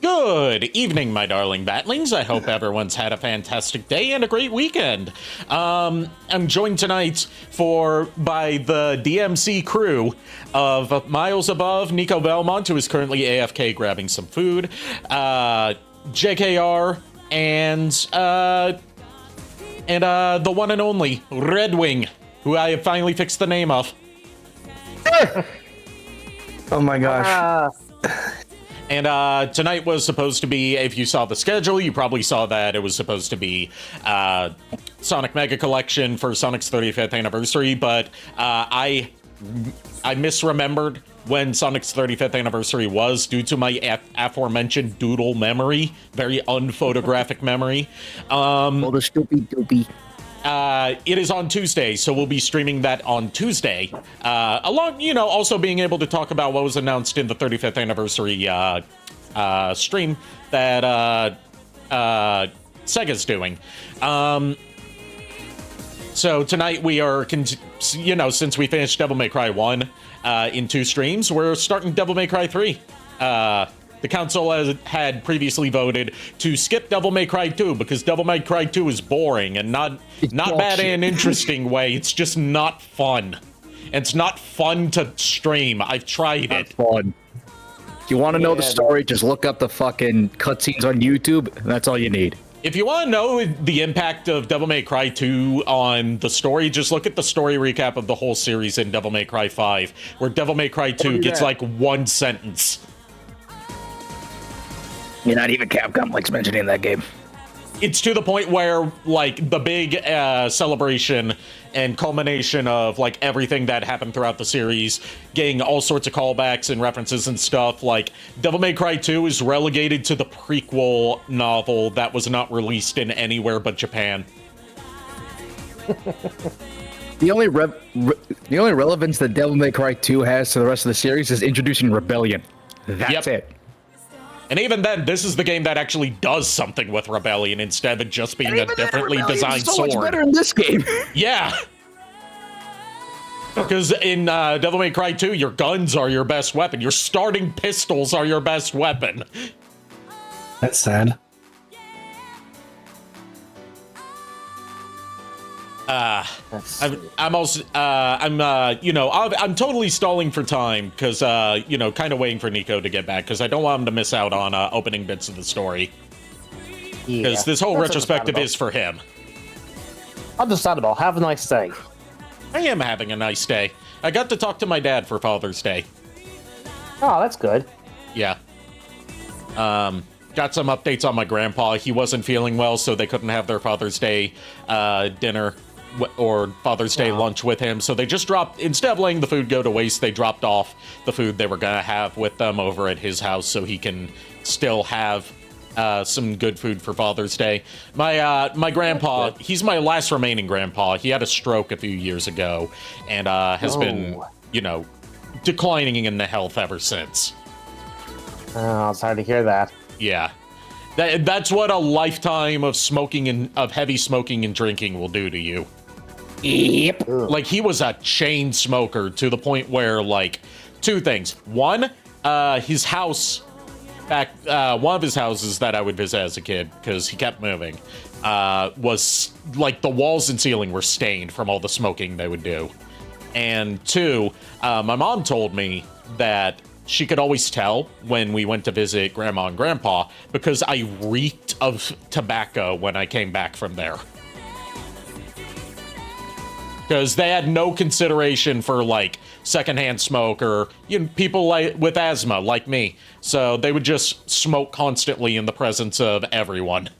Good evening, my darling batlings. I hope everyone's had a fantastic day and a great weekend. I'm joined tonight by the DMC crew of Miles Above, Nico Belmont, who is currently AFK grabbing some food, JKR, and the one and only Red Wing, who I have finally fixed the name of. Oh my gosh. And tonight was supposed to be, if you saw the schedule, you probably saw that it was supposed to be Sonic Mega Collection for Sonic's 35th anniversary, but I misremembered when Sonic's 35th anniversary was due to my aforementioned doodle memory, very unphotographic memory. Well, the stupid doopy. It is on Tuesday, so we'll be streaming that on Tuesday. Along, also being able to talk about what was announced in the 35th anniversary stream that Sega's doing. So tonight we are, since we finished Devil May Cry 1 in 2 streams, we're starting Devil May Cry 3. The council had previously voted to skip Devil May Cry 2 because Devil May Cry 2 is boring and not bad in an interesting way. It's just not fun. It's not fun to stream. I've tried it. Fun. If you want to know the story, just look up the fucking cutscenes on YouTube. And that's all you need. If you want to know the impact of Devil May Cry 2 on the story, just look at the story recap of the whole series in Devil May Cry 5, where Devil May Cry 2 gets like one sentence. You're not even Capcom likes mentioning that game. It's to the point where, like, the big celebration and culmination of, like, everything that happened throughout the series, getting all sorts of callbacks and references and stuff, like, Devil May Cry 2 is relegated to the prequel novel that was not released in anywhere but Japan. The only relevance that Devil May Cry 2 has to the rest of the series is introducing Rebellion. That's it. And even then, this is the game that actually does something with Rebellion instead of just being a differently designed sword. Much better in this game. Yeah. Because in Devil May Cry 2, your guns are your best weapon. Your starting pistols are your best weapon. That's sad. I'm totally stalling for time because, kind of waiting for Nico to get back because I don't want him to miss out on opening bits of the story. Because this whole retrospective is for him. Understandable. Have a nice day. I am having a nice day. I got to talk to my dad for Father's Day. Oh, that's good. Yeah. Got some updates on my grandpa. He wasn't feeling well, so they couldn't have their Father's Day dinner or Father's Day lunch with him. So they just dropped, instead of letting the food go to waste, they dropped off the food they were going to have with them over at his house so he can still have some good food for Father's Day. My grandpa, he's my last remaining grandpa. He had a stroke a few years ago and has been, declining in the health ever since. Oh, sorry to hear that. Yeah. That's what a lifetime of smoking and of heavy smoking and drinking will do to you. Yep. Like, he was a chain smoker to the point where, like, 2 things. One, his house, one of his houses that I would visit as a kid, because he kept moving, was, like, the walls and ceiling were stained from all the smoking they would do. And 2, my mom told me that she could always tell when we went to visit Grandma and Grandpa because I reeked of tobacco when I came back from there. Because they had no consideration for, like, secondhand smoke or people with asthma like me. So they would just smoke constantly in the presence of everyone.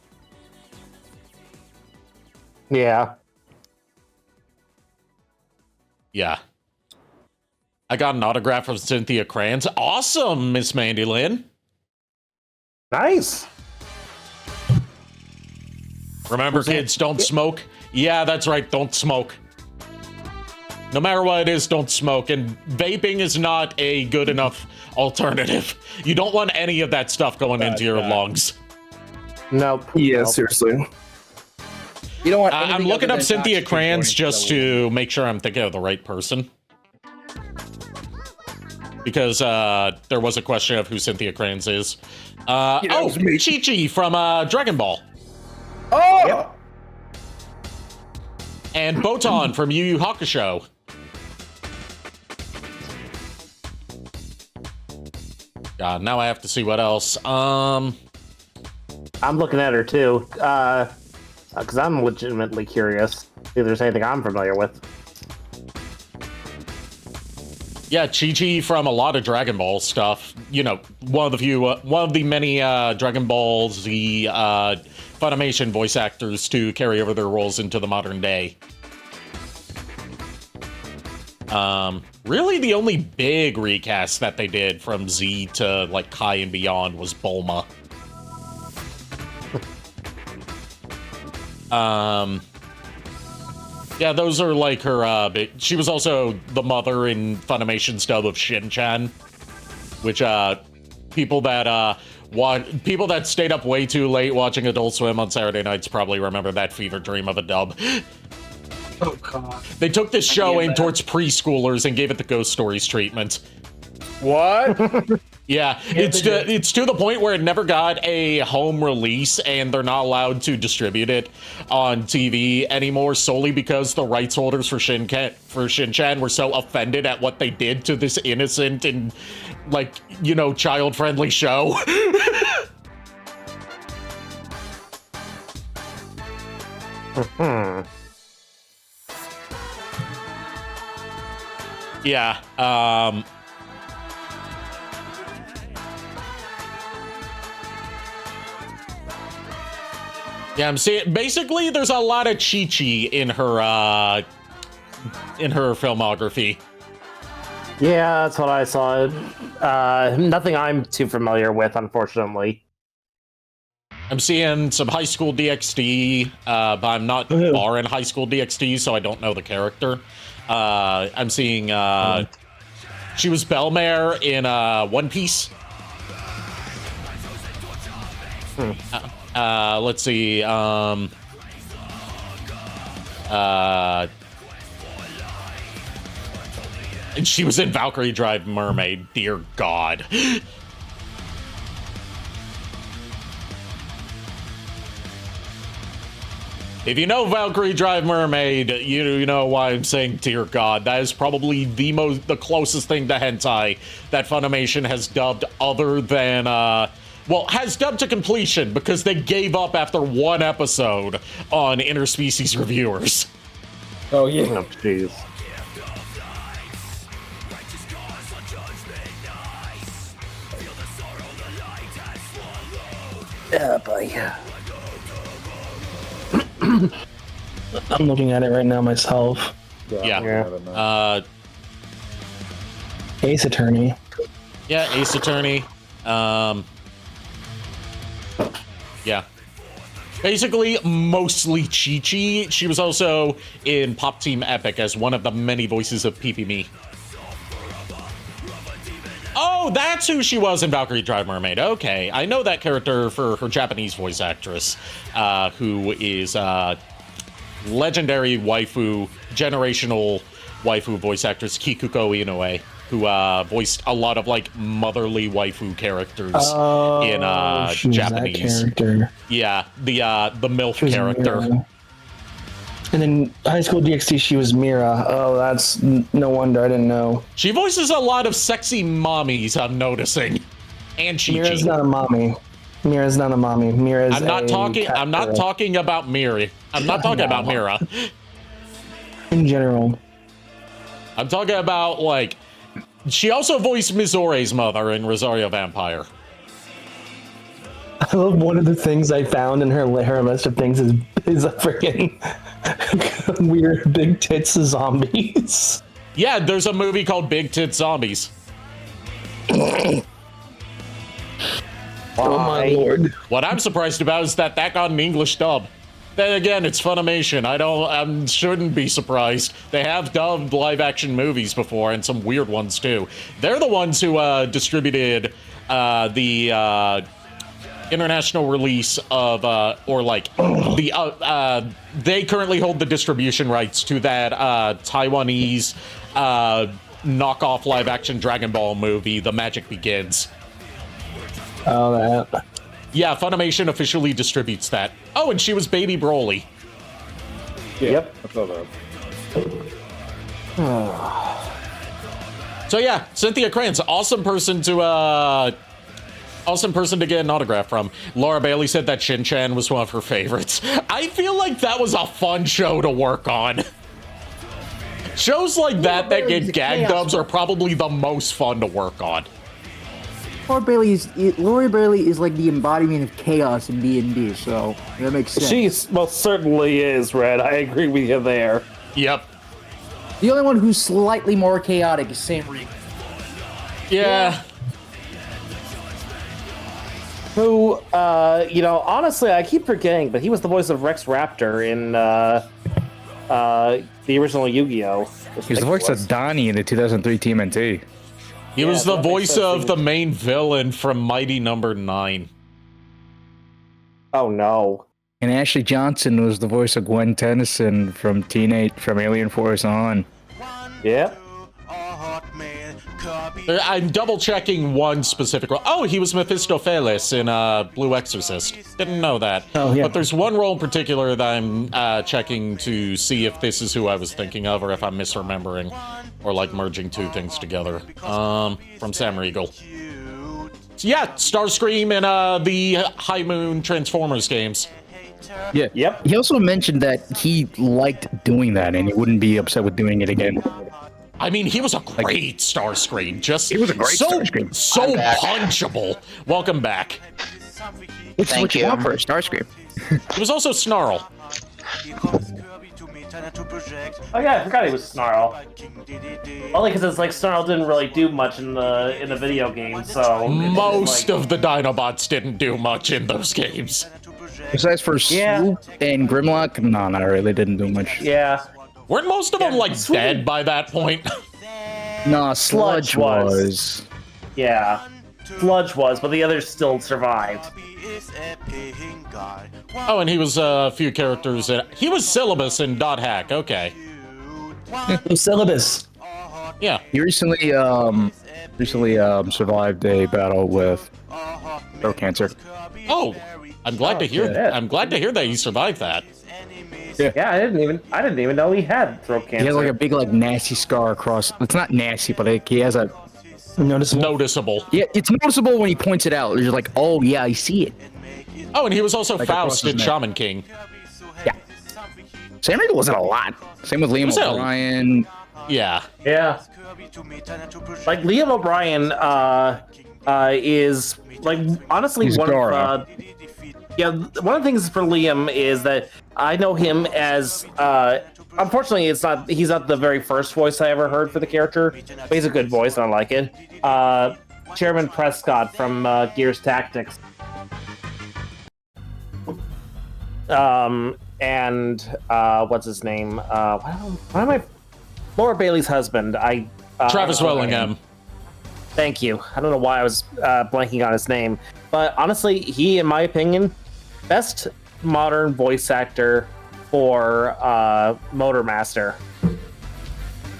Yeah. Yeah. I got an autograph from Cynthia Kranz. Awesome, Miss Mandy Lynn. Nice. Remember, kids, don't smoke. Yeah, that's right, don't smoke. No matter what it is, don't smoke. And vaping is not a good enough alternative. You don't want any of that stuff going into your lungs. Nope. Yeah, Nope. seriously. You know what? I'm looking up Cynthia Kranz just to make sure I'm thinking of the right person. because there was a question of who Cynthia Kranz is. it was me. Chi-Chi from Dragon Ball. Oh! Yep. And Botan from Yu Yu Hakusho. God, now I have to see what else. I'm looking at her too, because I'm legitimately curious if there's anything I'm familiar with. Yeah, Chi-Chi from a lot of Dragon Ball stuff. You know, one of the many Dragon Ball Z Funimation voice actors to carry over their roles into the modern day. Really, the only big recast that they did from Z to like Kai and beyond was Bulma. Yeah, those are like her. She was also the mother in Funimation's dub of Shin-Chan, which people that stayed up way too late watching Adult Swim on Saturday nights probably remember that fever dream of a dub. Oh god. They took this show aimed towards preschoolers and gave it the Ghost Stories treatment. What? Yeah, it's to the point where it never got a home release, and they're not allowed to distribute it on TV anymore solely because the rights holders for Shin-Chan were so offended at what they did to this innocent and, like, you know, child-friendly show. Yeah, yeah, I'm seeing. Basically, there's a lot of Chi-Chi in her filmography. Yeah, that's what I saw. Nothing I'm too familiar with, unfortunately. I'm seeing some High School DxD, but I'm not far in High School DxD, so I don't know the character. I'm seeing she was Bellmare in One Piece. Let's see. And she was in Valkyrie Drive Mermaid. Dear God. If you know Valkyrie Drive Mermaid, you know why I'm saying dear God. That is probably the closest thing to hentai that Funimation has dubbed, other than has dubbed to completion, because they gave up after one episode on Interspecies Reviewers. Oh, yeah. Oh, jeez. Yeah, boy. I'm looking at it right now myself. Yeah. Ace Attorney. Yeah, Ace Attorney. Yeah. Basically, mostly Chi-Chi. She was also in Pop Team Epic as one of the many voices of PP-Me. Oh, that's who she was in Valkyrie Drive Mermaid. Okay, I know that character for her Japanese voice actress, who is legendary waifu, generational waifu voice actress Kikuko Inoue, who voiced a lot of like motherly waifu characters in Japanese. That character. Yeah, the MILF character. Mira. And then High School DxD, she was Mira. Oh, that's no wonder I didn't know. She voices a lot of sexy mommies, I'm noticing. And Chi-Chi. Mira's not a mommy. Mira's not a mommy. Mira's I'm not talking about Miri. I'm not talking about Mira. In general. I'm talking about, like, she also voiced Mizore's mother in Rosario Vampire. I love one of the things I found in her list of things is a freaking weird big tits zombies. Yeah, there's a movie called Big Tit Zombies. Oh my lord. What I'm surprised about is that got an English dub. Then again, it's Funimation. I shouldn't be surprised. They have dubbed live action movies before, and some weird ones too. They're the ones who distributed the international release of they currently hold the distribution rights to that Taiwanese knockoff live-action Dragon Ball movie, The Magic Begins. Oh, that. Yeah, Funimation officially distributes that. Oh, and she was Baby Broly. Yep. I saw that. So yeah, Cynthia Kranz, awesome person to get an autograph from. Laura Bailey said that Shin-Chan was one of her favorites. I feel like that was a fun show to work on. Shows like that get gag dubs are probably the most fun to work on. Laura Bailey is like the embodiment of chaos in D&D, so that makes sense. She most certainly is, Red. I agree with you there. Yep. The only one who's slightly more chaotic is Sam Reed. Yeah. Who, honestly, I keep forgetting, but he was the voice of Rex Raptor in the original Yu-Gi-Oh! He was the voice of Donnie in the 2003 TMNT. He was the that makes voice sense. of the main villain from Mighty Number 9. Oh no. And Ashley Johnson was the voice of Gwen Tennyson from Alien Force On. Yeah. I'm double checking one specific role. Oh, he was Mephistopheles in Blue Exorcist. Didn't know that. Oh, yeah. But there's one role in particular that I'm checking to see if this is who I was thinking of or if I'm misremembering or like merging two things together. From Sam Riegel. So, yeah, Starscream and the High Moon Transformers games. Yeah. Yep. He also mentioned that he liked doing that and he wouldn't be upset with doing it again. I mean, he was a great Starscream. Just He was a great so, Starscream. So punchable. Welcome back. It's Thank what you you. want for a Starscream. He was also Snarl. Oh yeah, I forgot he was Snarl. Only because it's like Snarl didn't really do much in the video game, so Most of the Dinobots didn't do much in those games. Besides for Yeah. Swoop and Grimlock, no, not really. They didn't do much. yeah. Weren't most of them like dead by that point? No, Sludge Sludge was. was. Yeah. Sludge was, but the others still survived. Oh, and he was a few characters. He was Syllabus in Dot Hack. Okay. Syllabus. Yeah. He recently survived a battle with throat cancer. Oh, I'm glad to hear. shit. I'm glad to hear that he survived that. Yeah, I didn't even know he had throat cancer. He has like a big, like, nasty scar across. It's not nasty, but he has a. Noticeable. Yeah, it's noticeable when he points it out. You're like, oh yeah, I see it. Oh, and he was also Like Faust across his in neck. Shaman King. Yeah. Sam Riegel was in a lot. Same with Liam Was it? O'Brien. Yeah. Yeah. Like Liam O'Brien is like honestly He's one Gara. of one of the things for Liam is that I know him as unfortunately he's not the very first voice I ever heard for the character, but he's a good voice and I like it. Chairman Prescott from Gears Tactics. And what's his name? Why am I? Laura Bailey's husband. Travis Wellingham. Thank you. I don't know why I was blanking on his name, but honestly, he, in my opinion, best modern voice actor for Motormaster.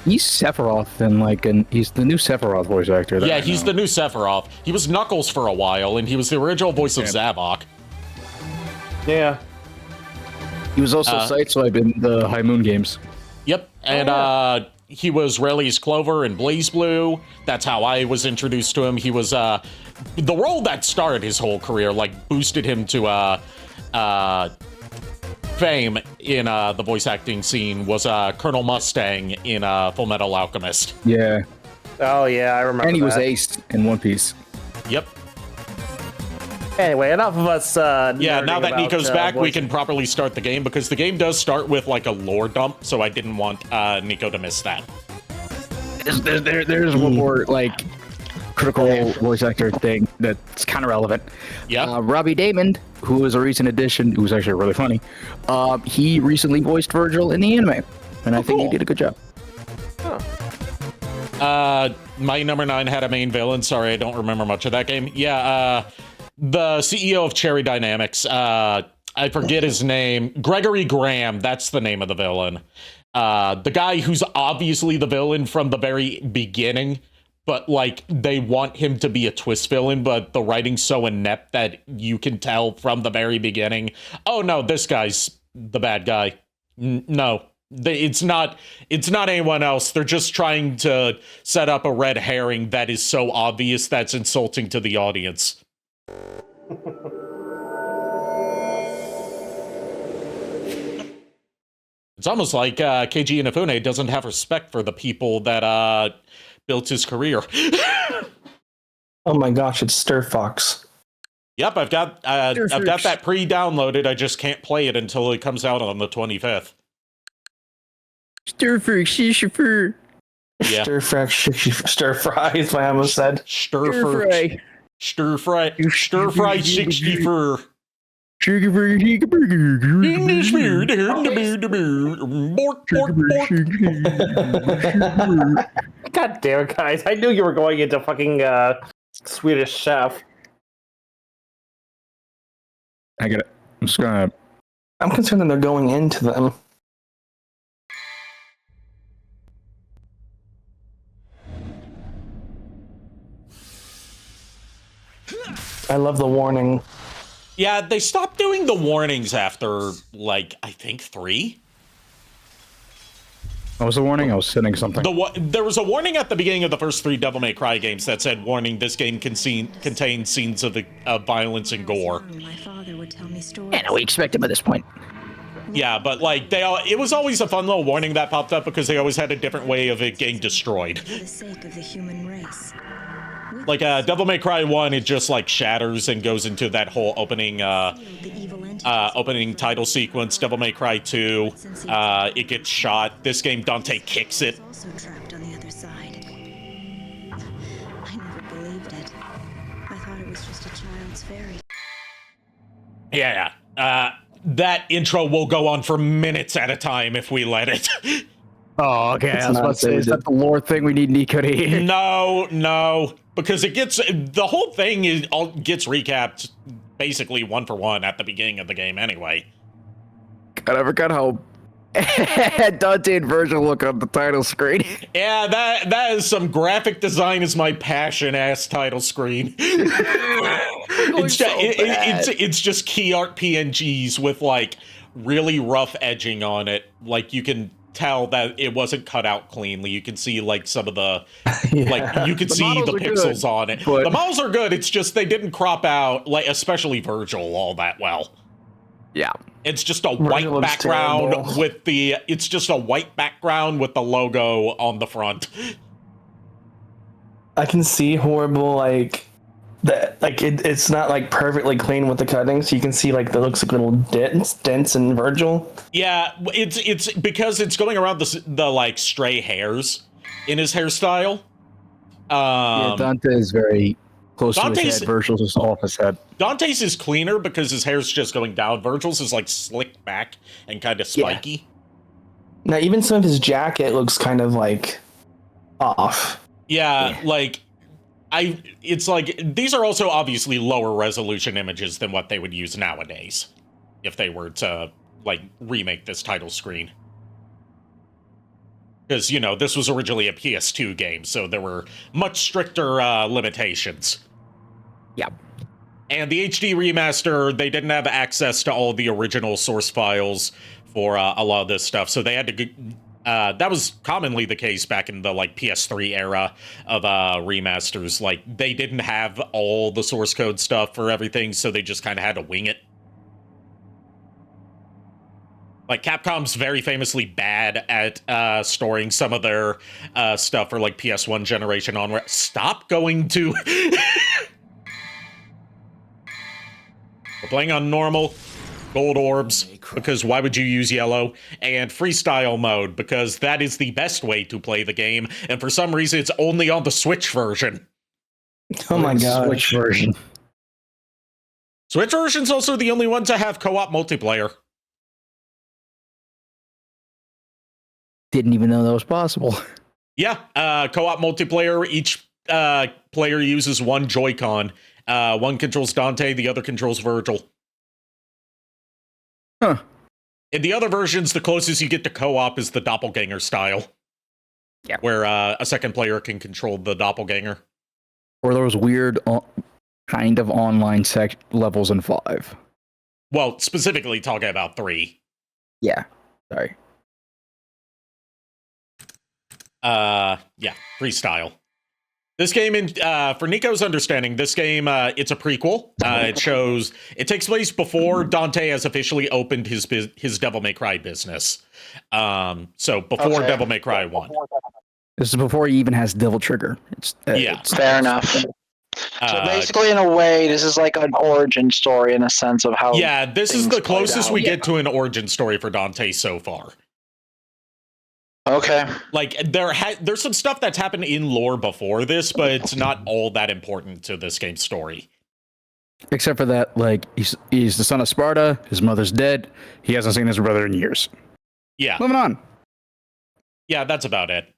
He's Sephiroth and he's the new Sephiroth voice actor. that Yeah, I he's know. the new Sephiroth. He was Knuckles for a while, and he was the original voice of Zavok. Yeah. He was also Sideswipe in the High Moon games. Yep, and he was Rayleigh's Clover in Blaze Blue. That's how I was introduced to him. He was the role that started his whole career, like boosted him to fame in the voice acting scene was Colonel Mustang in Full Metal Alchemist. Yeah. Oh yeah, I remember. And he was that. Ace in One Piece. Yep. Anyway, enough of us. Yeah, now nerding that about, Nico's back, we voice- can properly start the game because the game does start with like a lore dump, so I didn't want Nico to miss that. There's one more like critical voice actor thing that's kind of relevant. Yeah. Robbie Damon, who was a recent addition, who was actually really funny. He recently voiced Virgil in the anime, and I think he cool. did a good job. My number 9 had a main villain. Sorry, I don't remember much of that game. Yeah, the CEO of Cherry Dynamics. I forget his name. Gregory Graham. That's the name of the villain. the guy who's obviously the villain from the very beginning, but like they want him to be a twist villain, but the writing's so inept that you can tell from the very beginning, oh no, this guy's the bad guy. No, it's not anyone else. They're just trying to set up a red herring that is so obvious that's insulting to the audience. It's almost like Keiji Inafune doesn't have respect for the people that built his career. Oh my gosh, it's Stir Fox. Yep, I've got that pre-downloaded. I just can't play it until it comes out on the 25th. Stir fry, Yeah. Stir fry is what I almost said. Stir fry 64. God damn it, guys! I knew you were going into fucking Swedish Chef. I get it. I'm just gonna. I'm concerned that they're going into them. I love the warning. Yeah, they stopped doing the warnings after, like, I think 3? What was the warning? I was sending something. There was a warning at the beginning of the first 3 Devil May Cry games that said, warning, this game contains scenes of violence and gore. My father would tell me stories. Yeah, no, we expect him at this point. Yeah, but, like, it was always a fun little warning that popped up because they always had a different way of it getting destroyed. For the sake of the human race. Like, Devil May Cry 1, it just, like, shatters and goes into that whole opening opening title sequence. Devil May Cry 2, it gets shot. This game, Dante kicks it. Also trapped on the other side. I never believed it. I thought it was just a child's fairy. Yeah, that intro will go on for minutes at a time if we let it. Oh, okay. It's I was not about to say, is that the lore thing we need Nico to hear? No, because the whole thing gets recapped basically 1 for 1 at the beginning of the game anyway. God, I forgot how Dante and Virgil look on the title screen. Yeah, that is some graphic design is my passion ass title screen. It's just key art PNGs with like really rough edging on it. Like you can tell that it wasn't cut out cleanly. You can see like some of the like you can see the pixels on it. But the models are good. It's just they didn't crop out like especially Virgil all that well. Yeah. It's just a white background with the logo on the front. I can see horrible like that like it's not like perfectly clean with the cutting, so you can see like there looks like little dents in Virgil. Yeah, it's because it's going around the like stray hairs in his hairstyle. Yeah, Dante is very close to his head. Virgil's is off his head. Dante's is cleaner because his hair's just going down. Virgil's is like slicked back and kind of spiky. Yeah. Now even some of his jacket looks kind of like off. Yeah. Like it's like these are also obviously lower resolution images than what they would use nowadays if they were to like remake this title screen. Because, you know, this was originally a PS2 game, so there were much stricter limitations. Yep. And the HD remaster, they didn't have access to all the original source files for a lot of this stuff, so they had to that was commonly the case back in the like PS3 era of remasters. Like they didn't have all the source code stuff for everything, so they just kind of had to wing it. Like Capcom's very famously bad at storing some of their stuff for like PS1 generation onward. Stop going to. We're playing on normal. Gold orbs, because why would you use yellow? And freestyle mode, because that is the best way to play the game. And for some reason, it's only on the Switch version. Oh my god. Switch version. Switch version's also the only one to have co-op multiplayer. Didn't even know that was possible. Yeah, co-op multiplayer. Each player uses one Joy-Con. One controls Dante, the other controls Virgil. Huh. In the other versions, the closest you get to co-op is the doppelganger style. Yeah. Where a second player can control the doppelganger. Or those weird kind of online levels in 5. Well, specifically talking about 3. Yeah. Sorry. Yeah, 3 style. This game, for Nico's understanding, this game, it's a prequel. It takes place before Dante has officially opened his Devil May Cry business. So before Devil May Cry 1. This is before he even has Devil Trigger. It's fair enough. So basically, in a way, this is like an origin story in a sense of how. Yeah, this is the closest we get to an origin story for Dante so far. Okay. Like there's some stuff that's happened in lore before this, but it's not all that important to this game's story. Except for that, like he's the son of Sparta. His mother's dead. He hasn't seen his brother in years. Yeah. Moving on. Yeah, that's about it.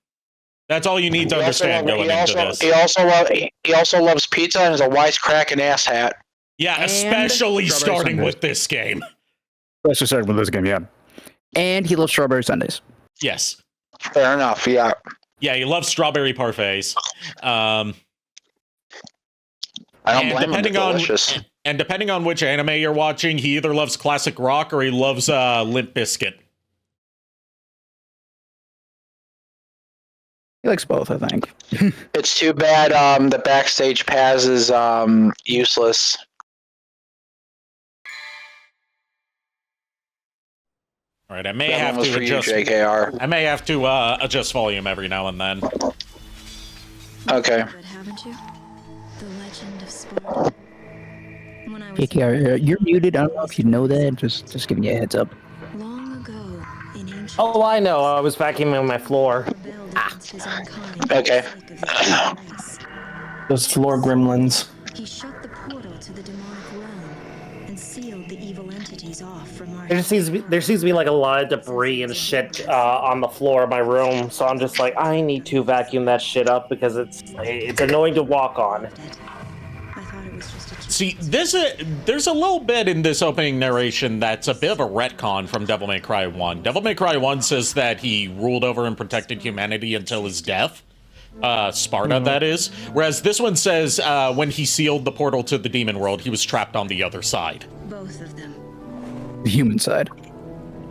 That's all you need to understand going into this. He also loves pizza and is a wisecracking asshat. Yeah, especially starting with this game. Especially starting with this game, yeah. And he loves strawberry sundaes. Yes. Fair enough, yeah. Yeah, he loves strawberry parfaits. I don't blame him. They're delicious. And depending on which anime you're watching, he either loves classic rock or he loves Limp Bizkit. He likes both, I think. It's too bad the backstage pass is useless. All right, I may have to adjust. I may have to adjust volume every now and then. Okay. But haven't you? The Legend of Sparta. When I was JKR, you're muted. I don't know if you know that. Just giving you a heads up. long ago in ancient Oh, I know. I was vacuuming my floor. rebelled against his own kind Okay. for the sake of his own race. Those floor gremlins. He shut the portal to the demonic realm and sealed the evil entities off from our There seems to be like a lot of debris and shit on the floor of my room, so I'm just like, I need to vacuum that shit up because it's annoying to walk on. I thought it was just a See, there's a little bit in this opening narration that's a bit of a retcon from Devil May Cry 1. Devil May Cry 1 says that he ruled over and protected humanity until his death. Sparta, that is. Whereas this one says when he sealed the portal to the demon world, he was trapped on the other side. both of them. The human side.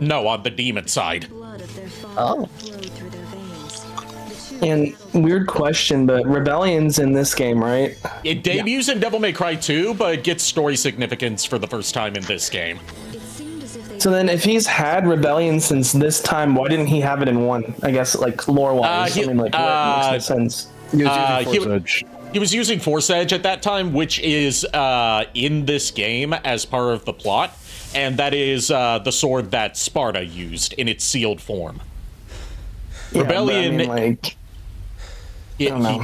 No, on the demon side. Blood of their father Oh. flowed through their veins. The two And weird question, but Rebellion's in this game, right? It debuts in Devil May Cry 2, but it gets story significance for the first time in this game. it seemed as if they So then, if he's had Rebellion since this time, why didn't he have it in 1? I guess, like, lore-wise. he- I mean, like, what makes no sense. He was Uh, using he- Force Edge. He was using Force Edge at that time, which is in this game as part of the plot, and that is the sword that Sparta used in its sealed form. Yeah, but Rebellion. I mean, like, I don't know.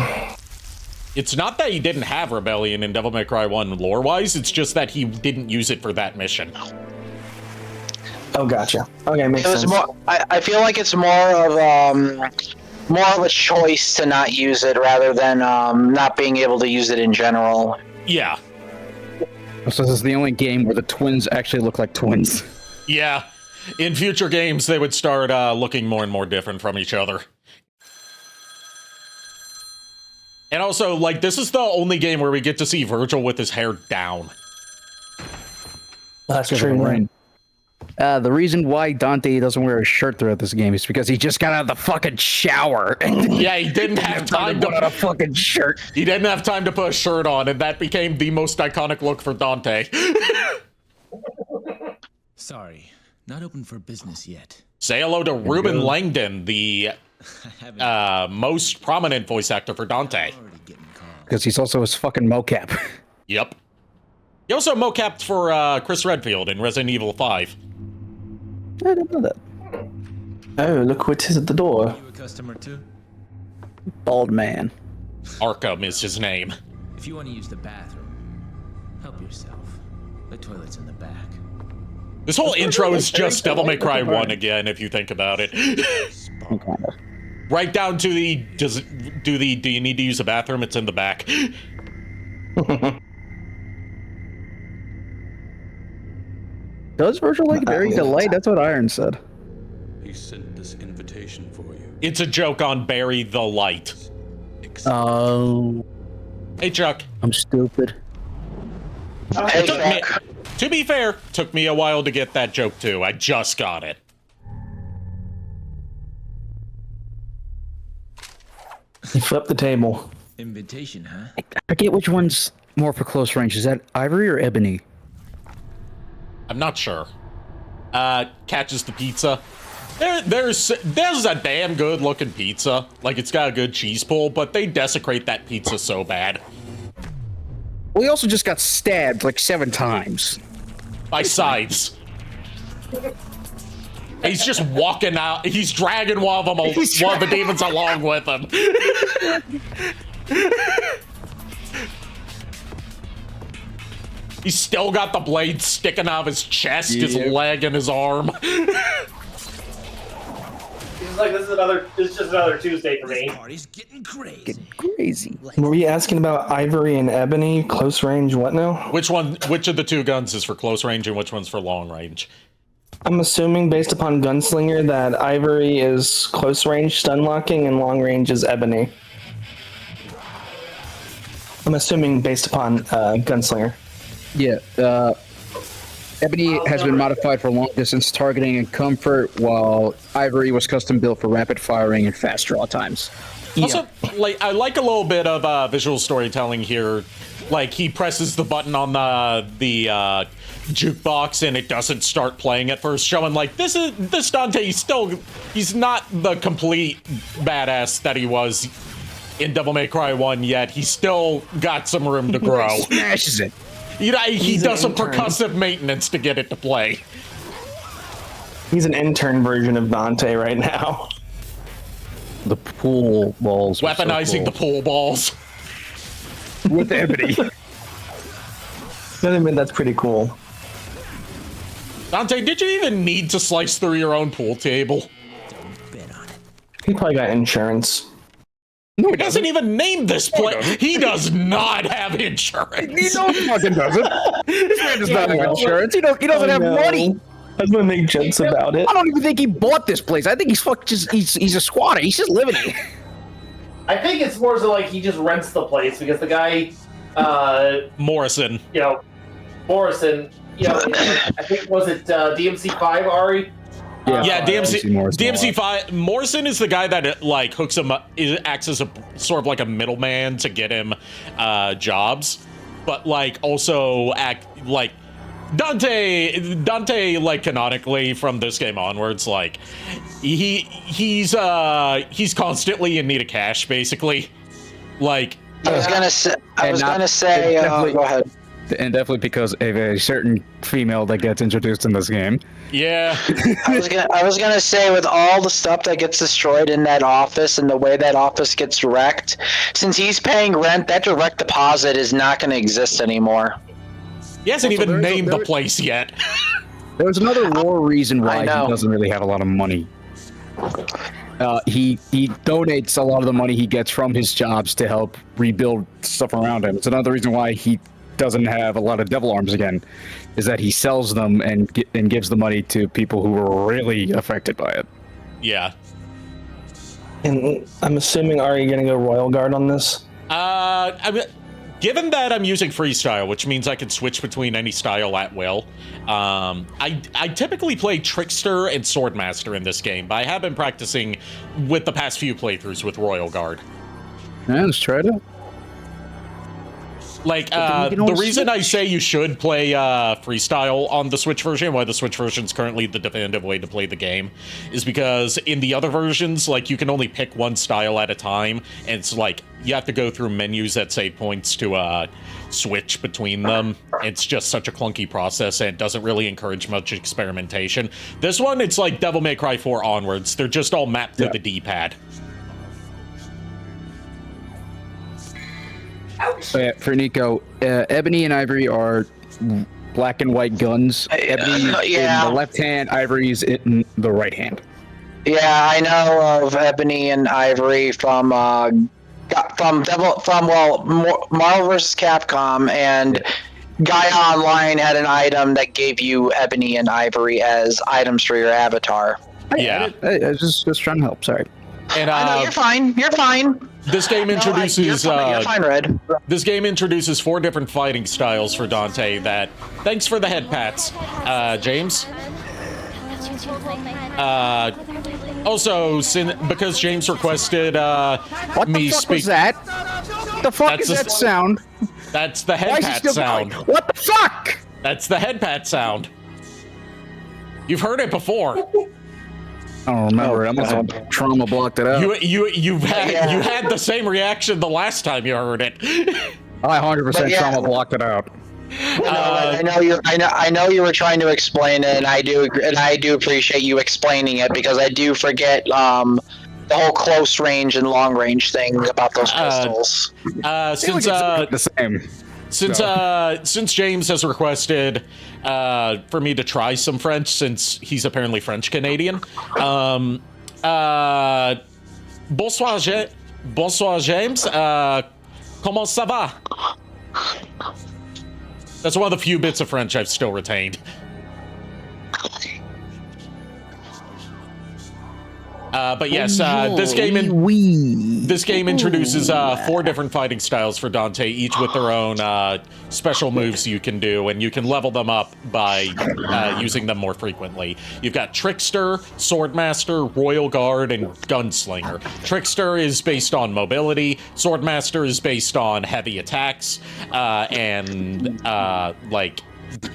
It's not that he didn't have Rebellion in Devil May Cry 1 lore-wise, it's just that he didn't use it for that mission. Oh, gotcha. Okay, makes It was sense. more. I feel like it's more of a choice to not use it rather than not being able to use it in general. Yeah. So this is the only game where the twins actually look like twins. Yeah. In future games, they would start looking more and more different from each other. And also, like, this is the only game where we get to see Virgil with his hair down. That's true. Rain. The reason why Dante doesn't wear a shirt throughout this game is because he just got out of the fucking shower. Yeah, he didn't have time put on to a fucking shirt. He didn't have time to put a shirt on, and that became the most iconic look for Dante. Sorry, not open for business yet. Say hello to Ruben Langdon, the most prominent voice actor for Dante. Already getting called. Because he's also his fucking mocap. Yep. He also mocapped for Chris Redfield in Resident Evil 5. I didn't know that. Oh, look who it is at the door. You a customer too? Bald man. Arkham is his name. If you want to use the bathroom, help yourself. The toilet's in the back. This whole intro is just Devil May Cry 1 again, if you think about it. Kind of. Right down to the, do you need to use a bathroom? It's in the back. Does Virgil like Barry the Light? That's what Iron said. He sent this invitation for you. It's a joke on Barry the Light. Oh. Hey, Chuck. I'm stupid. Hey, To be fair, took me a while to get that joke too. I just got it. He flipped the table. Invitation, huh? I forget which one's more for close range. Is that Ivory or Ebony? I'm not sure. Catches the pizza. There's a damn good looking pizza. Like, it's got a good cheese pull, but they desecrate that pizza so bad. Well, he also just got stabbed like 7 times. By scythes. He's just walking out. He's dragging one of the demons along with him. He's still got the blade sticking out of his chest, his leg, and his arm. He's like, this is just another Tuesday for me. Party's getting crazy. Getting crazy. Were we asking about Ivory and Ebony? Close range, what now? Which of the 2 guns is for close range and which one's for long range? I'm assuming, based upon Gunslinger, that Ivory is close range stun locking and long range is Ebony. I'm assuming based upon Gunslinger. Yeah, Ebony has been modified for long distance targeting and comfort, while Ivory was custom built for rapid firing and fast draw times. Also, I like a little bit of visual storytelling here. Like, he presses the button on the jukebox and it doesn't start playing at first, showing like this Dante. He's not the complete badass that he was in Devil May Cry 1 yet. He's still got some room to grow. He smashes it. He does some percussive maintenance to get it to play. He's an intern version of Dante right now. The pool balls. Weaponizing the pool balls. With Ebony. I admit that's pretty cool. Dante, did you even need to slice through your own pool table? He probably got insurance. No, He doesn't even name this place. He does not have insurance. He fucking doesn't. This man does not have insurance. He doesn't have money. I was gonna make jokes about it. I don't even think he bought this place. I think he's a squatter. He's just living here. I think it's more so like he just rents the place because the guy, Morrison. Morrison, I think, was it DMC 5, Ari? Yeah, Morrison. DMC 5. Morrison is the guy that like hooks him up, acts as a sort of like a middleman to get him jobs, but like also act like Dante like canonically from this game onwards, like he's constantly in need of cash, basically. Like I was gonna say. Go ahead. And definitely because of a certain female that gets introduced in this game. Yeah. I was gonna say, with all the stuff that gets destroyed in that office and the way that office gets wrecked, since he's paying rent, that direct deposit is not going to exist anymore. He hasn't even named the place yet. There's another more reason why I he know. doesn't really have a lot of money. He donates a lot of the money he gets from his jobs to help rebuild stuff around him. It's another reason why he doesn't have a lot of devil arms again, is that he sells them and gives the money to people who were really affected by it. Yeah. And I'm assuming, are you gonna go Royal Guard on this? Given that I'm using freestyle, which means I can switch between any style at will, I typically play Trickster and Swordmaster in this game, but I have been practicing with the past few playthroughs with Royal Guard. Yeah, let's try it. Like, the reason I say you should play freestyle on the Switch version, why the Switch version is currently the definitive way to play the game, is because in the other versions, like, you can only pick one style at a time, and it's like, you have to go through menus at save points to switch between them. It's just such a clunky process, and it doesn't really encourage much experimentation. This one, it's like Devil May Cry 4 onwards. They're just all mapped to the D-pad. For Nico, Ebony and Ivory are black and white guns. Ebony in the left hand, Ivory's in the right hand. Yeah, I know of Ebony and Ivory from Marvel vs. Capcom, and Gaia Online had an item that gave you ebony and ivory as items for your avatar. Yeah. I was just trying to help. Sorry. And I know, you're fine. You're fine. this game introduces You're fine, Red. this game introduces 4 different fighting styles for Dante. That thanks for the head pats, James. Also, because James requested What me the fuck speak. was that? The fuck That's is that sound? That's the Why head is he pat still sound. going? What the fuck? That's the head pat sound. You've heard it before. I don't remember. I must have trauma blocked it out. You had the same reaction the last time you heard it. I 100% yeah. trauma blocked it out. I know you were trying to explain it, and I do appreciate you explaining it because I do forget the whole close range and long range thing about those pistols. The same. Since James has requested for me to try some French, since he's apparently French Canadian. Bonsoir, James. Comment ça va? That's one of the few bits of French I've still retained. But yes, this game introduces 4 different fighting styles for Dante, each with their own special moves you can do, and you can level them up by using them more frequently. You've got Trickster, Swordmaster, Royal Guard, and Gunslinger. Trickster is based on mobility, Swordmaster is based on heavy attacks, and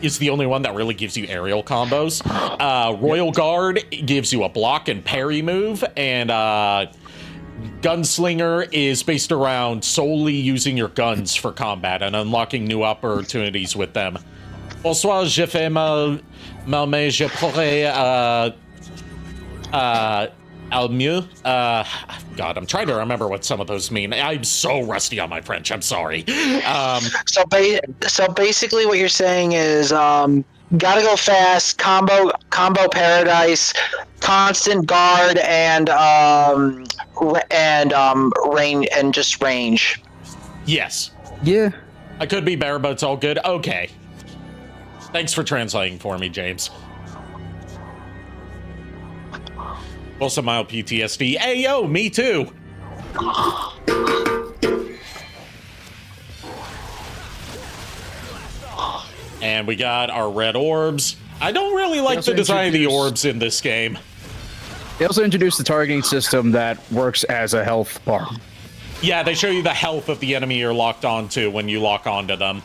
is the only one that really gives you aerial combos. Royal Guard gives you a block and parry move, and Gunslinger is based around solely using your guns for combat and unlocking new opportunities with them. Bonsoir, je fais mal mais je pourrais au mieux. God, I'm trying to remember what some of those mean. I'm so rusty on my French. I'm sorry. So basically, what you're saying is, gotta go fast, combo paradise, constant guard, and range and just range. Yes. Yeah. I could be better, but it's all good. Okay. Thanks for translating for me, James. Also, mild PTSD. Hey, yo, me too. And we got our red orbs. I don't really like the design of the orbs in this game. They also introduced the targeting system that works as a health bar. Yeah, they show you the health of the enemy you're locked onto when you lock onto them.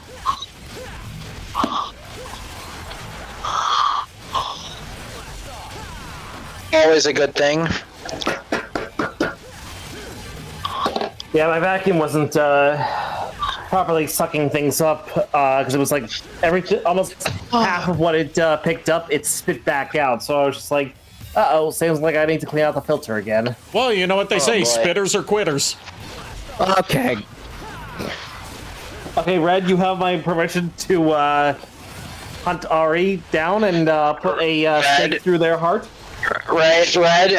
Always a good thing. Yeah, my vacuum wasn't properly sucking things up because it was like almost half of what it picked up, it spit back out. So I was just like, uh-oh, seems like I need to clean out the filter again. Well, you know what they say, boy. Spitters or quitters. Okay. Okay, Red, you have my permission to hunt Ari down and put a stake through their heart. Red,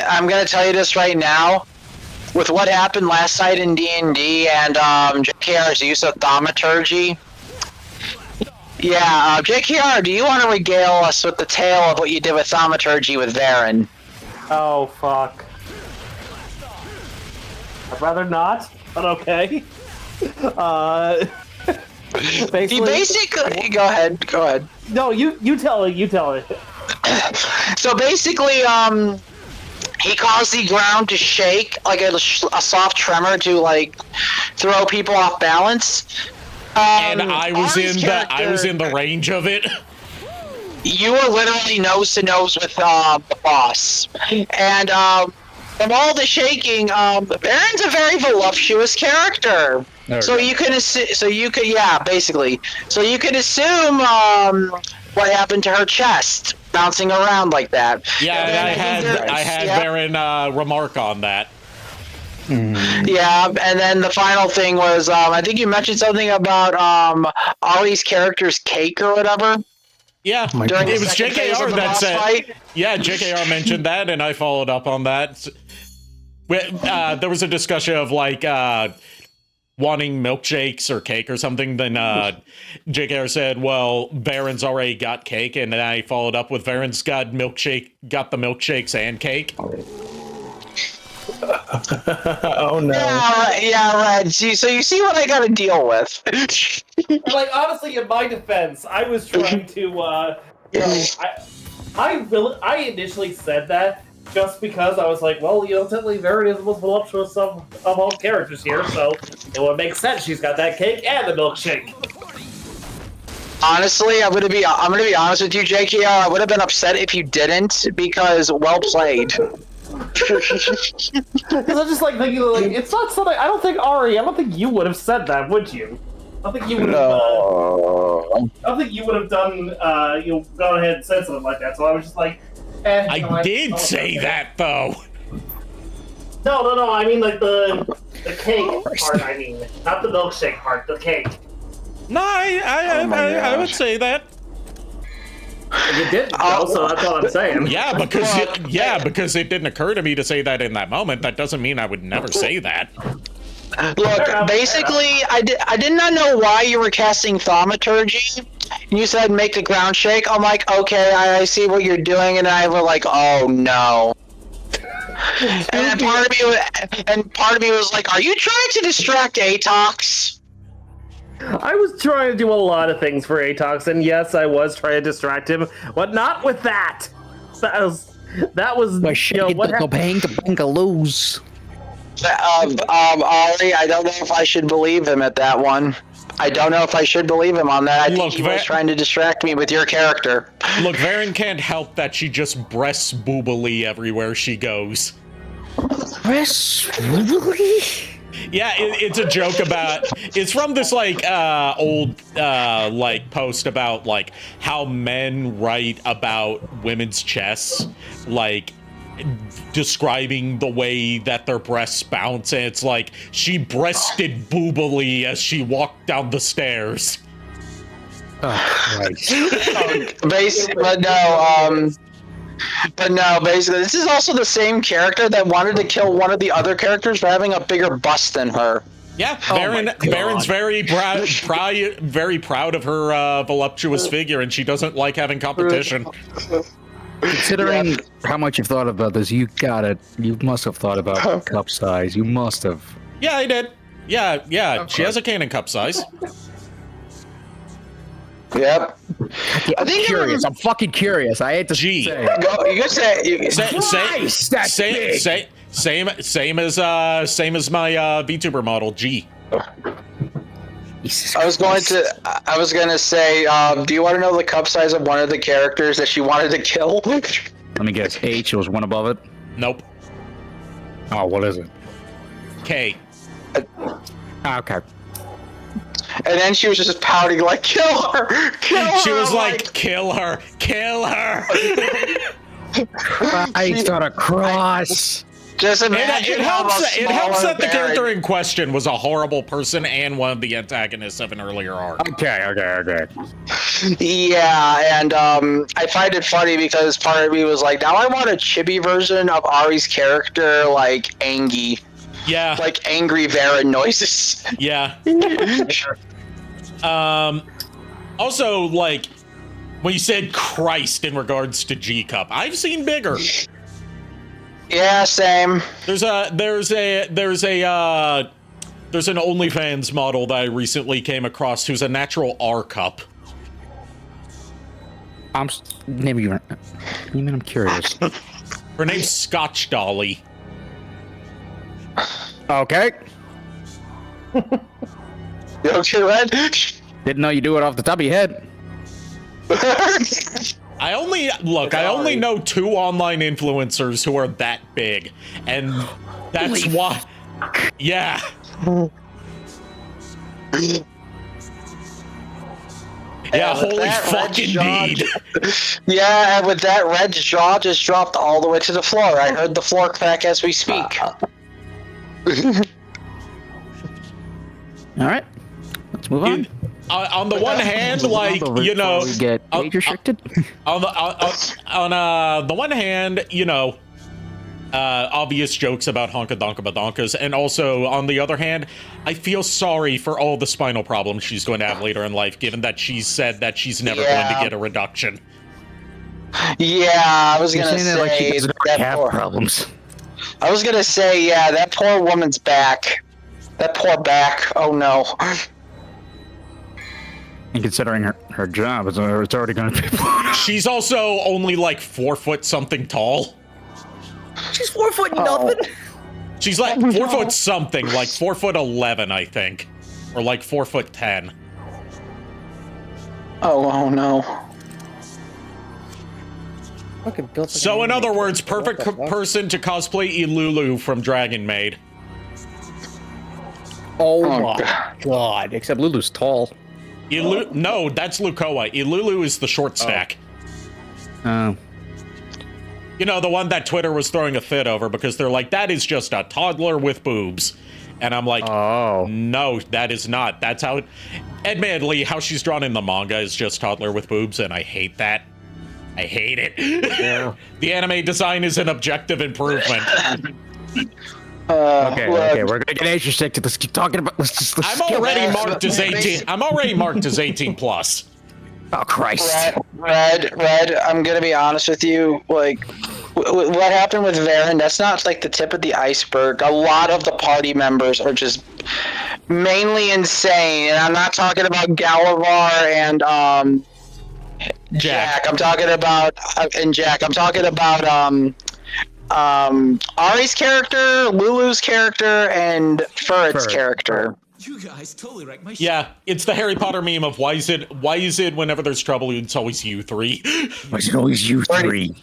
I'm gonna tell you this right now. With what happened last night in D&D and JKR's use of thaumaturgy, yeah, JKR, do you want to regale us with the tale of what you did with thaumaturgy with Varen? Oh, fuck. I'd rather not, but okay. Basically, go ahead. No, you tell it. So basically, he caused the ground to shake, like a soft tremor to like throw people off balance. And I was in the range of it. You were literally nose to nose with the boss, and from all the shaking, Baron's a very voluptuous character. So you can assume what happened to her chest bouncing around like that. Yeah, and I had Baron remark on that. Yeah, and then the final thing was, I think you mentioned something about Ollie's character's cake or whatever. Yeah, it was JKR that said. Fight. Yeah, JKR mentioned that, and I followed up on that. There was a discussion of like wanting milkshakes or cake or something, then JKR said, well, Varen's already got cake, and then I followed up with Varen's got the milkshakes and cake. Oh no. Yeah, Red. So you see what I got to deal with. Like, honestly, in my defense, I was trying to, I initially said that just because I was like, well, technically Varen is the most voluptuous of all characters here, so it would make sense she's got that cake and the milkshake. Honestly, I'm gonna be honest with you, JKR. I would have been upset if you didn't, because well played. Because I'm just like thinking, like, it's not something. I don't think you would have said that, would you? I don't think you would have. I don't think you would have done. Gone ahead and said something like that. So I was just like, I did say that though. No. I mean, like the cake part. I mean, not the milkshake part. The cake. No, I would say that. You did, so that's all I'm saying. Yeah, because it didn't occur to me to say that in that moment. That doesn't mean I would never say that. Look, basically, I did not know why you were casting thaumaturgy. You said make the ground shake. I'm like, okay, I see what you're doing, and I was like, oh no. And part of me was like, are you trying to distract Atox? I was trying to do a lot of things for Atox, and yes, I was trying to distract him, but not with that. That was what happened. lose. Ollie, I don't know if I should believe him at that one. I don't know if I should believe him on that. I think he was trying to distract me with your character. Look, Varen can't help that she just breasts boobily everywhere she goes. Breasts boobily? Yeah, it's a joke about. It's from this old post about like how men write about women's chests, like describing the way that their breasts bounce, and it's like she breasted boobily as she walked down the stairs. Oh, But no, basically, this is also the same character that wanted to kill one of the other characters for having a bigger bust than her. Yeah, Varen's very proud of her voluptuous figure, and she doesn't like having competition. Considering how much you've thought about this, you must have thought about cup size. You must have. Yeah, I did. Yeah, she has a cannon cup size. Yep. I'm curious. I'm fucking curious. I hate to G. say. You can say. Same as my VTuber model G. I was gonna say, do you want to know the cup size of one of the characters that she wanted to kill? Let me guess. H was one above it. Nope. Oh, what is it? K. Okay. And then she was just pouting like, kill her! Kill her! She was like, kill her! Kill her! I got a cross. Just imagine it helps that the Baron. character in question was a horrible person and one of the antagonists of an earlier arc. Okay. Yeah, and I find it funny because part of me was like, now I want a chibi version of Ari's character, like Angie. Yeah. Like angry Varen noises. Yeah. Also, like, when you said Christ in regards to G Cup, I've seen bigger. Yeah, same. There's an OnlyFans model that I recently came across who's a natural R cup. I'm curious. Her name's Scotch Dolly. Okay. You okay, Red? Didn't know you do it off the top of your head. I only know 2 online influencers who are that big, and that's why. Yeah. Yeah, holy fucking indeed. Yeah, and with that, Red's jaw just dropped all the way to the floor. I heard the floor crack as we speak. All right, let's move on. On the one hand, like, you know, we get age restricted. on the one hand, you know, obvious jokes about honka-donka-badonkas, and also, on the other hand, I feel sorry for all the spinal problems she's going to have later in life, given that she's said that she's never going to get a reduction. Yeah, I was gonna say that like she doesn't that have poor, problems. I was gonna say, yeah, that poor woman's back. That poor back. Oh no. And considering her job, it's already going to be. She's also only like 4 foot something tall. She's 4 foot nothing. She's like 4 foot something, like 4'11", I think, or like 4'10". Oh no. Fucking built. So in other words, perfect person to cosplay Ilulu from Dragon Maid. Oh Oh, my god. Except Lulu's tall. No, that's Lukoa. Ilulu is the short stack. Oh. You know, the one that Twitter was throwing a fit over because they're like, that is just a toddler with boobs. And I'm like, Oh. no, that is not. That's how... Admittedly, how she's drawn in the manga is just toddler with boobs, and I hate that. I hate it. Yeah. The anime design is an objective improvement. Okay, we're gonna get interested. Let's keep talking about. Let's I'm already marked as 18. I'm already marked as 18 plus. Oh Christ! Red. I'm gonna be honest with you. Like, what happened with Varen? That's not like the tip of the iceberg. A lot of the party members are just mainly insane, and I'm not talking about Galavar and Jack. I'm talking about Jack. I'm talking about Ari's character, Lulu's character, and Furret's character. You guys totally wrecked my Yeah, it's the Harry Potter meme of why is it whenever there's trouble, it's always you three. Why is it always you three?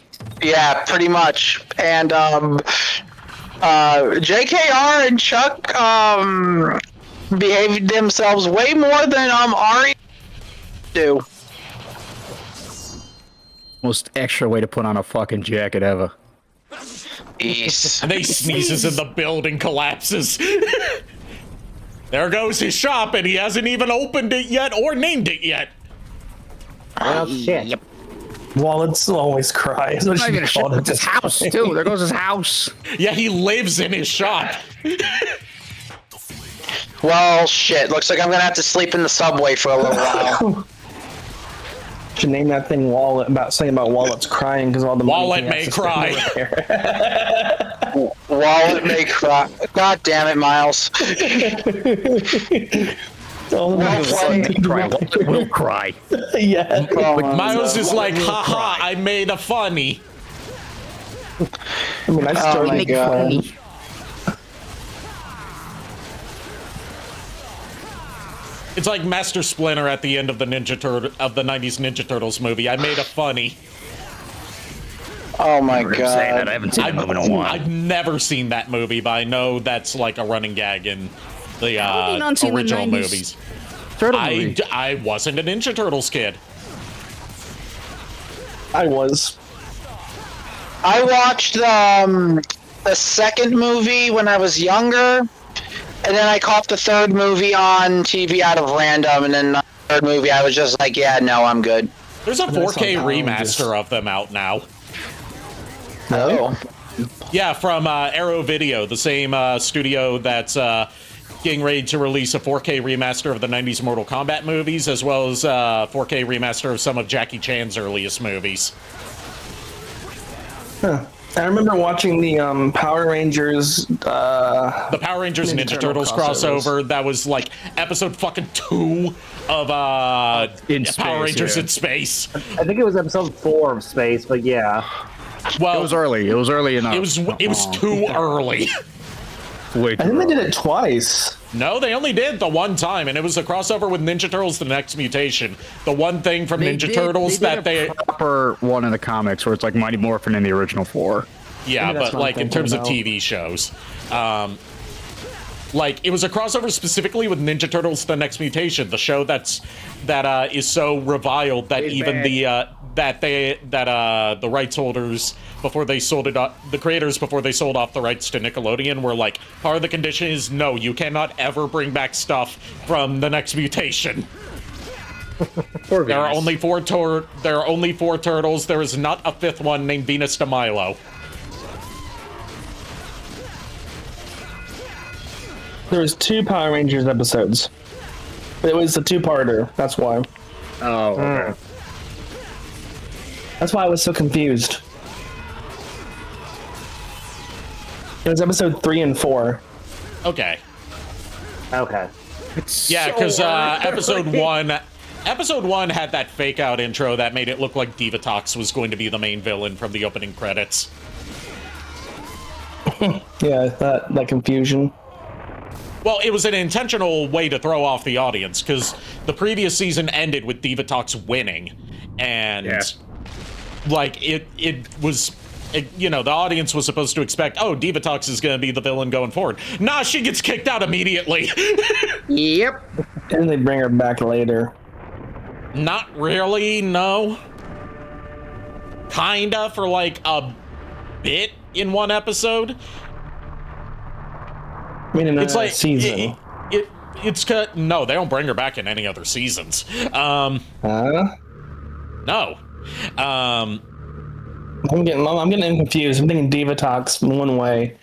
Yeah, pretty much. And JKR and Chuck behaved themselves way more than Ari do. Most extra way to put on a fucking jacket ever. Peace. And they sneezes and the building collapses. There goes his shop, and he hasn't even opened it yet or named it yet. Well, shit. Yep. Wallets always cry. That's what Not she even a shit. called it. It's his house too. There goes his house. Yeah, he lives in his shop. Well, shit. Looks like I'm gonna have to sleep in the subway for a little while. Should name that thing Wallet. Saying about Wallets crying because all the Wallet money he may has to spend cry. over Wallet may cry. God damn it, Miles. All the money Wallet will cry. Yeah. Miles is like, haha, I made a funny. I mean, I Oh started my god. It's like Master Splinter at the end of the '90s Ninja Turtles movie. I made a funny. Oh my Saying that, I god. haven't seen that movie in a while. I've never seen that movie, but I know that's like a running gag in the How have you not seen the original 90s movies. Turtle movie. I wasn't a Ninja Turtles kid. I was. I watched the second movie when I was younger, and then I caught the third movie on TV out of random, and then the third movie I was just like, yeah, no, I'm good. There's a And that's 4K on remaster of them out now. Oh. Yeah, from Arrow Video, the same studio that's getting ready to release a 4K remaster of the 90s Mortal Kombat movies, as well as a 4K remaster of some of Jackie Chan's earliest movies. Huh. I remember watching the Power Rangers. The Power Rangers Ninja Turtle Turtles crossover, that was like episode fucking 2 of In Power space, Rangers yeah. in space. I think it was episode 4 of Space, but yeah. Well, It was early. It was early enough. it was too early. Way I too think they early. did it twice. No, they only did the one time, and it was a crossover with Ninja Turtles: The Next Mutation. The one thing from Ninja Turtles that they proper one in the comics where it's like Mighty Morphin in the original 4. yeah, Maybe that's but what I'm like in terms of thinking TV shows, like it was a crossover specifically with Ninja Turtles: The Next Mutation, the show that is so reviled that even the the rights holders before they sold it off, the creators before they sold off the rights to Nickelodeon were like, part of the condition is no, you cannot ever bring back stuff from The Next Mutation. There are only four turtles. There is not a fifth one named Venus de Milo. There was 2 Power Rangers episodes. It was a 2-parter. That's why. Oh, okay. That's why I was so confused. It was episode 3 and 4. Okay. Okay. Yeah, because episode 1 had that fake out intro that made it look like Divatox was going to be the main villain from the opening credits. Yeah, that confusion. Well, it was an intentional way to throw off the audience, because the previous season ended with Divatox winning, and like it was, you know, the audience was supposed to expect, oh, Divatox is going to be the villain going forward. Nah, she gets kicked out immediately. Yep. And they bring her back later. Not really, no. Kinda, for like a bit in one episode. I mean, in It's another like season. it's no, they don't bring her back in any other seasons. No. I'm getting confused. I'm thinking Divatox one way.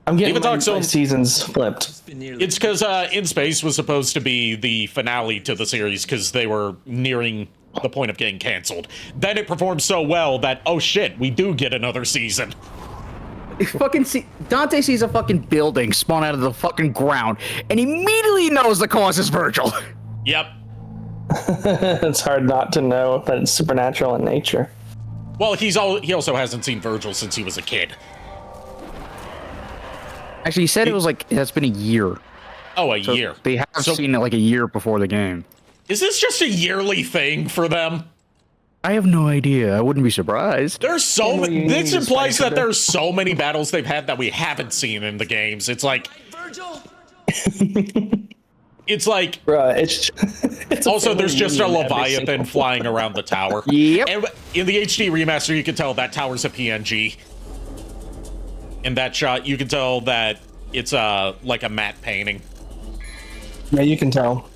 I'm getting my seasons flipped. It's because In Space was supposed to be the finale to the series because they were nearing the point of getting canceled. Then it performed so well that, oh shit, we do get another season. Dante sees a fucking building spawn out of the fucking ground and immediately knows the cause is Virgil. Yep. It's hard not to know that it's supernatural in nature. Well, he also hasn't seen Virgil since he was a kid. Actually, he said it was like, it's been a year. Oh, a year. They have seen it like a year before the game. Is this just a yearly thing for them? I have no idea. I wouldn't be surprised. There's so many. This implies that there's so many battles they've had that we haven't seen in the games. It's like, it's like. Right. It's also, there's just a Leviathan flying around the tower. Yep. And in the HD remaster, you can tell that tower's a PNG. In that shot, you can tell that it's like a matte painting. Yeah, you can tell.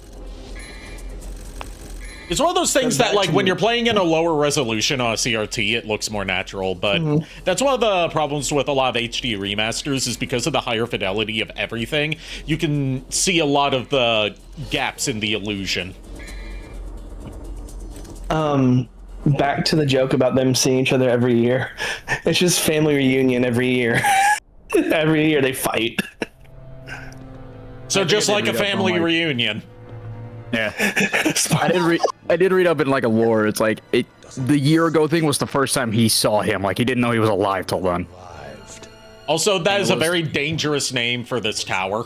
It's one of those things that, like, when you're playing in a lower resolution on a CRT, it looks more natural, but that's one of the problems with a lot of HD remasters is because of the higher fidelity of everything, you can see a lot of the gaps in the illusion. Back to the joke about them seeing each other every year. It's just family reunion every year. Every year they fight. So just like a family reunion. Yeah. I did read up in like a lore. It's like the year ago thing was the first time he saw him. Like he didn't know he was alive till then. Also, that is a very dangerous name for this tower.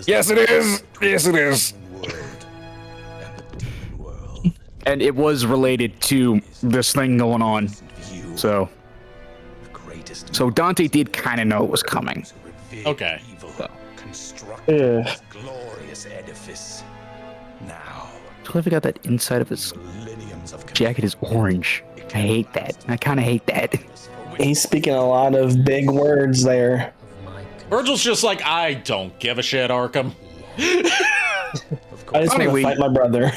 Yes, it is. Yes, it is. And it was related to this thing going on. So Dante did kind of know it was coming. Okay. Yeah. Glorious edifice. Now, I totally forgot that inside of his jacket is orange. I hate that. I kind of hate that. He's speaking a lot of big words there. Virgil's just like, I don't give a shit, Arkham. I just want to fight my brother.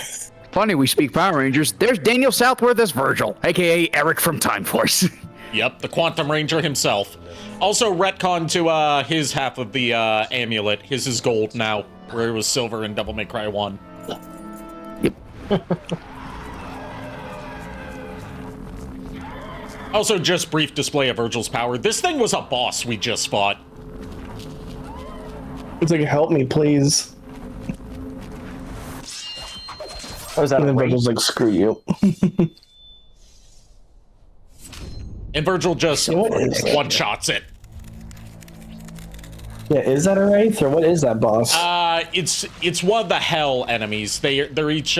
Funny, we speak Power Rangers. There's Daniel Southworth as Virgil, aka Eric from Time Force. Yep, the Quantum Ranger himself. Also retcon to his half of the amulet. His is gold now, where it was silver in Devil May Cry 1. Yep. Also, just brief display of Virgil's power. This thing was a boss we just fought. It's like, help me, please. Oh, is that And a then Virgil's race? like, screw you. And Virgil just one-shots it. Yeah, is that a wraith or what is that boss? It's one of the hell enemies. They're each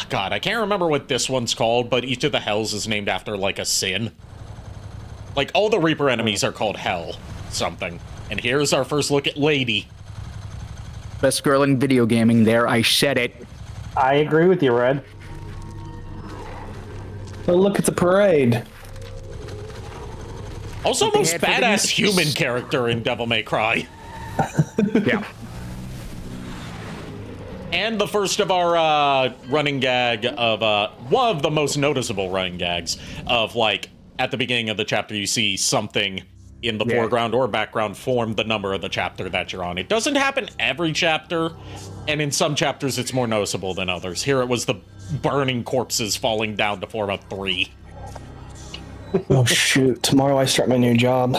God, I can't remember what this one's called, but each of the hells is named after like a sin. Like all the Reaper enemies are called hell something. And here's our first look at Lady. Best girl in video gaming there, I said it. I agree with you, Red. Oh, look, it's a parade. Also, most badass human character in Devil May Cry. Yeah. And the first of our running gag of one of the most noticeable running gags of, like, at the beginning of the chapter, you see something in the foreground or background form the number of the chapter that you're on. It doesn't happen every chapter, and in some chapters it's more noticeable than others. Here it was the burning corpses falling down to form a 3. Oh shoot! Tomorrow I start my new job.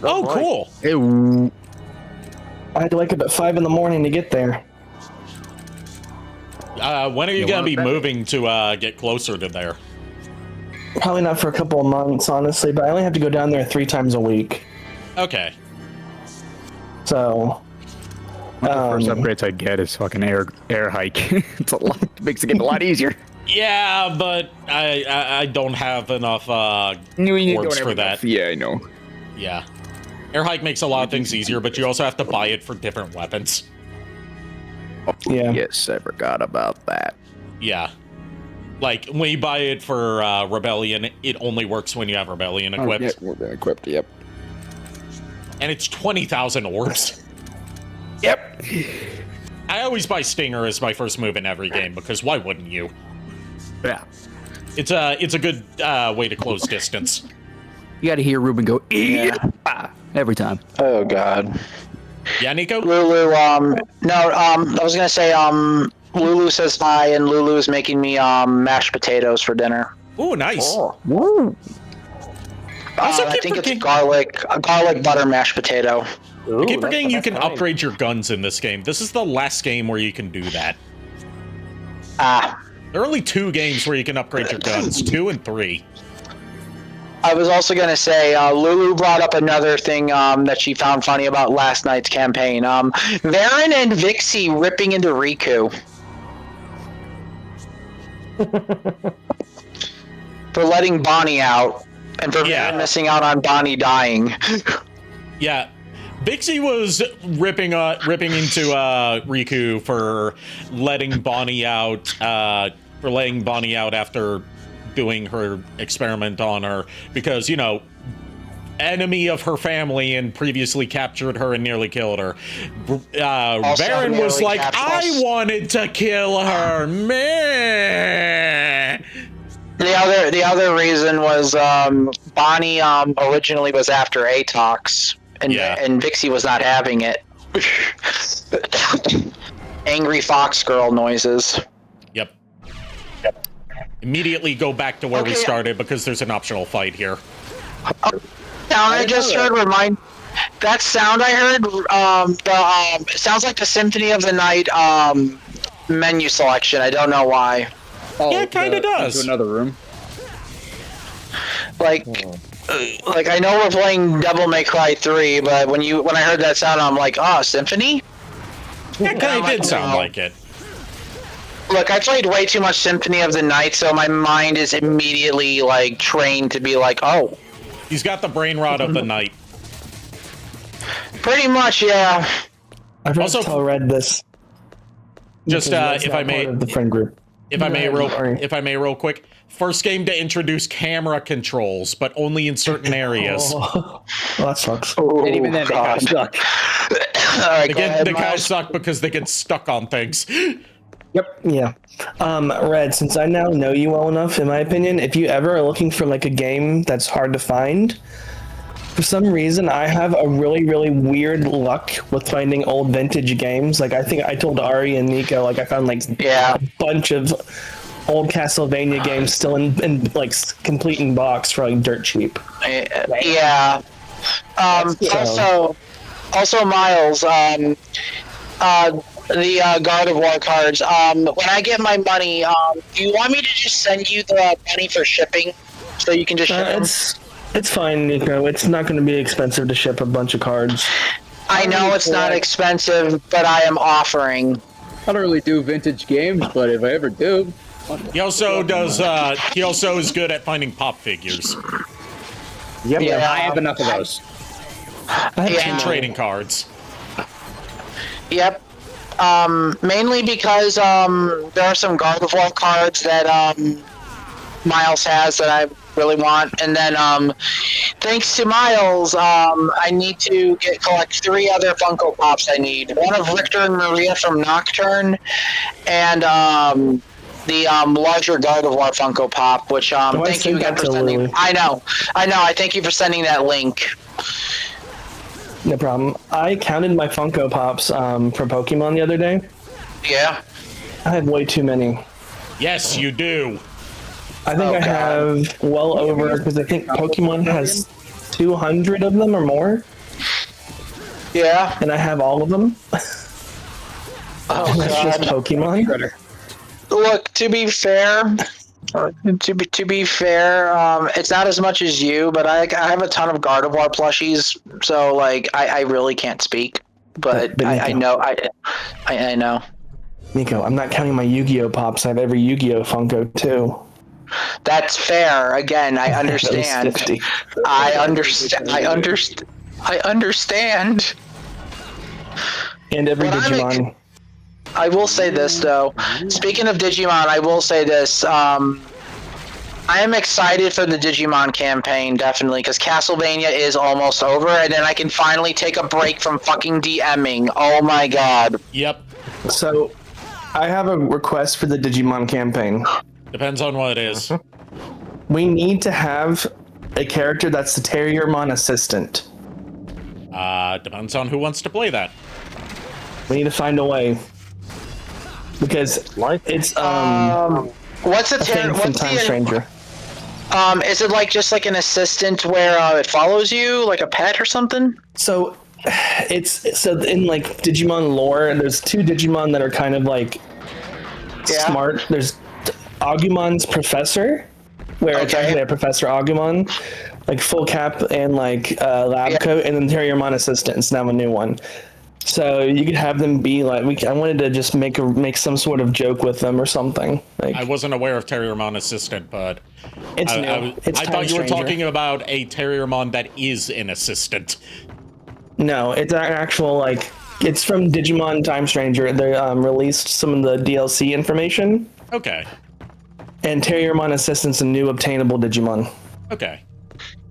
Oh, cool. Ew. I had to wake up at 5 in the morning to get there. When are you going to be moving to get closer to there? Probably not for a couple of months, honestly, but I only have to go down there 3 times a week. Okay. So, One of the first upgrades I get is fucking air hike. It's a lot. It makes it get a lot easier. Yeah, but I don't have enough orbs for that. Yeah, I know. Yeah. Air hike makes a lot of things easier, but you also have to buy it for different weapons. yeah. Yes, I forgot about that. Yeah. Like, when you buy it for Rebellion, it only works when you have Rebellion equipped. Oh, yeah, we're been equipped, yep. And it's 20,000 orbs. Yep. I always buy Stinger as my first move in every game, because why wouldn't you? Yeah. It's a good way to close distance. You gotta hear Ruben go, yeah, every time. Oh God. Yeah, Nico? Lulu, I was gonna say, Lulu says hi, and Lulu is making me, mashed potatoes for dinner. Ooh, nice. Oh. Woo. I think it's garlic butter mashed potato. I keep forgetting you can upgrade your guns in this game. This is the last game where you can do that. There are only 2 games where you can upgrade your guns, 2 and 3. I was also going to say, Lulu brought up another thing that she found funny about last night's campaign. Varen and Vixie ripping into Riku. For letting Bonnie out, and for Varen missing out on Bonnie dying. Yeah. Vixie was ripping into Riku for letting Bonnie out, after doing her experiment on her, because, you know, enemy of her family and previously captured her and nearly killed her. Varen was like, I wanted to kill her, man. The other reason was Bonnie originally was after Atox, and Vixie was not having it. Angry fox girl noises. Yep. Immediately go back to where we started, because there's an optional fight here. Sound I just heard that sound I heard, it sounds like the Symphony of the Night menu selection. I don't know why. Oh, yeah, it kind of does. Into another room. Like I know we're playing Devil May Cry 3, but when I heard that sound, I'm like, Symphony? Yeah, it kind of did sound like it. Look, I played way too much Symphony of the Night, so my mind is immediately, like, trained to be like, oh. He's got the brain rot of the night. Pretty much, yeah. I've also tell Red this. Just, if I may... The friend group. If I may, real quick. First game to introduce camera controls, but only in certain areas. Well, that sucks. And even then, they got stuck. Alright, they kind of suck because they get stuck on things. Yep. Yeah. Red, since I now know you well enough, in my opinion, if you ever are looking for like a game that's hard to find, for some reason I have a really, really weird luck with finding old vintage games. Like I think I told Ari and Nico, like I found like a bunch of old Castlevania games still in like complete in box for like dirt cheap. Yeah. Also Miles, the God of War cards. When I get my money, do you want me to just send you the money for shipping, so you can just ship them? It's fine, Nico. It's not going to be expensive to ship a bunch of cards. I know it's not expensive, but I am offering. I don't really do vintage games, but if I ever do, he also does. He also is good at finding pop figures. Yep. Yeah, I have enough of those. And trading cards. Yep. Mainly because there are some God of War cards that Miles has that I really want, and then thanks to Miles, I need to collect 3 other Funko Pops. I need one of Richter and Maria from Nocturne, and the larger God of War Funko Pop. Which thank you again for sending. I know. I thank you for sending that link. No problem. I counted my Funko Pops for Pokemon the other day. Yeah. I have way too many. Yes, you do. I think I have well over, because I think Pokemon has 200 of them or more. Yeah. And I have all of them. Oh, and that's just God. Pokemon. Look, to be fair, it's not as much as you, but I have a ton of Gardevoir plushies, so like I really can't speak. But I know. Nico, I'm not counting my Yu-Gi-Oh pops. I have every Yu-Gi-Oh Funko too. That's fair. Again, I understand. I understand. And every Digimon. I will say this though. Speaking of Digimon, I will say this. I am excited for the Digimon campaign, definitely, because Castlevania is almost over, and then I can finally take a break from fucking DMing. Oh my god. Yep. So, I have a request for the Digimon campaign. Depends on what it is. We need to have a character that's the Terriermon assistant. Depends on who wants to play that. We need to find a way. Because it's what's a thing from Time Stranger. Is it like just like an assistant where it follows you, like a pet or something? So in like Digimon lore, there's two Digimon that are kind of like smart. There's Agumon's Professor, where it's actually a Professor Agumon, like full cap and like lab coat, and then Terriermon assistant. It's now a new one. So you could have them be like, I wanted to just make some sort of joke with them or something. Like, I wasn't aware of Terriermon Assistant, but it's new. I thought you were talking about a Terriermon that is an assistant. No, it's an actual, like, it's from Digimon Time Stranger. They released some of the DLC information. Okay. And Terriermon Assistant's a new obtainable Digimon. Okay.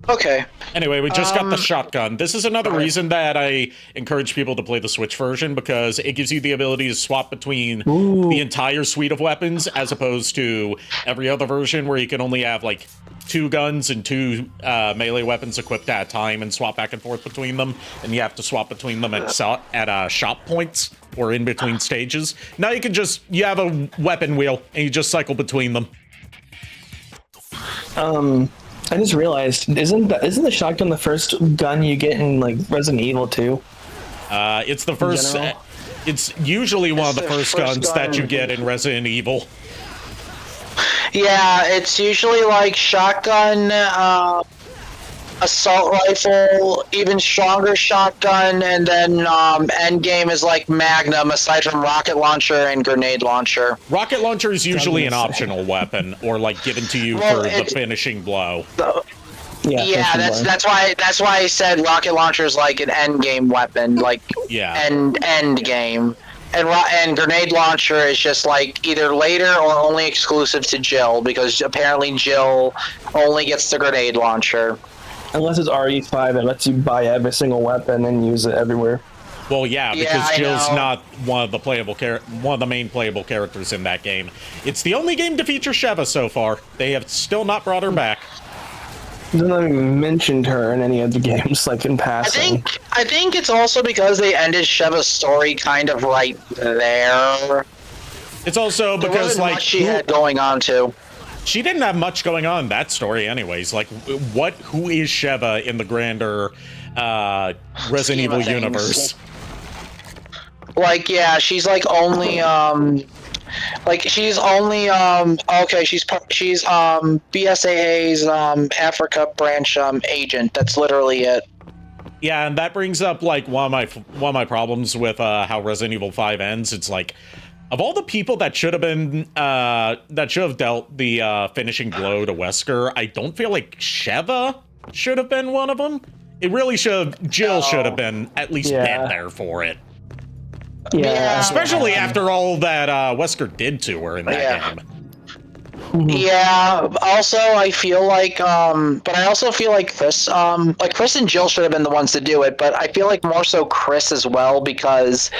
Okay. Anyway, we just got the shotgun. This is another reason that I encourage people to play the Switch version, because it gives you the ability to swap between the entire suite of weapons, as opposed to every other version where you can only have like 2 guns and 2 melee weapons equipped at a time and swap back and forth between them, and you have to swap between them at shop points or in between stages. Now you can you have a weapon wheel and you just cycle between them. I just realized, isn't the shotgun the first gun you get in like Resident Evil 2? It's the first. It's usually one of the first guns that you get in Resident Evil. Yeah, it's usually like shotgun, assault rifle, even stronger shotgun, and then end game is like Magnum, aside from rocket launcher and grenade launcher. Rocket launcher is usually an optional weapon, or like given to you for the finishing blow. Yeah, that's why I said rocket launcher is like an end game weapon, like end game. And grenade launcher is just like either later or only exclusive to Jill, because apparently Jill only gets the grenade launcher. Unless it's RE5, it lets you buy every single weapon and use it everywhere. Well, yeah, because Jill's not one of the main playable characters in that game. It's the only game to feature Sheva so far. They have still not brought her back. They haven't even mentioned her in any of the games, like in passing. I think it's also because they ended Sheva's story kind of right there. It's also because like she had going on too. She didn't have much going on in that story anyways. Like, who is Sheva in the grander Resident Evil universe? Like, yeah, she's like only, she's BSAA's, Africa branch, agent. That's literally it. Yeah, and that brings up, like, one of my problems with, how Resident Evil 5 ends. It's like, of all the people that should have been, that should have dealt the, finishing blow to Wesker, I don't feel like Sheva should have been one of them. It really Jill should have been at least been there for it. Yeah. Especially after all that, Wesker did to her in that game. Yeah, also I feel like, but I also feel like Chris and Jill should have been the ones to do it, but I feel like more so Chris as well, because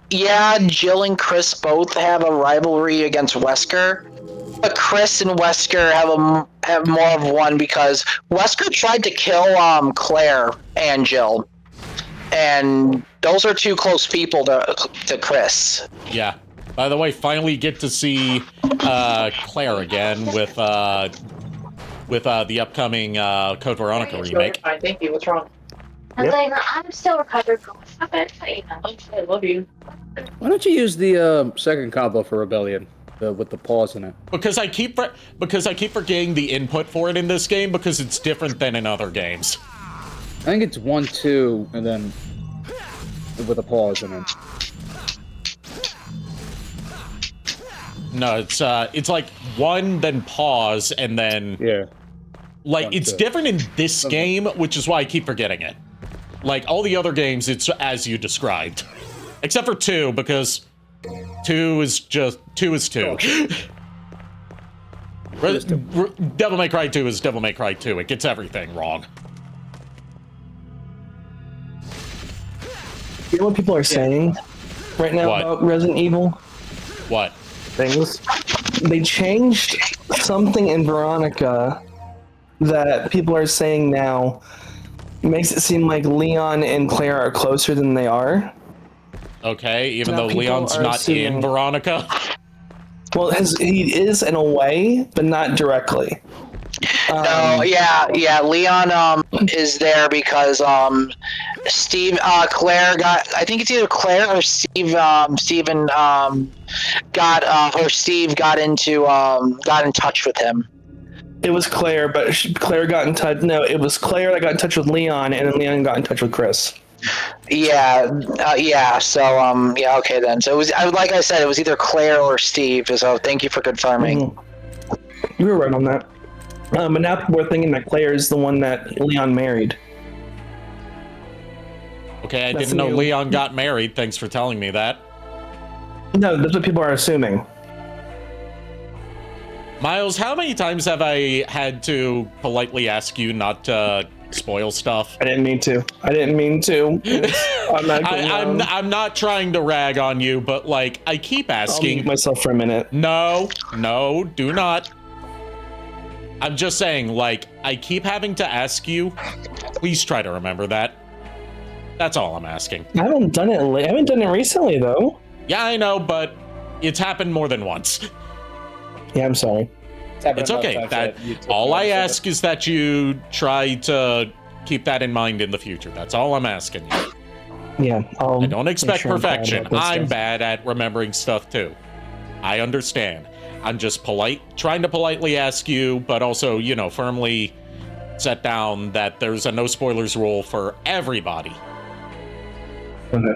Jill and Chris both have a rivalry against Wesker, Chris and Wesker have more of one because Wesker tried to kill Claire and Jill, and those are two close people to Chris. Yeah. By the way, finally get to see Claire again with the upcoming Code Veronica remake. Fine, thank you. What's wrong? Elena, I'm still recovering from it. I love you. Why don't you use the second combo for Rebellion? With the pause in it. Because I keep forgetting the input for it in this game because it's different than in other games. I think it's 1-2 and then with a pause in it. No, it's like 1 then pause and then like 1, it's 2. different in this game, which is why I keep forgetting it. Like all the other games, it's as you described, except for 2 because 2 is 2. Devil May Cry 2 is Devil May Cry 2. It gets everything wrong. You know what people are saying right now about Resident Evil? What? Things. They changed something in Veronica that people are saying now makes it seem like Leon and Claire are closer than they are. Okay, even Now though people Leon's are not assuming- in Veronica. Well, he is in a way, but not directly. No, yeah, Leon is there because Claire got, I think it's either Claire or Steve got in touch with him. It was Claire, but Claire got in touch. No, it was Claire that got in touch with Leon, and then Leon got in touch with Chris. Yeah. So yeah, okay then. So it was, like I said, it was either Claire or Steve. So thank you for confirming. Mm-hmm. You were right on that. But now people are thinking that Claire is the one that Leon married. Okay, I That's didn't know new. Leon got married. Thanks for telling me that. No, that's what people are assuming. Miles, how many times have I had to politely ask you not to spoil stuff? I didn't mean to. I'm not trying to rag on you, but like I keep I'll asking. mute myself for a minute. No, do not. I'm just saying, like, I keep having to ask you. Please try to remember that. That's all I'm asking. I haven't done it. I haven't done it recently, though. Yeah, I know, but it's happened more than once. Yeah, I'm sorry. It's okay. That all I ask is that you try to keep that in mind in the future. That's all I'm asking you. Yeah, I don't expect perfection. I'm stuff. bad at remembering stuff too. I understand. I'm just trying to politely ask you, but also, firmly set down that there's a no spoilers rule for everybody. Okay.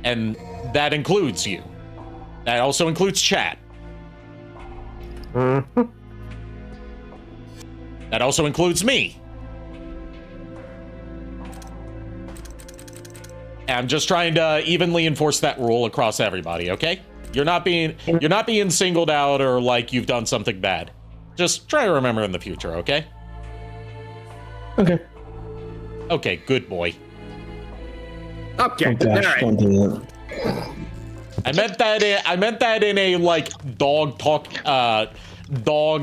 And that includes you. That also includes chat. Mm-hmm. That also includes me. And I'm just trying to evenly enforce that rule across everybody, okay? You're not being singled out or like you've done something bad. Just try to remember in the future, okay? Okay. Okay, good boy. Okay, Oh, gosh, alright. don't do that. I meant that in a like dog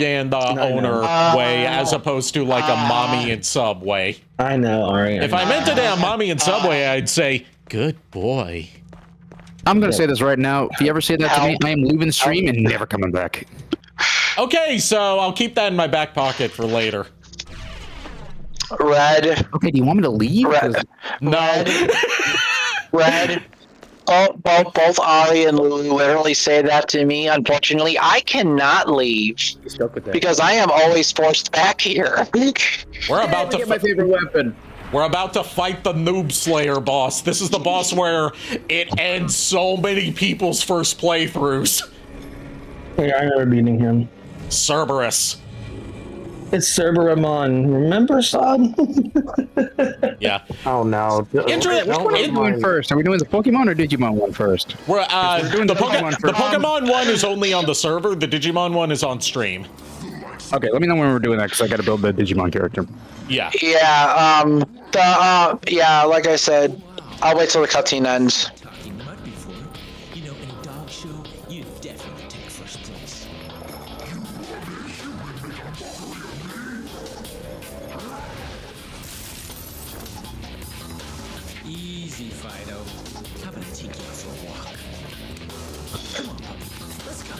and owner way, as opposed to like a mommy and sub way. I know, alright. If I meant it in a mommy and sub way, I'd say, good boy. I'm gonna say this right now. If you ever say that to me, I am leaving the stream and never coming back. Okay, so I'll keep that in my back pocket for later. Red. Okay, do you want me to leave? Red. No. Red. Both Ari and Lulu literally say that to me. Unfortunately, I cannot leave because I am always forced back here. We're about to get my favorite weapon. We're about to fight the Noob Slayer boss. This is the boss where it ends so many people's first playthroughs. Yeah, I remember beating him. Cerberus. It's Cerberamon. Remember, Sod? Yeah. Oh no. Which one are we doing first? Are we doing the Pokemon or Digimon one first? We're doing the the Pokemon the first. Pokemon one is only on the server. The Digimon one is on stream. Okay, let me know when we're doing that because I got to build the Digimon character. Yeah. Yeah. Yeah. Like I said, I'll wait till the cutscene ends. take you for a walk. Come on, puppy. Let's go.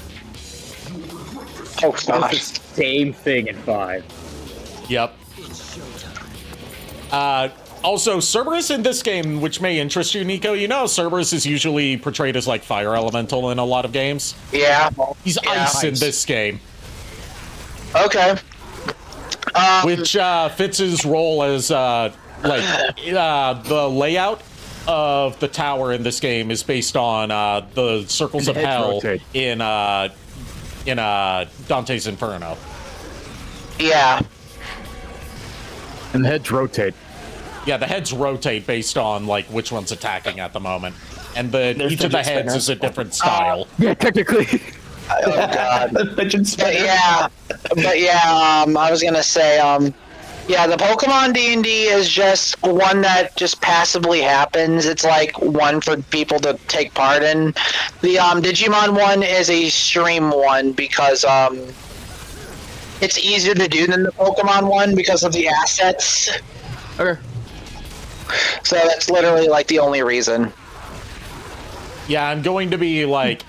Oh, gosh. Same thing in 5. Yep. It's showtime. Also, Cerberus in this game, which may interest you, Nico, you know Cerberus is usually portrayed as, like, fire elemental in a lot of games? Yeah. He's ice in this game. Okay. Which fits his role as, the layout of the tower in this game is based on the circles of hell in Dante's Inferno. Yeah. And the heads rotate. Yeah, the heads rotate based on, like, which one's attacking at the moment. And each of the heads is a different style. Yeah, technically. Oh, God. But yeah, I was gonna say, yeah, the Pokemon D&D is just one that just passively happens. It's like one for people to take part in. The Digimon one is a stream one because it's easier to do than the Pokemon one because of the assets. Okay. So that's literally like the only reason. Yeah, I'm going to be like,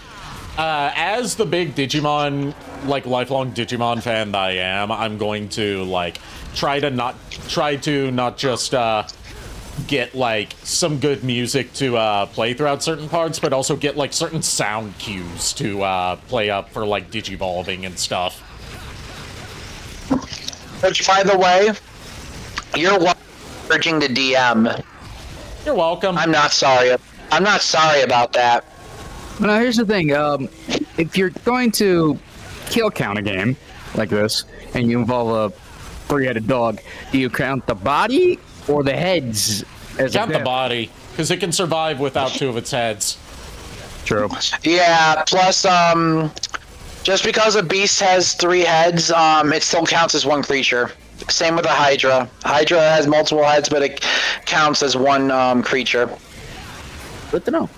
as the big Digimon, like lifelong Digimon fan that I am, I'm going to like try to not just get like some good music to play throughout certain parts, but also get like certain sound cues to play up for like digivolving and stuff. Which, by the way, you're urging the DM. You're welcome. I'm not sorry. I'm not sorry about that. Now, here's the thing. If you're going to kill count a game like this, and you involve a 3-headed dog, do you count the body or the heads? Count the body, because it can survive without 2 of its heads. True. Yeah, plus, just because a beast has 3 heads, it still counts as one creature. Same with a Hydra. Hydra has multiple heads, but it counts as one creature. Good to know.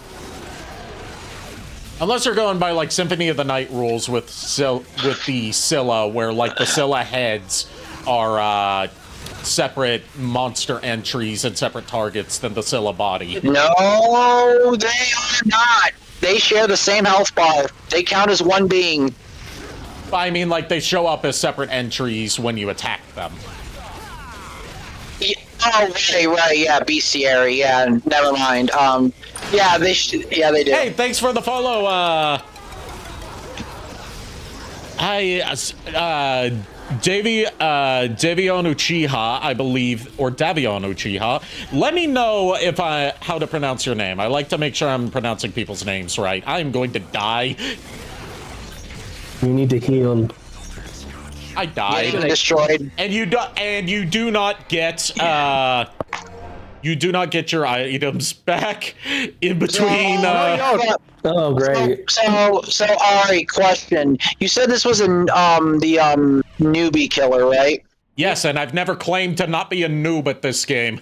Unless you're going by like Symphony of the Night rules with the Scylla, where like the Scylla heads are separate monster entries and separate targets than the Scylla body. No, they are not. They share the same health bar. They count as one being. I mean, like, they show up as separate entries when you attack them. Yeah, oh, right, yeah, bestiary, yeah, never mind. Yeah, they do. Hey, thanks for the follow, Davion Uchiha, I believe, or Davion Uchiha. Let me know how to pronounce your name. I like to make sure I'm pronouncing people's names right. I'm going to die. You need to heal. I died. Destroyed. And you do not get your items back in between. Oh, great. So Ari, question. You said this was the newbie killer, right? Yes, and I've never claimed to not be a noob at this game.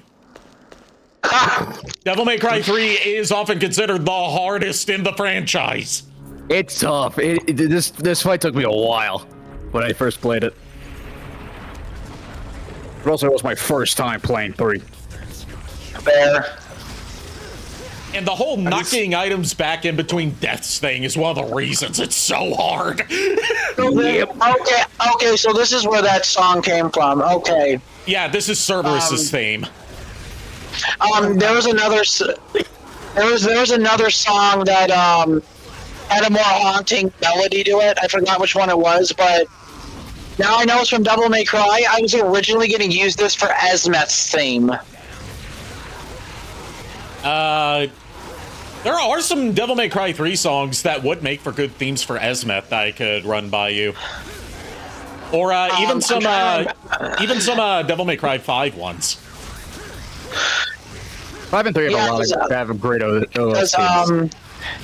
Devil May Cry 3 is often considered the hardest in the franchise. It's tough. This fight took me a while when I first played it. But also, it was my first time playing 3. Fair. And the whole knocking items back in between deaths thing is one of the reasons it's so hard. Okay, so this is where that song came from. Okay. Yeah, this is Cerberus's theme. There was another song that had a more haunting melody to it. I forgot which one it was, but now I know it's from Devil May Cry. I was originally going to use this for Esmeth's theme. There are some Devil May Cry 3 songs that would make for good themes for Esmeth that I could run by you. Or even some Devil May Cry 5 ones. 5 and 3 have a lot of great themes.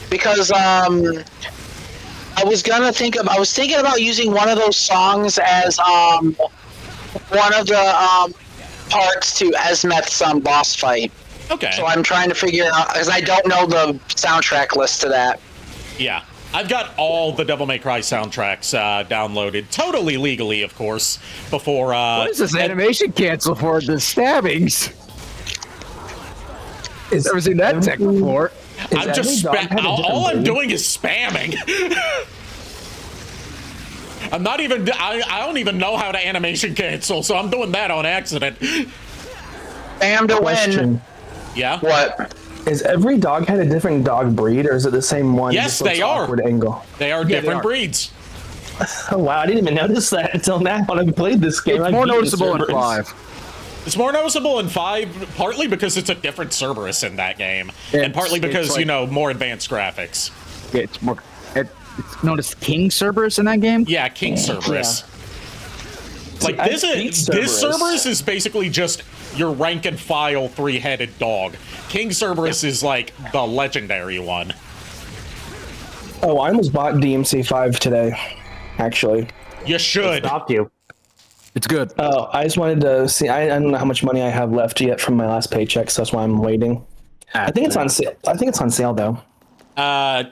Because I was thinking about using one of those songs as one of the parts to Esmeth's boss fight. Okay. So I'm trying to figure out, because I don't know the soundtrack list to that. Yeah. I've got all the Devil May Cry soundtracks downloaded, totally legally, of course, before... what is this animation cancel for the stabbings? Never seen that tech before. I'm just all I'm doing is spamming. I'm not even. I don't even know how to animation cancel, so I'm doing that on accident. Spam to win. Yeah. What? Is every dog head a different dog breed, or is it the same one? Yes, they are. Awkward angle. They are different breeds. Oh, wow, I didn't even notice that until now when I played this game. It's more noticeable in 5. It's more noticeable in 5, partly because it's a different Cerberus in that game, and partly because, like, you know, more advanced graphics. Yeah, it's more... It's known as King Cerberus in that game? Yeah, King Cerberus. Yeah. Like, this Cerberus is basically just your rank and file 3-headed dog. King Cerberus is, like, the legendary one. Oh, I almost bought DMC 5 today, actually. You should. Stopped you. It's good. Oh, I just wanted to see. I don't know how much money I have left yet from my last paycheck, so that's why I'm waiting. I think it's on sale. I think it's on sale though. Davion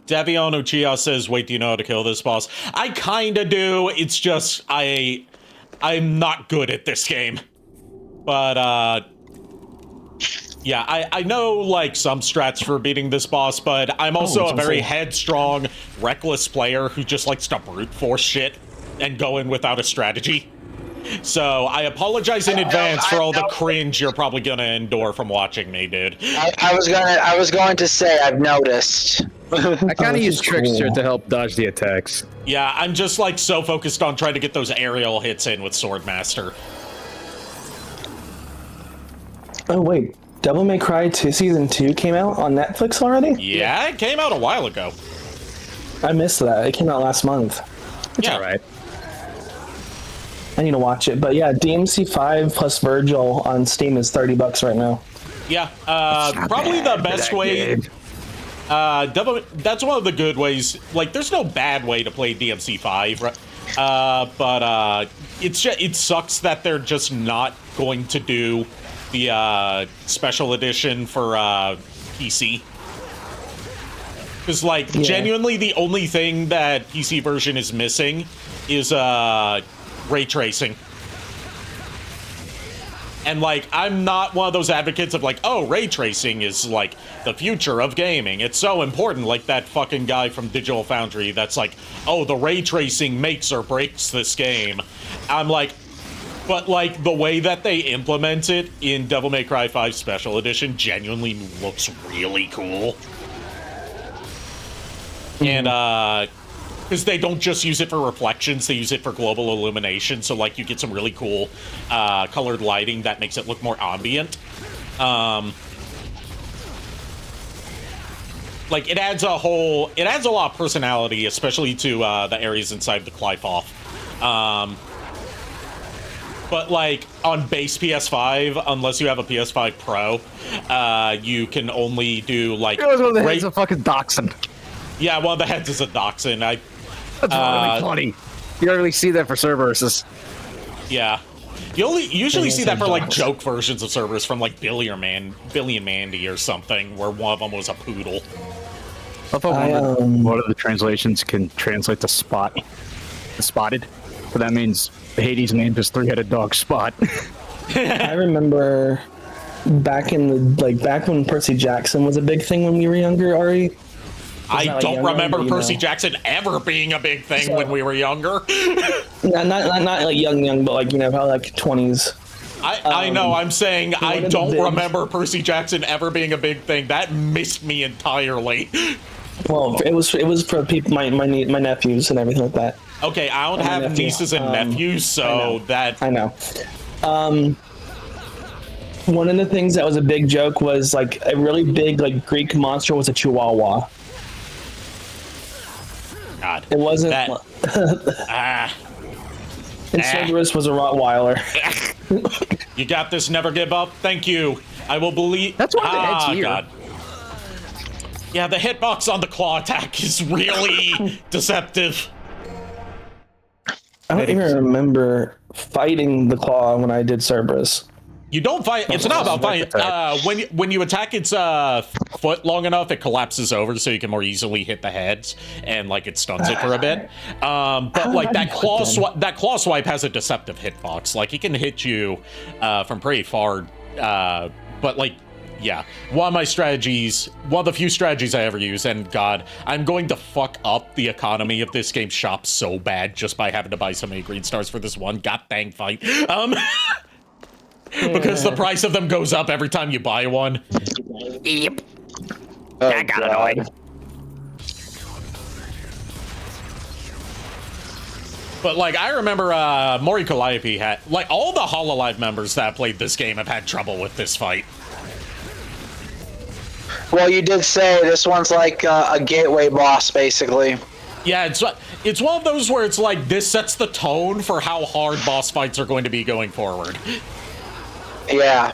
Uchiha says, "Wait, do you know how to kill this boss?" I kinda do. It's just I'm not good at this game, but yeah, I know like some strats for beating this boss, but I'm also a very headstrong, reckless player who just likes to brute force shit and go in without a strategy. So I apologize in advance for all the cringe you're probably gonna endure from watching me, dude. I was going to say I've noticed. I kind of use Trickster to help dodge the attacks. Yeah, I'm just like so focused on trying to get those aerial hits in with Swordmaster. Oh wait, Devil May Cry 2 Season 2 came out on Netflix already? Yeah, it came out a while ago. I missed that. It came out last month. It's alright. I need to watch it, but yeah, DMC 5 plus Virgil on Steam is $30 right now. Yeah, probably the best way. That's one of the good ways. Like, there's no bad way to play DMC 5, but it sucks that they're just not going to do the special edition for PC. Because, like, genuinely, the only thing that PC version is missing is ray tracing. And, like, I'm not one of those advocates of, like, oh, ray tracing is, like, the future of gaming. It's so important, like that fucking guy from Digital Foundry that's like, oh, the ray tracing makes or breaks this game. I'm like, but, like, the way that they implement it in Devil May Cry 5 Special Edition genuinely looks really cool. And, because they don't just use it for reflections, they use it for global illumination, so, like, you get some really cool colored lighting that makes it look more ambient. Like, it adds a lot of personality, especially to the areas inside the Qliphoth. But, like, on base PS5, unless you have a PS5 Pro, you can only do, like... It was one of the heads of fucking Dachshund. Yeah, one of the heads is a Dachshund. That's really funny. You don't really see that for Cerberuses. Yeah. You usually see that for, like, joke versions of Cerberus from, like, Billy and Mandy or something, where one of them was a poodle. I thought one of the translations can translate to spot. Spotted. So that means Hades named his 3-headed dog Spot. I remember back when Percy Jackson was a big thing when we were younger, Ari. I don't remember Percy Jackson ever being a big thing when we were younger. not like young, but like, you know, probably like 20s. I know, I'm saying I don't remember Percy Jackson ever being a big thing. That missed me entirely. Well, it was for people, my nephews and everything like that. Okay, I don't have nieces and nephews, so I know. One of the things that was a big joke was like a really big like Greek monster was a Chihuahua. God, it wasn't. And Cerberus was a Rottweiler. You got this. Never give up. Thank you. I will believe. That's one of the heads here. God. Yeah, the hitbox on the claw attack is really deceptive. I don't even remember fighting the claw when I did Cerberus. You don't fight. It's not about fighting. When you attack its foot long enough, it collapses over, so you can more easily hit the heads, and like it stuns it for a bit. But like that claw swipe has a deceptive hitbox. Like it can hit you from pretty far, but like Yeah, one of the few strategies I ever use, and God, I'm going to fuck up the economy of this game shop so bad just by having to buy so many green stars for this one god dang fight. Because the price of them goes up every time you buy one. Yep. That got annoying. But, like, I remember Mori Calliope had, like, all the Hololive members that played this game have had trouble with this fight. Well, you did say this one's like a gateway boss, basically. Yeah, it's one of those where it's like, this sets the tone for how hard boss fights are going to be going forward. Yeah.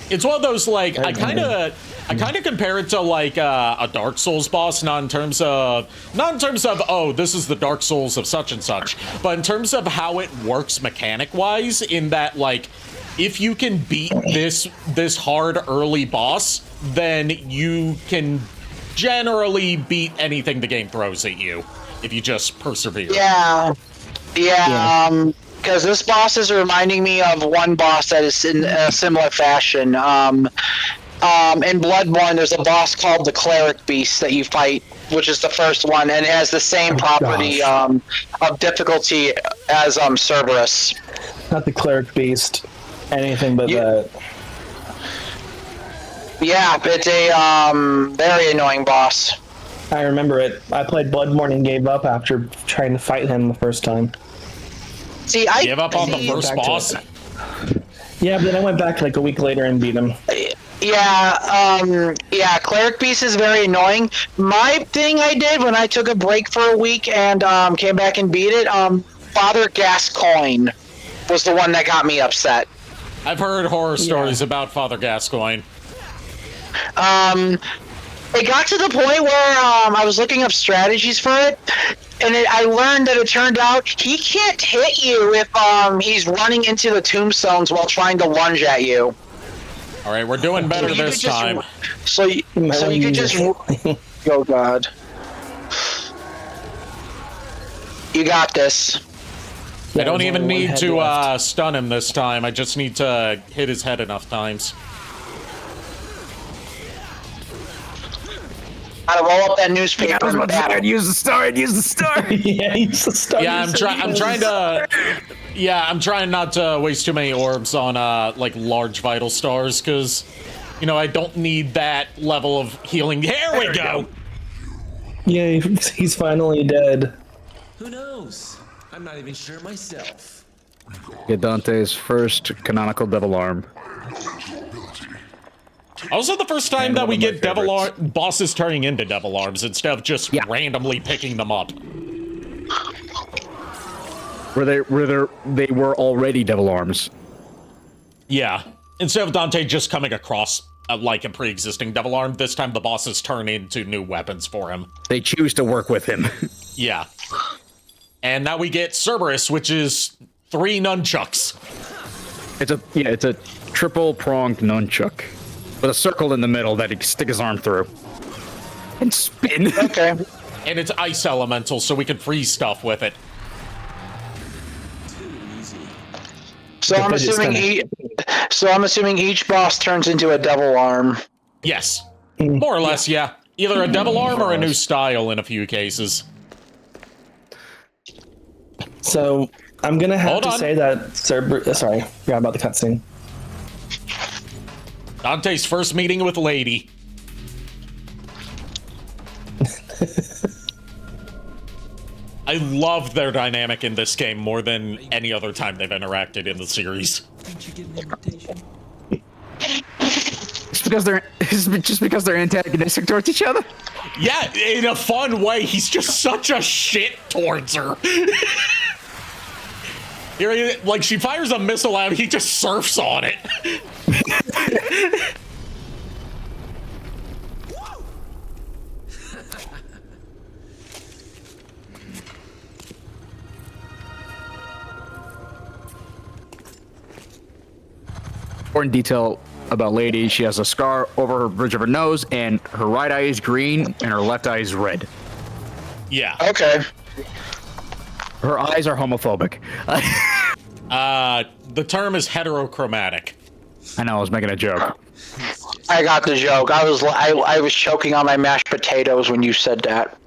It's one of those, like, I kind of compare it to, like, a Dark Souls boss, not in terms of, oh, this is the Dark Souls of such and such, but in terms of how it works mechanic-wise, in that, like, if you can beat this hard early boss, then you can generally beat anything the game throws at you, if you just persevere. Yeah. Because this boss is reminding me of one boss that is in a similar fashion. In Bloodborne, there's a boss called the Cleric Beast that you fight, which is the first one, and it has the same property of difficulty as Cerberus. Not the Cleric Beast. Anything but that. Yeah, it's a very annoying boss. I remember it. I played Bloodborne and gave up after trying to fight him the first time. See, I gave up on the first boss. Yeah, but then I went back like a week later and beat him. Yeah, Cleric Beast is very annoying. My thing I did when I took a break for a week and came back and beat it, Father Gascoigne was the one that got me upset. I've heard horror stories about Father Gascoigne. It got to the point where I was looking up strategies for it, and I learned that it turned out he can't hit you if he's running into the tombstones while trying to lunge at you. All right, we're doing better this time. So you could just... Oh, God. You got this. I don't even need to stun him this time. I just need to hit his head enough times. Gotta roll up that newspaper. I'd use the star. Yeah, use the star. Yeah, I'm trying not to waste too many orbs on like large vital stars, because I don't need that level of healing. There we go. Yeah, he's finally dead. Who knows? I'm not even sure myself. Get Dante's first canonical devil arm. Also, the first time that we get bosses turning into devil arms instead of just randomly picking them up. Where they were already devil arms. Yeah, instead of Dante just coming across like a pre-existing devil arm, this time the bosses turn into new weapons for him. They choose to work with him. Yeah. And now we get Cerberus, which is 3 nunchucks. It's a triple pronged nunchuck with a circle in the middle that he can stick his arm through and spin. Okay. And it's ice elemental, so we can freeze stuff with it. So I'm assuming each boss turns into a devil arm. Yes, more or less. Yeah, either a devil arm or a new style in a few cases. So I'm gonna have to say that sorry, forgot about the cutscene. Dante's first meeting with Lady. I love their dynamic in this game more than any other time they've interacted in the series. Didn't you get an invitation? Just because they're antagonistic towards each other? Yeah, in a fun way. He's just such a shit towards her. Like, she fires a missile out, he just surfs on it. Important detail about Lady, she has a scar over her bridge of her nose, and her right eye is green, and her left eye is red. Yeah. Okay. Her eyes are homophobic. The term is heterochromatic. I know, I was making a joke. I got the joke. I was choking on my mashed potatoes when you said that.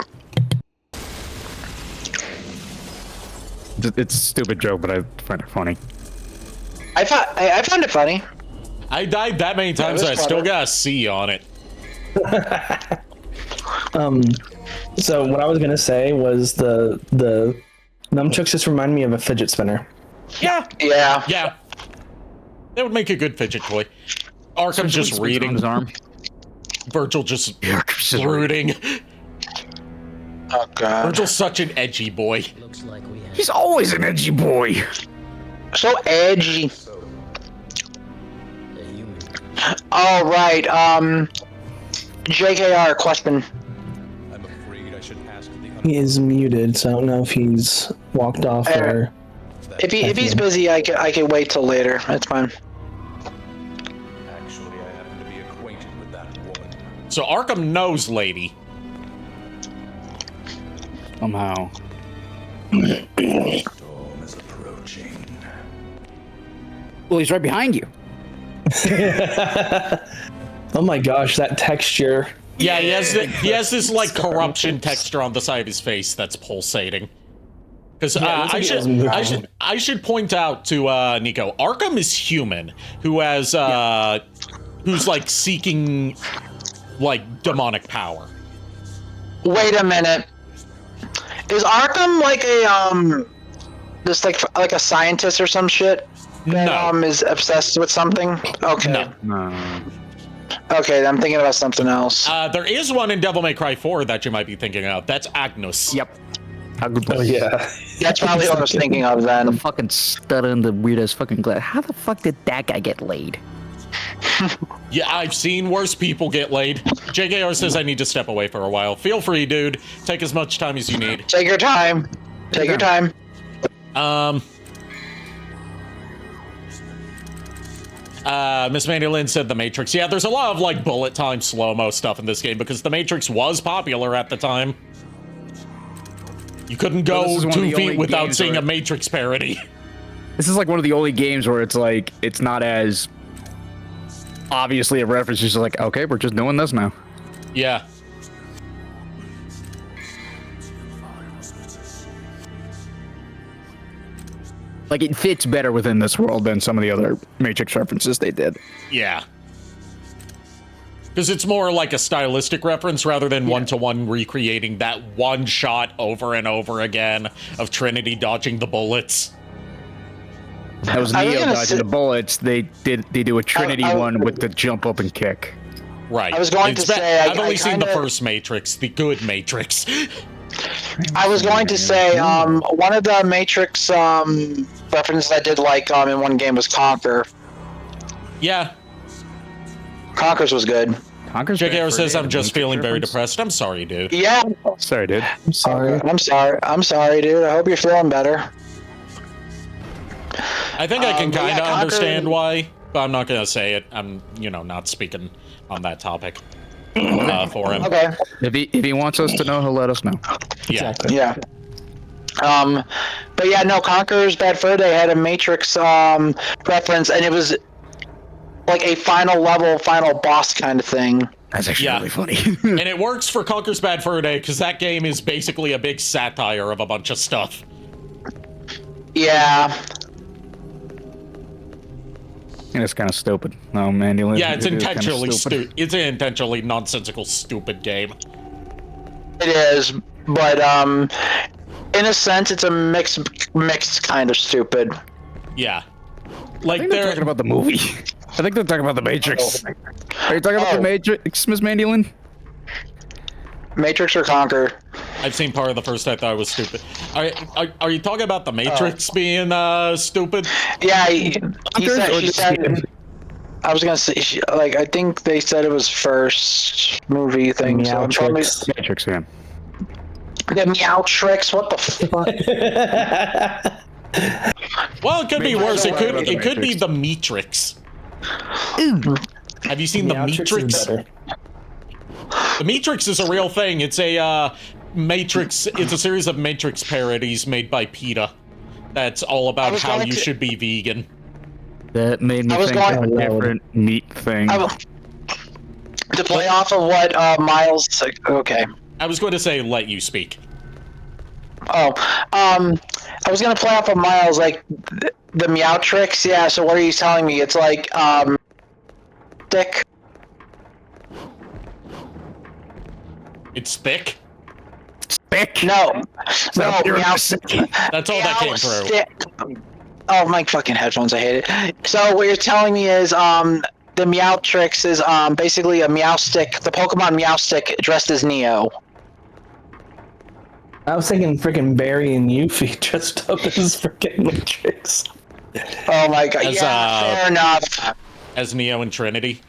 It's a stupid joke, but I find it funny. I found it funny. I died that many times, I still got a C on it. So what I was gonna say was the nunchucks just remind me of a fidget spinner. Yeah. Yeah. Yeah. That would make a good fidget toy. Arkham's just reading. His arm. Virgil just brooding. Oh god. Virgil's such an edgy boy. Looks like we have He's always an edgy boy. So edgy. a human. All right. JKR question. I'm afraid I should ask the He is muted, so I don't know if he's walked off or. If he's busy, I can wait till later. That's fine. Actually, I happen to be acquainted with that woman. So Arkham knows Lady. Somehow. Storm is approaching. Well, he's right behind you. Oh my gosh, that texture. Yeah, he has this like corruption texture on the side of his face that's pulsating. Because I should point out to Nico, Arkham is human who has who's like seeking like demonic power. Wait a minute. Is Arkham like a just like a scientist or some shit? That, No. is obsessed with something? Okay. No. Okay, I'm thinking about something else. There is one in Devil May Cry 4 that you might be thinking of. That's Agnus. Yep. Oh yeah. That's probably what I was thinking of The then. fucking stutter and the weirdest fucking glass. How the fuck did that guy get laid? Yeah, I've seen worse people get laid. JKR says I need to step away for a while. Feel free, dude. Take as much time as you need. Take your time. Take your time. Miss Mandy Lynn said The Matrix. Yeah, there's a lot of like bullet time slow-mo stuff in this game because The Matrix was popular at the time. You couldn't go 2 feet without seeing a Matrix parody. This is like one of the only games where it's like, it's not as obviously a reference. It's just like, okay, we're just doing this now. Yeah. Like, it fits better within this world than some of the other Matrix references they did. Yeah. Because it's more like a stylistic reference rather than one-to-one recreating that one shot over and over again of Trinity dodging the bullets. That was I was Neo gonna dodging the bullets. They do a Trinity one with the jump up and kick. Right. I was going to say, I've only I seen the kinda- first Matrix, the good Matrix. I was going to say, one of the Matrix references I did like in one game was Conquer. Yeah. Conquer's was good. JKR says I'm just feeling very depressed. I'm sorry, dude. Yeah. Sorry, dude. I'm sorry. I'm sorry, dude. I hope you're feeling better. I think I can but kind of yeah, Conquer- understand why, but I'm not going to say it. I'm, not speaking on that topic for him. Okay. If he wants us to know, he'll let us know. Yeah. Exactly. Yeah. But yeah, no, Conqueror's Bad Fur Day had a Matrix reference, and it was like a final boss kind of thing. That's actually Yeah. really funny. And it works for Conker's Bad Fur Day because that game is basically a big satire of a bunch of stuff. Yeah. And it's kind of stupid. No, man. Yeah, it's intentionally stupid. It's an intentionally nonsensical, stupid game. It is, but in a sense, it's a mixed kind of stupid. Yeah. I Like think they're talking about the movie. I think they're talking about the Matrix. Are you talking about the Matrix, Miss Mandy Lynn? Matrix or Conquer? I've seen part of the first. I thought it was stupid. Are you talking about the Matrix being stupid? Yeah, she said. I was gonna say, I think they said it was first movie thing. So I'm probably Matrix, yeah. the meow tricks. What the fuck? Well, it could be worse. It could be the Matrix. Have you seen the Matrix? The Matrix is a real thing. It's a Matrix. It's a series of Matrix parodies made by PETA. That's all about how you should be vegan. That made me I was think going- of a different meat thing. To play off of what Miles. Okay. I was going to say, let you speak. Oh, I was gonna play off of Miles, like the meow tricks. Yeah. So what are you telling me? It's like thick. It's thick? Thick? No, no, meow. That's all that came through. Stick. Oh, my fucking headphones! I hate it. So what you're telling me is the meow tricks is basically a meow stick, the Pokemon meow stick dressed as Neo. I was thinking freaking Barry and Yuffie dressed up as freaking Matrix. Oh my god! As, Yeah, fair enough. As Neo and Trinity.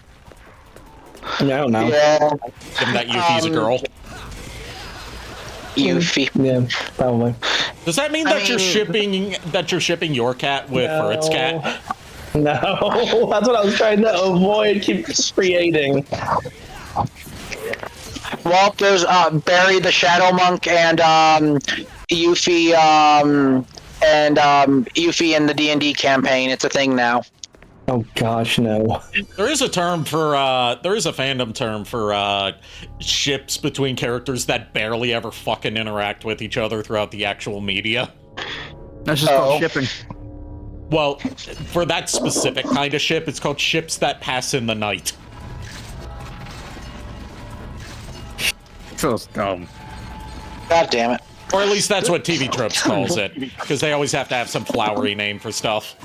I don't know. Yeah. Given that Yuffie's a girl. Yuffie. Yeah, probably. Does that mean that you're shipping your cat with Furret's cat? No, that's what I was trying to avoid. Keep creating. Well, there's Barry the Shadow Monk and Yuffie Yuffie in the D&D campaign. It's a thing now. Oh gosh, no. There is a term for there is a fandom term for ships between characters that barely ever fucking interact with each other throughout the actual media. That's just called shipping. Well, for that specific kind of ship, it's called ships that pass in the night. So dumb. God damn it. Or at least that's what TV Tropes calls it, because they always have to have some flowery name for stuff.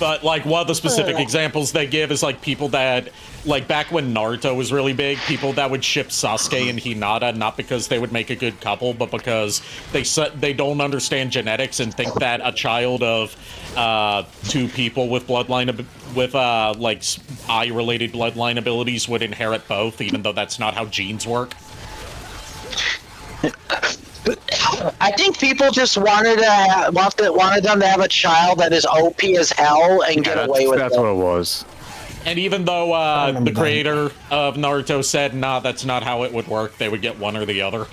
But, like, one of the specific examples they give is, like, people that, like, back when Naruto was really big, people that would ship Sasuke and Hinata, not because they would make a good couple, but because they don't understand genetics and think that a child of two people with bloodline, with, like, eye-related bloodline abilities would inherit both, even though that's not how genes work. I think people just wanted them to have a child that is OP as hell and get away with it. That's what it was. And even though the creator of Naruto said, nah, that's not how it would work, they would get one or the other.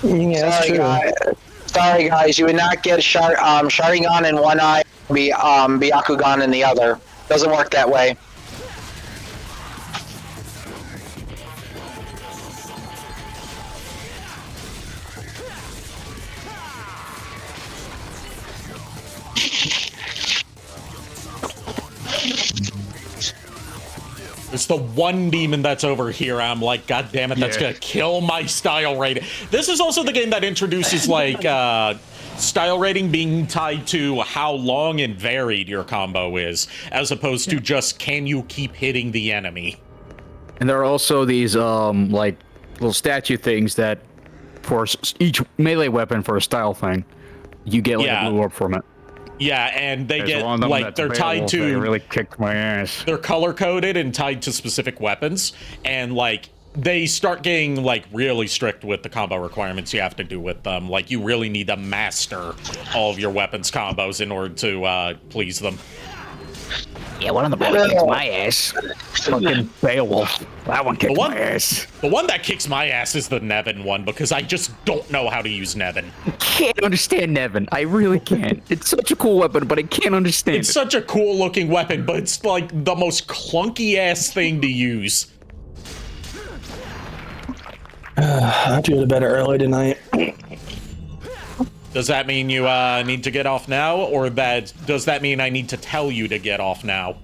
Yeah, that's true. Sorry, guys, you would not get Sharingan in one eye, Byakugan in the other. Doesn't work that way. It's the one demon that's over here. I'm like, God damn it, that's gonna kill my style rating. This is also the game that introduces, like, style rating being tied to how long and varied your combo is, as opposed to just, can you keep hitting the enemy? And there are also these, like, little statue things that, for each melee weapon for a style thing, you get, like, a blue orb from it. Yeah, and they There's get, one of them like, that's they're tied available, they to... really kicked my ass. They're color-coded and tied to specific weapons, and, like, they start getting, like, really strict with the combo requirements you have to do with them. Like, you really need to master all of your weapons combos in order to, please them. Yeah, one of them really kicks my ass. Fucking Beowulf. That one kicks my ass. The one that kicks my ass is the Nevin one, because I just don't know how to use Nevin. I can't understand Nevin. I really can't. It's such a cool weapon, but I can't understand It's such a cool-looking weapon, but it's, like, the most clunky-ass thing to use. I have to go to bed early tonight. Does that mean you need to get off now, or does that mean I need to tell you to get off now?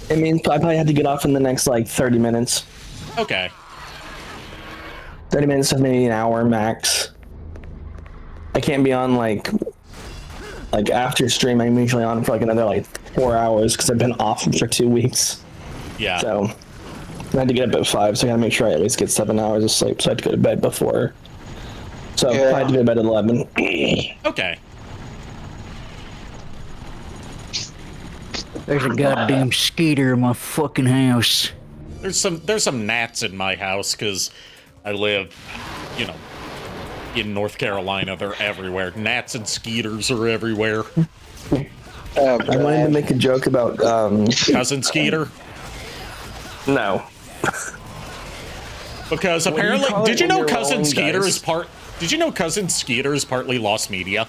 It means I probably have to get off in the next, like, 30 minutes. Okay. 30 minutes to maybe an hour max. I can't be on, like after stream, I'm usually on for, like, another, like, 4 hours, because I've been off for 2 weeks. Yeah. So, I had to get up at 5, so I gotta make sure I at least get 7 hours of sleep, so I had to go to bed before. So, I had to go to bed at 11. Okay. There's a goddamn skeeter in my fucking house. There's some gnats in my house, because I live, you know, in North Carolina. They're everywhere. Gnats and skeeters are everywhere. I wanted to make a joke about, Cousin Skeeter? No. Because apparently, did you know Cousin Skeeter is part... Did you know Cousin Skeeter is partly lost media?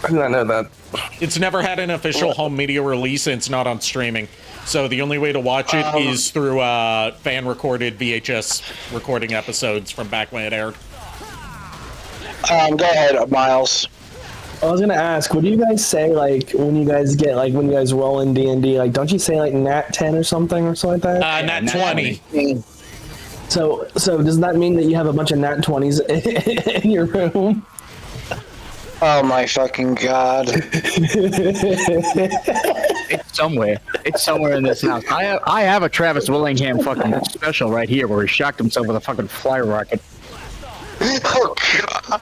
I did not know that. It's never had an official home media release, and it's not on streaming. So the only way to watch it is through fan-recorded VHS recording episodes from back when it aired. Go ahead, Miles. I was gonna ask, what do you guys say like when you guys roll in D&D? Like, don't you say like Nat 10 or something like that? Nat 20. So does that mean that you have a bunch of Nat 20s in your room? Oh my fucking god! It's somewhere. It's somewhere in this house. I have a Travis Willingham fucking special right here where he shocked himself with a fucking fly rocket. Oh god!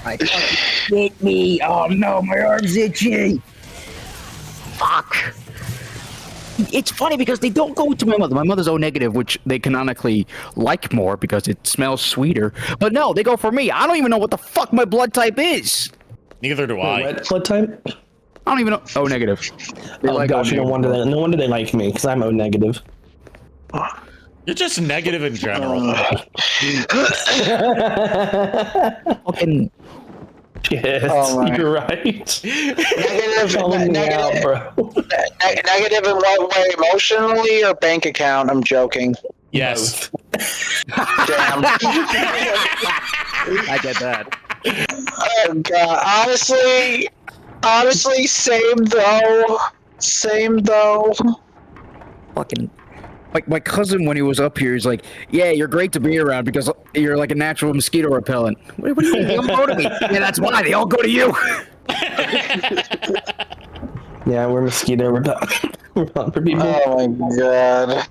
I fucking hit me. Oh no, my arm's itchy. Fuck. It's funny because they don't go to my mother. My mother's O negative, which they canonically like more because it smells sweeter. But no, they go for me. I don't even know what the fuck my blood type is. Neither do I. What blood type? I don't even know. O negative. They Oh gosh, no wonder they like me because I'm O negative. You're just negative in general. Fucking. Yes, Oh my. you're right. Negative bro. Negative in what way? Emotionally or bank account? I'm joking. Yes. Damn. I get that. Oh god. Honestly, same though. Fucking. Like my cousin, when he was up here, he's like, "Yeah, you're great to be around because you're like a natural mosquito repellent." What do you mean? They all go to me. Yeah, that's why they all go to you. Yeah, we're mosquito repellent for people. Oh my god.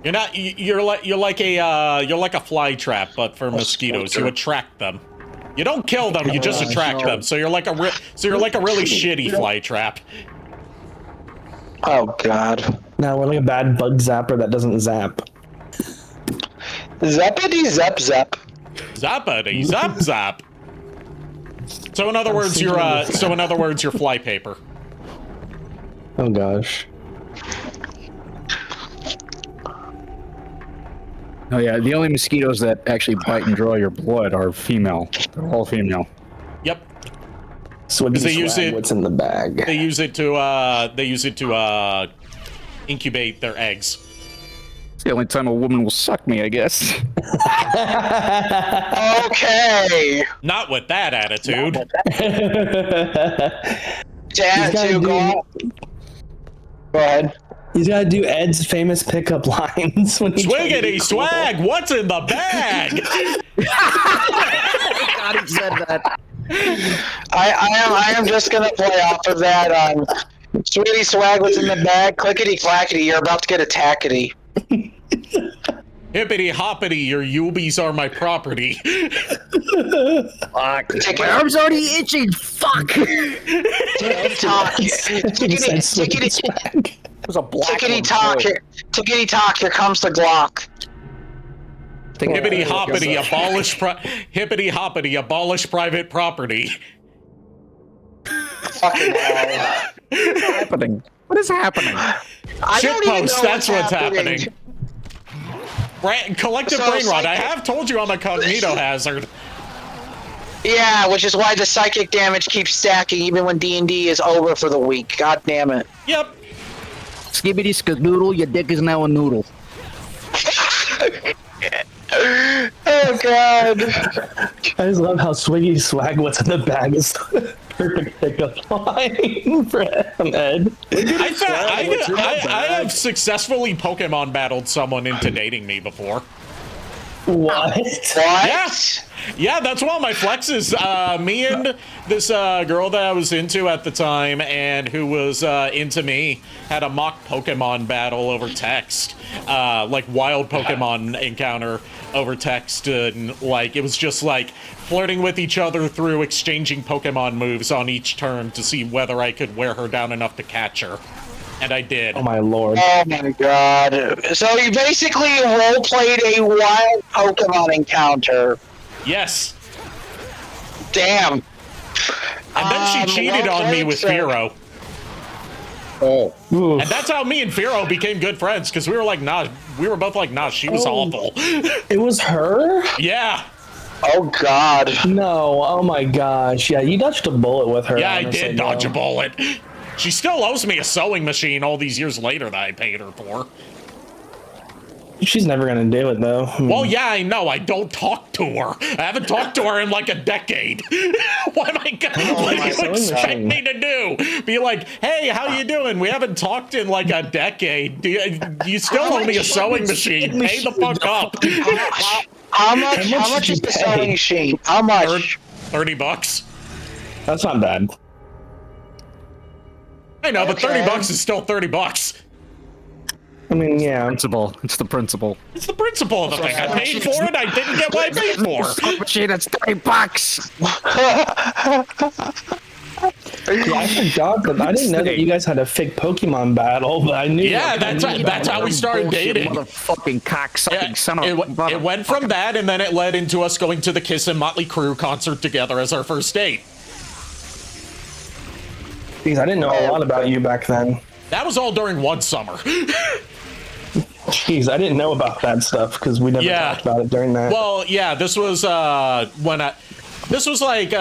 You're not. You're like a fly trap, but for mosquitoes. You attract them. You don't kill them. You just attract them. So you're like a really shitty fly trap. Oh god. No, we're like a bad bug zapper that doesn't zap. Zappity zap zap. Zappity zap zap. So in other words, you're fly paper. Oh gosh. Oh yeah, the only mosquitoes that actually bite and draw your blood are female. They're all female. Yep. So what They use it. What's in the bag? They use it to incubate their eggs. It's the only time a woman will suck me, I guess. Okay. Not with that attitude. Go ahead. He's gotta do Ed's famous pickup lines when he Swiggity swag, what's in the bag? God, he said that. I am just gonna play off of that. Sweetie swag, what's in the bag? Clickety clackety, you're about to get a tackety. Hippity hoppity, your Yubies are my property. Fuck. My arm's already itching. Fuck. Tickety talk. Tickety talk, here comes the Glock. Hippity hoppity, abolish private property. Fucking hell. What's happening? What is happening? Shitpost, that's what's happening. Collective brain rot. I have told you I'm a cognito hazard. Yeah, which is why the psychic damage keeps stacking even when D&D is over for the week. God damn it. Yep. Skibbity skadoodle, your dick is now a noodle. Oh god. I just love how Swiggy swag what's in the bag is perfect pickup line for Ed. I have successfully Pokemon battled someone into dating me before. What? Yeah, that's one of my flexes. Me and this girl that I was into at the time and who was into me had a mock Pokemon battle over text. Like wild Pokemon encounter over text. And like, it was just like flirting with each other through exchanging Pokemon moves on each turn to see whether I could wear her down enough to catch her. And I did. Oh my lord. Oh my god. So you basically role-played a wild Pokemon encounter. Yes. Damn. And then she cheated on me with Firo. Oh. And that's how me and Firo became good friends, because we were both like, nah, she was awful. It was her? Yeah. Oh God. No, oh my gosh. Yeah, you dodged a bullet with her. Yeah, I honestly, did bro. dodge a bullet. She still owes me a sewing machine all these years later that I paid her for. She's never gonna do it though. Well, yeah, I know. I don't talk to her. I haven't talked to her in like a decade. What am I gonna? What do you expect me to do? Be like, hey, how you doing? We haven't talked in like a decade. Do you still owe me a sewing machine? Pay the fuck up. How much is the sewing machine? How much? $30. That's not bad. I know, but $30 is still $30. I mean, yeah. Principle. It's the principle. It's the principle of the thing. I paid for it. I didn't get what I paid for. Machine, that's $30. Yeah, I forgot that. I didn't know that you guys had a fake Pokemon battle, but I knew. Yeah, that's how we started dating. Motherfucking cocksucking son of it went from that, and then it led into us going to the Kiss and Motley Crue concert together as our first date. Jeez, I didn't know a lot about you back then. That was all during one summer. Jeez, I didn't know about that stuff because we never talked about it during that. Well, yeah, this was this was like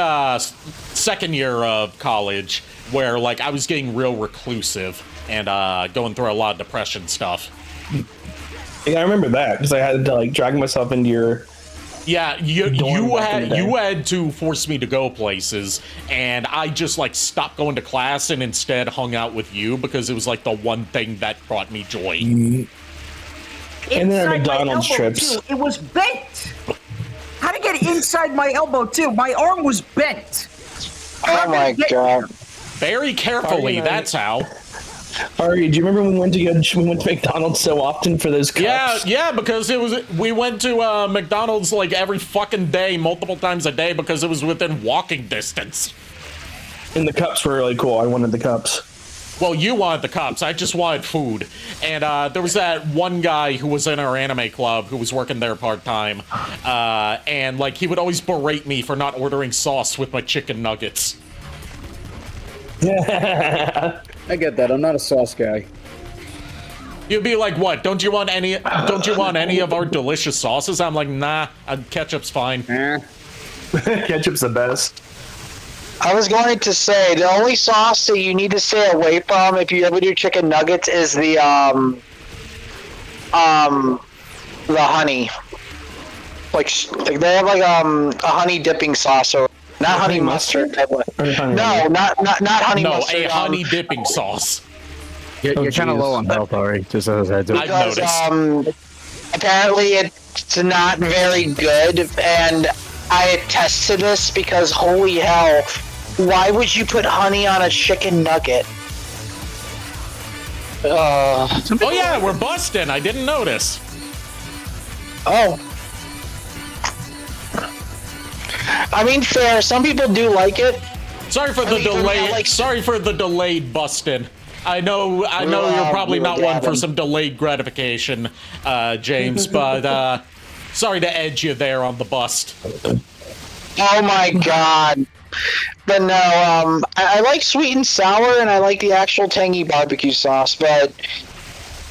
second year of college where like I was getting real reclusive and going through a lot of depression stuff. Yeah, I remember that because I had to like drag myself into your. Yeah, you had to force me to go places, and I just like stopped going to class and instead hung out with you because it was like the one thing that brought me joy. And then McDonald's trips. Too. It was bent. How to get it inside my elbow too? My arm was bent. Oh my God. Very carefully. That's how. Ari, do you remember when we went to McDonald's so often for those cups? Yeah, because we went to McDonald's like every fucking day, multiple times a day, because it was within walking distance. And the cups were really cool. I wanted the cups. Well, you wanted the cups. I just wanted food. And there was that one guy who was in our anime club who was working there part-time. And like he would always berate me for not ordering sauce with my chicken nuggets. I get that. I'm not a sauce guy. You'd be like, "What? Don't you want any of our delicious sauces?" I'm like, "Nah, ketchup's fine." Ketchup's the best. I was going to say the only sauce that you need to stay away from if you ever do chicken nuggets is the honey. Like they have like a honey dipping sauce or not honey mustard. No, not honey mustard. No, a honey dipping sauce. You're kind of low on health, Ari. Just as I do. Because apparently it's not very good, and I attest to this because holy hell, why would you put honey on a chicken nugget? Oh yeah, we're busting. I didn't notice. Oh. I mean, fair. Some people do like it. Sorry for the delay. Sorry for the delayed busting. I know you're probably not one for some delayed gratification, James, but sorry to edge you there on the bust. Oh my God. But no, I like sweet and sour, and I like the actual tangy barbecue sauce, but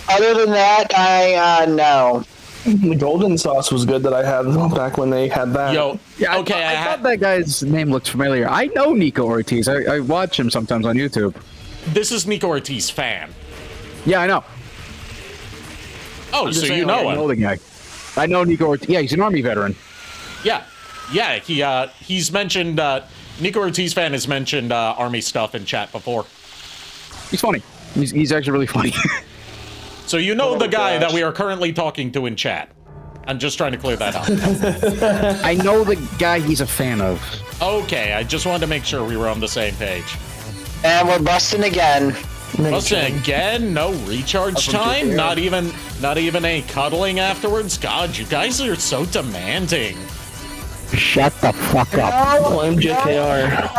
other than that, no. The golden sauce was good that I had back when they had that. Yo, yeah, okay. I thought that guy's name looked familiar. I know Nico Ortiz. I watch him sometimes on YouTube. This is Nico Ortiz fan. Yeah, I know. Oh, so you know him? I know the guy. I know Nico Ortiz. Yeah, he's an Army veteran. Yeah. He's mentioned. Nico Ortiz fan has mentioned Army stuff in chat before. He's funny. He's actually really funny. So you know the guy that we are currently talking to in chat. I'm just trying to clear that up. I know the guy he's a fan of. Okay, I just wanted to make sure we were on the same page. And we're busting again. Busting again? No recharge time? Not even a cuddling afterwards? God, you guys are so demanding. Shut the fuck up. I'm JKR.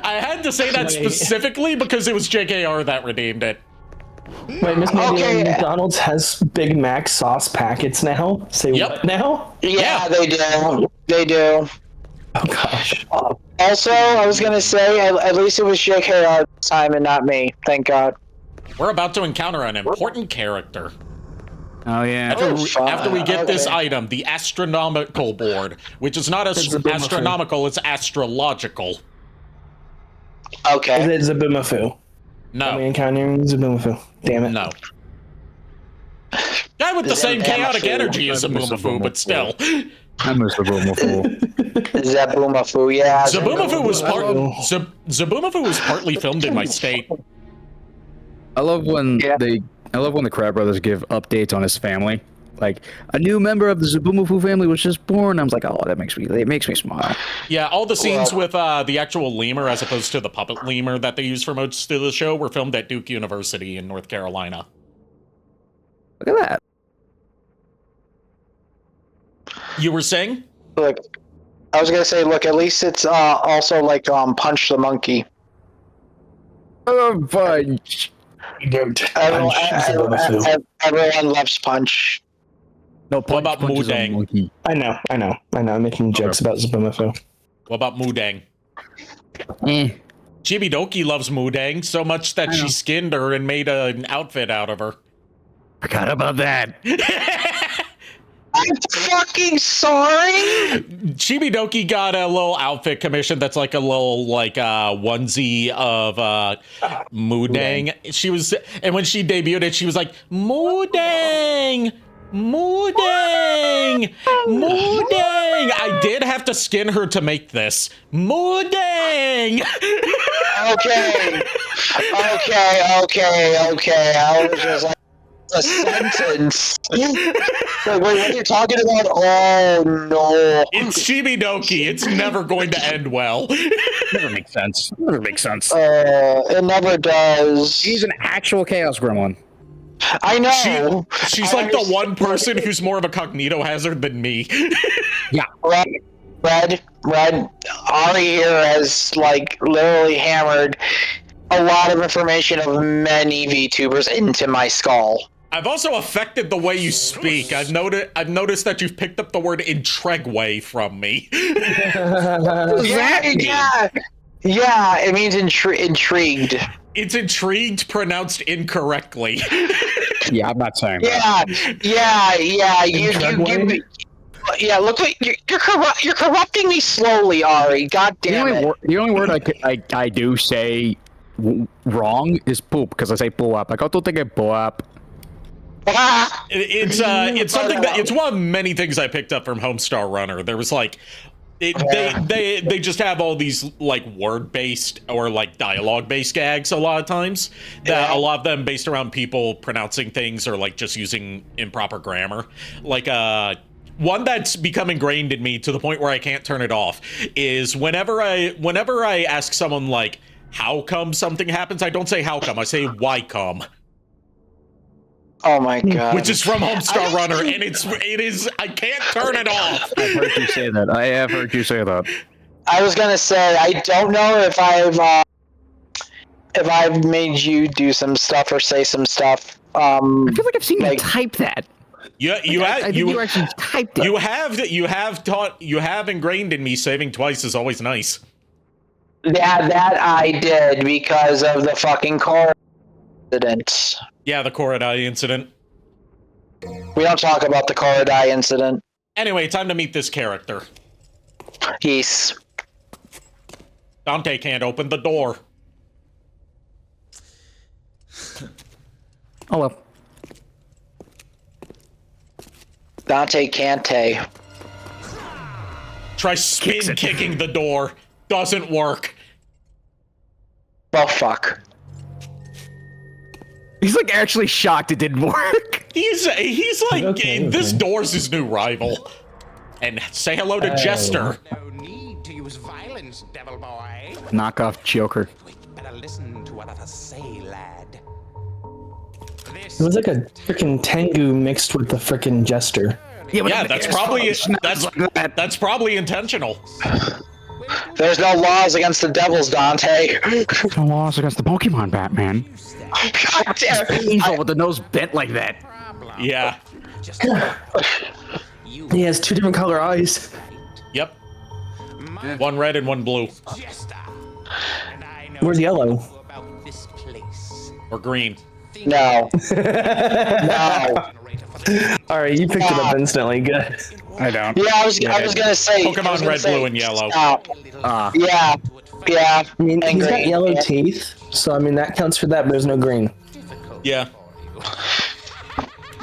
I had to say that specifically because it was JKR that redeemed it. Wait, Miss Media, McDonald's has Big Mac sauce packets now? Say what now? Yeah, they do. They do. Oh, gosh. Also, I was going to say, at least it was JKR this time and not me. Thank God. We're about to encounter an important character. Oh yeah. After we get this item, the astronomical board, which is not astronomical, it's astrological. Okay. Is it Zabumafu? No. Are we encountering Zabumafu? Damn it. No. Guy with the same chaotic energy as Zabumafu, but still. I miss Zabumafu. Zabumafu, yeah. Zabumafu was partly filmed in my state. I love when the Crab Brothers give updates on his family. Like, a new member of the Zabumafu family was just born. I was like, oh, it makes me smile. Yeah, all the scenes with the actual lemur as opposed to the puppet lemur that they use for most of the show were filmed at Duke University in North Carolina. Look at that. You were saying? Look, I was gonna say, look, at least it's also like Punch the Monkey. Punch. Everyone loves Punch. No, what about Mudang? I know. I'm making jokes about Zabumafu. What about Mudang? Eh. Chibidoki loves Mudang so much that she skinned her and made an outfit out of her. Forgot about that. I'm fucking sorry. Chibidoki got a little outfit commission that's like a little onesie of Mudang. She was, and when she debuted it, she was like, Mudang, Mudang, Mudang. I did have to skin her to make this. Mudang. Okay. I was just like, a sentence. Like, what are you talking about? Oh no. It's Chibidoki. It's never going to end well. Never makes sense. It never does. She's an actual Chaos Gremlin. I know. She's like the one person who's more of a cognito hazard than me. Yeah. Red. Ari here has like literally hammered a lot of information of many VTubers into my skull. I've also affected the way you speak. I've noticed that you've picked up the word intrigueway from me. Yeah, it means intrigued. It's intrigued, pronounced incorrectly. Yeah, I'm not saying that. Yeah. You look like you're corrupting me slowly, Ari. God damn it. The only word I do say wrong is poop, because I say pull up. Like, I don't think I pull up. It's something that it's one of many things I picked up from Homestar Runner. There was like they just have all these like word-based or like dialogue-based gags a lot of times, that a lot of them based around people pronouncing things or like just using improper grammar. Like one that's become ingrained in me to the point where I can't turn it off is whenever I ask someone like how come something happens, I don't say how come, I say why come. Oh my god. Which is from Homestar Runner, and it is I can't turn it off. I've heard you say that. I have heard you say that. I was gonna say, I don't know if I've made you do some stuff or say some stuff. I feel like I've seen you type that. Yeah, you actually typed it. You have ingrained in me saving twice is always nice. Yeah, that I did because of the fucking car incident. Yeah, the Korodai incident. We don't talk about the Korodai incident. Anyway, time to meet this character. Yes. Dante can't open the door. Oh well. Dante Kante. Try spin kicking the door. Doesn't work. Oh fuck. He's like actually shocked it didn't work. He's like, this door's his new rival. And say hello to Jester. No need to use violence, devil boy. Knockoff Joker. Better listen to what I say, lad. It was like a freaking Tengu mixed with the freaking Jester. Yeah, that's probably intentional. There's no laws against the devils, Dante. No laws against the Pokemon, Batman. God damn. It's painful with the nose bent like that. Yeah. He has two different color eyes. Yep. One red and one blue. Where's yellow? Or green. No. No. All right, you picked it up instantly. Good. I don't. Yeah, I was gonna say Pokemon Red, Blue, and Yellow. Yeah. Yeah. I mean, and he's got green. yellow teeth, so I mean that counts for that. But there's no green. Yeah.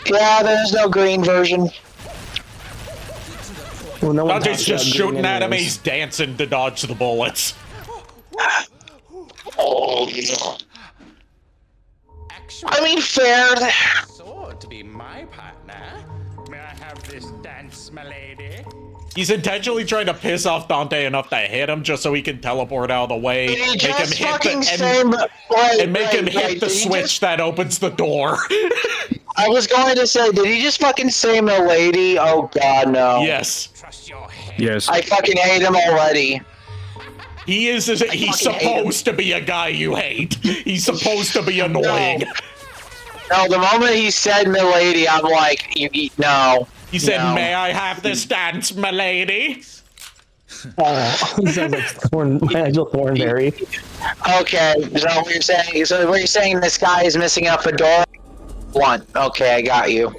Yeah, there's no green version. Well, no one Dante's talks just about shooting green at him. anyways. He's dancing to dodge the bullets. I mean, fair. To be my partner. May I have this dance, my lady? He's intentionally trying to piss off Dante enough to hit him just so he can teleport out of the way, Did he make him just hit fucking the, say and, wait, and make him wait, hit wait, the did he switch just- that opens the door. I was going to say, did he just fucking say milady? Oh god, no. Yes. Yes. I fucking hate him already. He's fucking hate him. supposed to be a guy you hate. He's supposed to be annoying. No, the moment he said milady, I'm like, no. He said, No. "May I have this dance, milady?" Oh, he sounds like Nigel Thornberry. Okay, so what you're saying this guy is missing a fedora? One. Okay, I got you.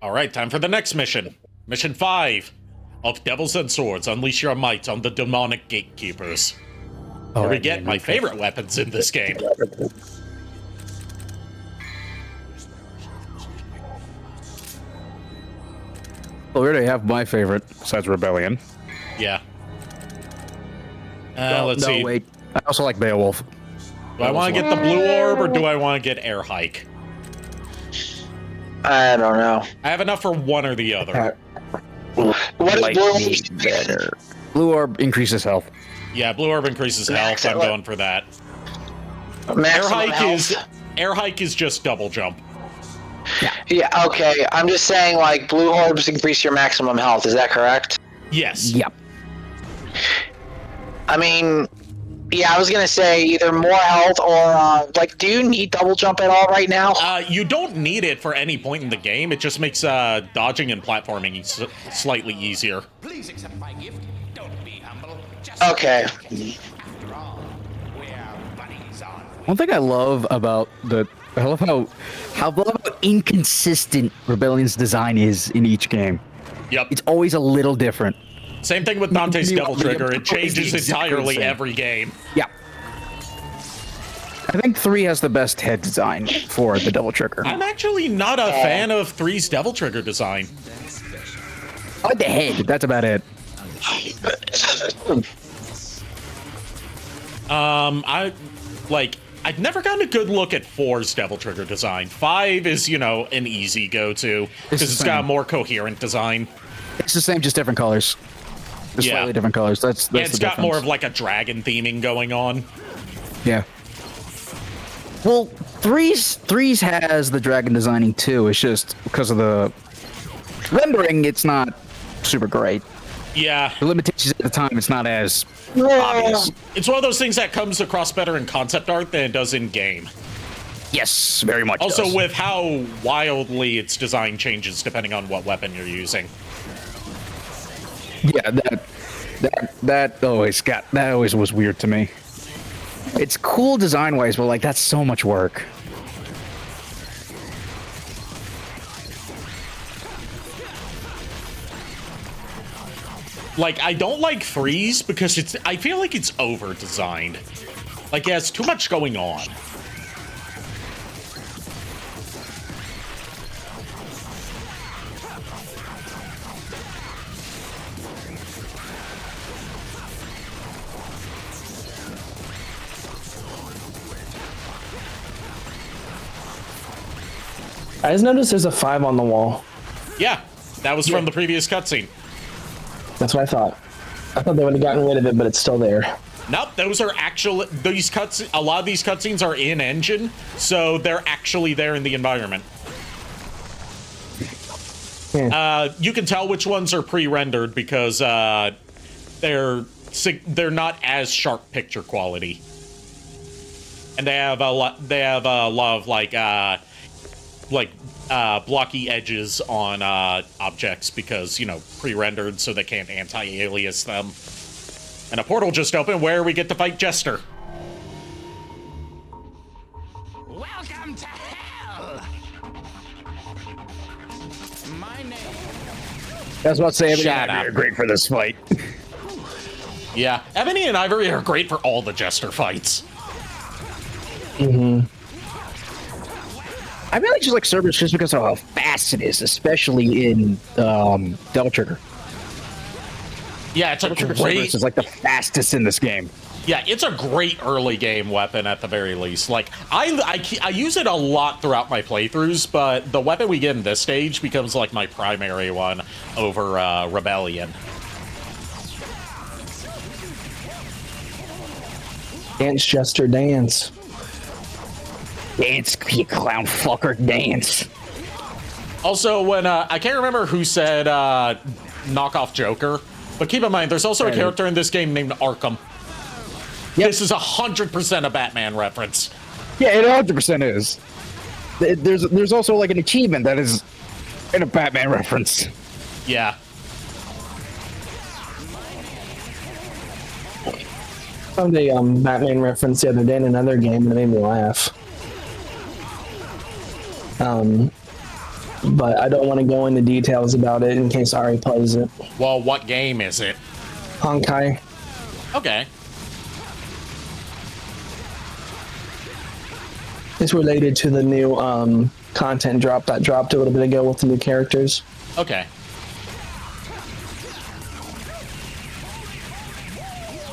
All right, time for the next mission. Mission 5 of Devils and Swords. Unleash your might on the demonic gatekeepers. Where we get my favorite weapons in this game. Well, we already have my favorite, besides Rebellion. Yeah. Let's see. Wait. I also like Beowulf. Do I want to get the blue orb or do I want to get air hike? I don't know. I have enough for one or the other. What is blue? Better. Blue orb increases health. Yeah, blue orb increases health. I'm going for that. Maximum health. Air hike is just double jump. Yeah, okay. I'm just saying, like, blue orbs increase your maximum health. Is that correct? Yes. Yep. I mean, yeah, I was gonna say either more health or, like, do you need double jump at all right now? You don't need it for any point in the game. It just makes dodging and platforming slightly easier. Please accept my gift. Don't be humble. Just Okay. after all, we're buddies on. One thing I love about I love how inconsistent Rebellion's design is in each game. Yep. It's always a little different. Same thing with Dante's Devil Meanwhile, Trigger. It changes it's exactly entirely the same. every game. Yeah. I think 3 has the best head design for the Devil Trigger. I'm actually not a fan of 3's Devil Trigger design. I like the head. That's about it. I've never gotten a good look at 4's Devil Trigger design. 5 is, an easy go-to because it's got a more coherent design. It's the same, just different colors. Just Yeah. slightly different colors. That's Yeah, it's the got more difference. of like a dragon theming going on. Yeah. Well, threes has the dragon designing too. It's just because of the rendering, it's not super great. Yeah. The limitations at the time, it's not as obvious. It's one of those things that comes across better in concept art than it does in game. Yes, very much. Also, does. with how wildly its design changes depending on what weapon you're using. Yeah, that always was weird to me. It's cool design wise, but like that's so much work. Like, I don't like 3's because I feel like it's over designed. Like, it has too much going on. I just noticed there's a 5 on the wall. Yeah, that was from the previous cutscene. That's what I thought. I thought they would have gotten rid of it, but it's still there. Nope, those are actually a lot of these cutscenes are in engine, so they're actually there in the environment. You can tell which ones are pre-rendered because they're not as sharp picture quality, and they have a lot of like blocky edges on objects because, you know, pre-rendered so they can't anti-alias them. And a portal just opened where we get to fight Jester. Welcome to hell. My name. I was about to say, Ebony Shut and Ivory up. are great for this fight. Yeah, Ebony and Ivory are great for all the Jester fights. Mm-hmm. I really just like Cerberus just because of how fast it is, especially in Devil Trigger. Yeah, it's a Cerberus great... is like the fastest in this game. Yeah, it's a great early game weapon at the very least. Like, I use it a lot throughout my playthroughs, but the weapon we get in this stage becomes like my primary one over Rebellion. Dance, Jester, dance. Dance, you clown fucker, dance. Also, when I can't remember who said knockoff Joker, but keep in mind, there's also a character in this game named Arkham. Yep. This is 100% a Batman reference. Yeah, it 100% is. There's also like an achievement that is in a Batman reference. Yeah. Found a Batman reference the other day in another game that made me laugh. But I don't want to go into details about it in case Ari plays it. Well, what game is it? Honkai. Okay. It's related to the new content drop that dropped a little bit ago with the new characters. Okay.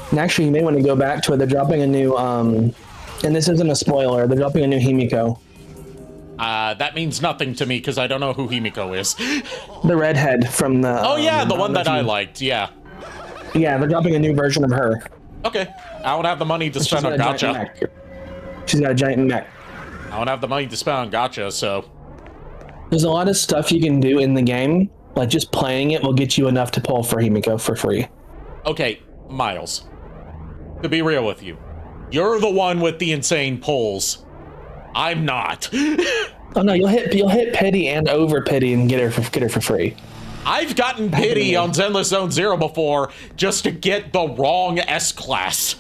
And actually, you may want to go back to it. They're dropping a new, and this isn't a spoiler, they're dropping a new Himiko. That means nothing to me because I don't know who Himiko is. The redhead from the... Oh, yeah, the one that I liked, yeah. Yeah, they're dropping a new version of her. Okay. I don't have the money to spend on gacha. She's got a giant neck. I don't have the money to spend on gacha, so... There's a lot of stuff you can do in the game. Like, just playing it will get you enough to pull for Himiko for free. Okay, Miles. To be real with you, you're the one with the insane pulls. I'm not. Oh no, you'll hit pity and over pity and get her for free. I've gotten pity on Zenless Zone Zero before just to get the wrong S class.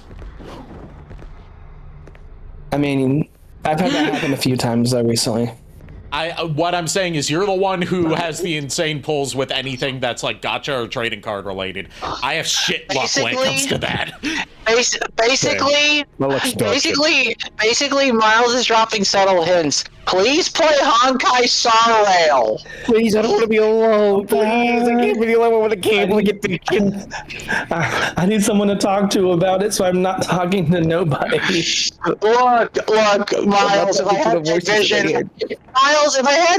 I mean, I've had that happen a few times recently. What I'm saying is you're the one who has the insane pulls with anything that's like gacha or trading card related. I have shit luck when it comes to that. Basically, Miles is dropping subtle hints. Please play Honkai Star Rail. Please, I don't want to be alone. Please, I can't be the only one with a cable to get the kid. I need someone to talk to about it, so I'm not talking to nobody. Look, Miles, if I had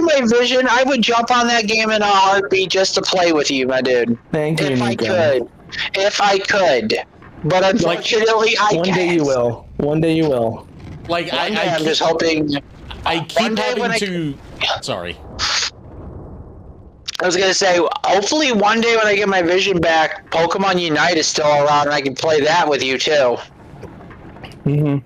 my vision, I would jump on that game in a heartbeat just to play with you, my dude. Thank you, If I could. But unfortunately, I can't. One day you will. One day you will. Like, I'm just hoping. I keep having to... Sorry. I was going to say, hopefully one day when I get my vision back, Pokemon Unite is still around and I can play that with you, too. Mm-hmm.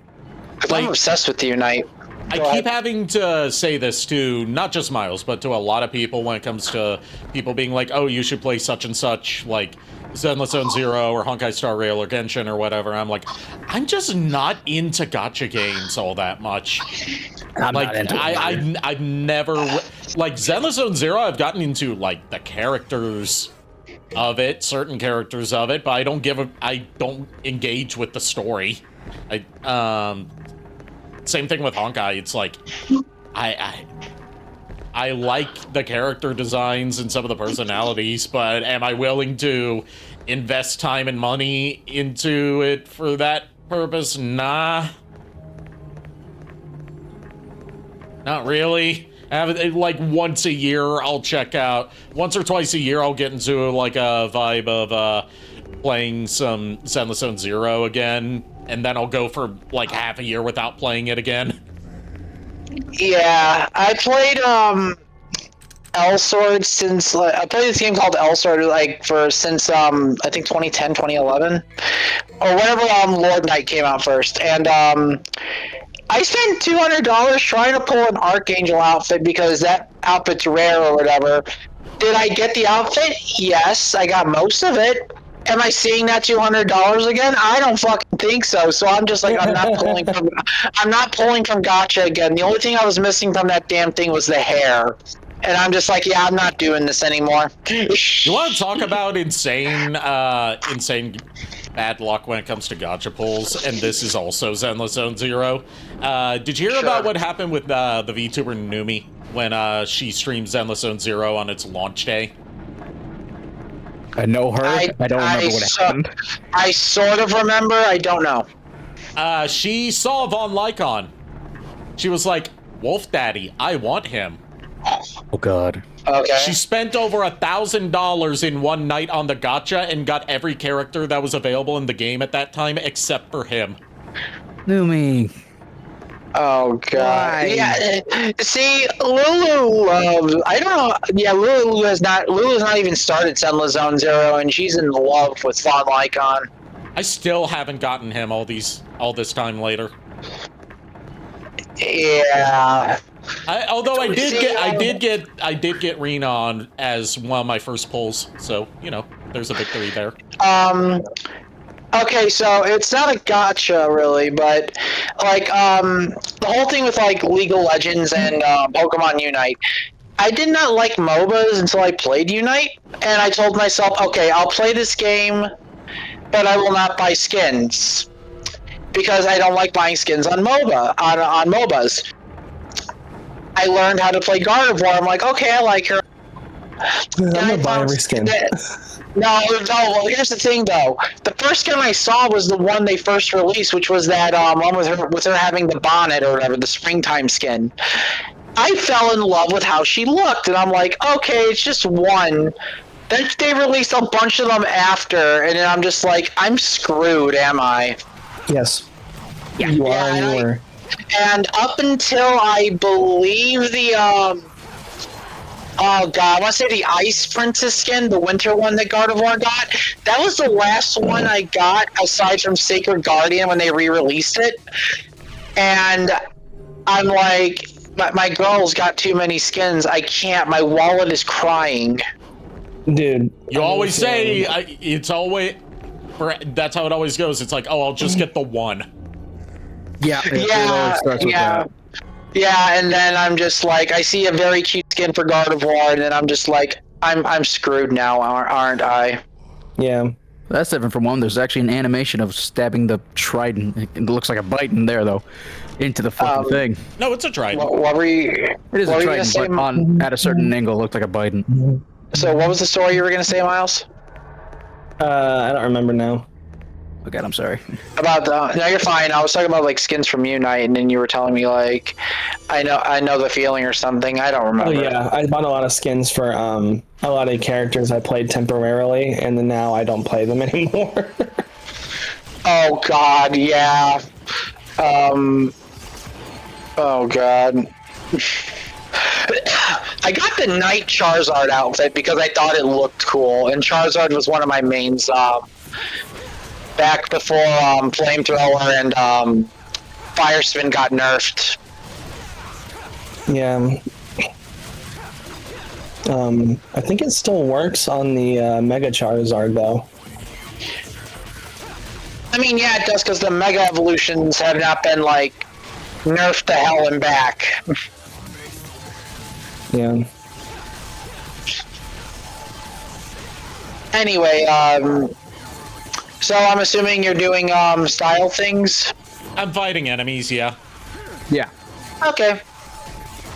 Because I'm obsessed with the Unite. I keep having to say this to not just Miles, but to a lot of people when it comes to people being like, oh, you should play such and such, like Zenless Zone Zero or Honkai Star Rail or Genshin or whatever. I'm like, I'm just not into gacha games all that much. I've never like Zenless Zone Zero. I've gotten into like the characters of it, certain characters of it, but I don't engage with the story. Same thing with Honkai. It's like I like the character designs and some of the personalities, but am I willing to invest time and money into it for that purpose? Nah. Not really. Like once a year, I'll check out. Once or twice a year, I'll get into like a vibe of playing some Zenless Zone Zero again, and then I'll go for like half a year without playing it again. Yeah, I played L-Sword since I played this game called L-Sword since I think 2010, 2011, or whenever Lord Knight came out first, and I spent $200 trying to pull an Archangel outfit because that outfit's rare or whatever. Did I get the outfit? Yes, I got most of it. Am I seeing that $200 again? I don't fucking think so. So I'm just like, I'm not pulling from Gotcha again. The only thing I was missing from that damn thing was the hair. And I'm just like, yeah, I'm not doing this anymore. You want to talk about insane bad luck when it comes to Gotcha pulls? And this is also Zenless Zone Zero. Did you hear about what happened with the VTuber Newbie when she streamed Zenless Zone Zero on its launch day? I know her. I don't remember what happened. I sort of remember. I don't know. She saw Von Lycon. She was like, Wolf Daddy, I want him. Oh, God. Okay. She spent over $1,000 in one night on the gacha and got every character that was available in the game at that time except for him. Newbie. Oh God! Yeah, see, Lulu loves. I don't know. Yeah, Lulu's not even started Zenless Zone Zero, and she's in love with Von Lycon. I still haven't gotten him all this time later. Yeah. Although I did get Rena on as one of my first pulls, so you know, there's a victory there. Okay, so it's not a gotcha really, but like the whole thing with like League of Legends and Pokemon Unite. I did not like MOBAs until I played Unite, and I told myself, okay, I'll play this game, but I will not buy skins because I don't like buying skins on MOBAs. I learned how to play Gardevoir. I'm like, okay, I like her. I'm gonna buy every skin. No, well, here's the thing, though. The first skin I saw was the one they first released, which was that one with her having the bonnet or whatever, the springtime skin. I fell in love with how she looked, and I'm like, okay, it's just one. Then they released a bunch of them after, and then I'm just like, I'm screwed, am I? Yes. Yeah, you are, and you were. And up until I believe the oh god, I want to say the Ice Princess skin, the winter one that Gardevoir got. That was the last one I got, aside from Sacred Guardian when they re-released it. And I'm like, my girl's got too many skins. I can't. My wallet is crying. Dude. You always say, it's always... That's how it always goes. It's like, oh, I'll just get the one. Yeah. Yeah, and then I'm just like, I see a very cute skin for Gardevoir, and then I'm just like, I'm screwed now, aren't I? Yeah. That's different from one. There's actually an animation of stabbing the trident. It looks like a bite in there, though, into the fucking thing. No, it's a trident. What were you? It is a trident, but at a certain angle, it looked like a bite. So what was the story you were going to say, Miles? I don't remember now. Oh god, I'm sorry. About the... No, you're fine. I was talking about, like, skins from Unite, and then you were telling me, like, I know the feeling or something. I don't remember. Oh, yeah. I bought a lot of skins for a lot of characters I played temporarily, and then now I don't play them anymore. Oh, God, yeah. Oh, God. I got the Night Charizard outfit because I thought it looked cool, and Charizard was one of my mains, back before Flamethrower and Fire Spin got nerfed. Yeah. I think it still works on the Mega Charizard, though. I mean, yeah, it does, because the Mega Evolutions have not been, like, nerfed to hell and back. Yeah. Anyway, so I'm assuming you're doing style things? I'm fighting enemies, yeah. Yeah. Okay.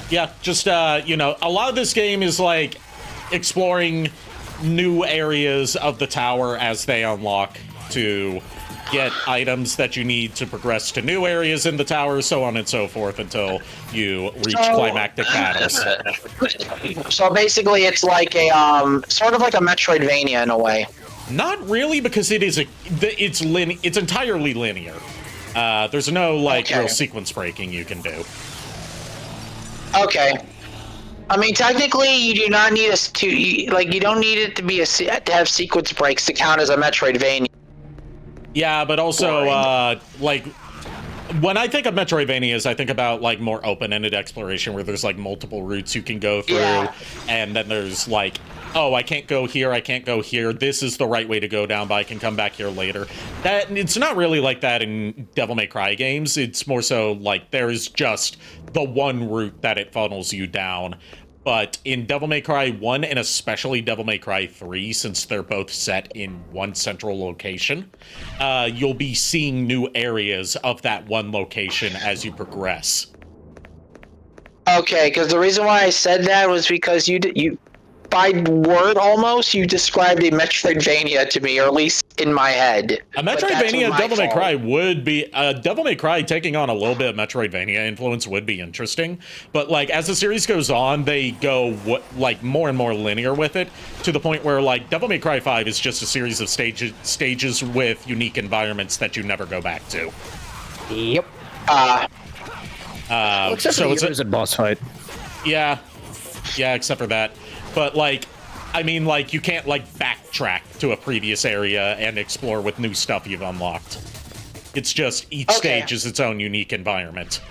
Yeah, just, you know, a lot of this game is, like, exploring new areas of the tower as they unlock to get items that you need to progress to new areas in the tower, so on and so forth, until you reach climactic battles. So basically it's like a, sort of like a Metroidvania in a way. Not really, because it's entirely linear. There's no, like, real sequence breaking you can do. Okay. I mean, technically, you do not need you don't need it to be to have sequence breaks to count as a Metroidvania. Yeah, but also, like, when I think of Metroidvanias, I think about like more open-ended exploration where there's like multiple routes you can go through, and then there's like, oh, I can't go here, I can't go here. This is the right way to go down, but I can come back here later. That it's not really like that in Devil May Cry games. It's more so like there is just the one route that it funnels you down. But in Devil May Cry 1 and especially Devil May Cry 3, since they're both set in one central location, you'll be seeing new areas of that one location as you progress. Okay, because the reason why I said that was because you by word almost, you described a Metroidvania to me, or at least in my head. A Metroidvania Devil May Cry would be... Devil May Cry taking on a little bit of Metroidvania influence would be interesting, but like as the series goes on, they go like more and more linear with it, to the point where like Devil May Cry 5 is just a series of stages with unique environments that you never go back to. Yep. Except so for the boss fight. Yeah, except for that. But, like, I mean, like, you can't, like, backtrack to a previous area and explore with new stuff you've unlocked. It's just each stage is its own unique environment.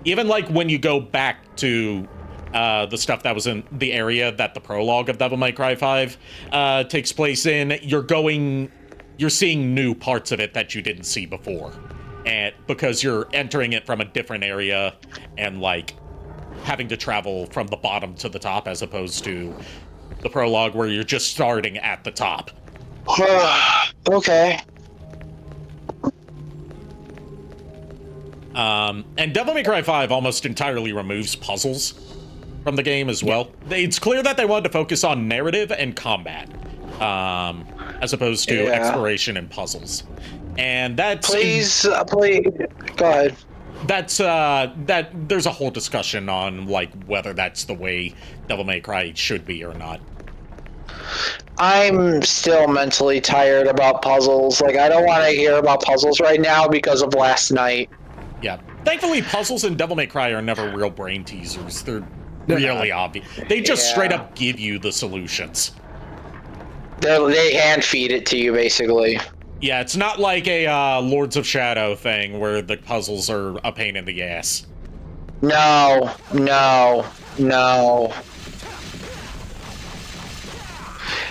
Even, like, when you go back to the stuff that was in the area that the prologue of Devil May Cry 5 takes place in, you're seeing new parts of it that you didn't see before. And because you're entering it from a different area and, like, having to travel from the bottom to the top as opposed to the prologue where you're just starting at the top. Okay. And Devil May Cry 5 almost entirely removes puzzles from the game as well. It's clear that they wanted to focus on narrative and combat, as opposed to exploration and puzzles. And that's... Please, go ahead. That's there's a whole discussion on like whether that's the way Devil May Cry should be or not. I'm still mentally tired about puzzles. Like, I don't want to hear about puzzles right now because of last night. Yeah. Thankfully, puzzles in Devil May Cry are never real brain teasers. They're really obvious. They just straight up give you the solutions. They hand feed it to you, basically. Yeah, it's not like a Lords of Shadow thing where the puzzles are a pain in the ass. No.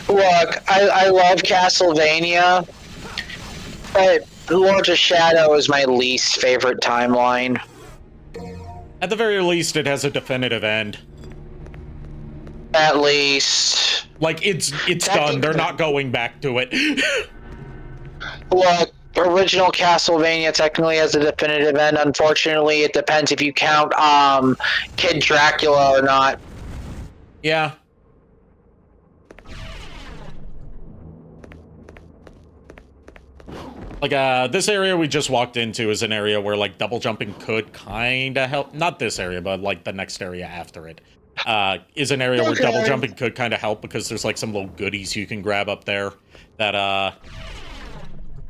Look, I love Castlevania, but Lords of Shadow is my least favorite timeline. At the very least, it has a definitive end. At least. Like, it's done. They're not going back to it. Look, original Castlevania technically has a definitive end. Unfortunately, it depends if you count Kid Dracula or not. Yeah. Like, this area we just walked into is an area where, like, double jumping could kind of help. Not this area, but, like, the next area after it. Is an area where double jumping could kind of help because there's, like, some little goodies you can grab up there that,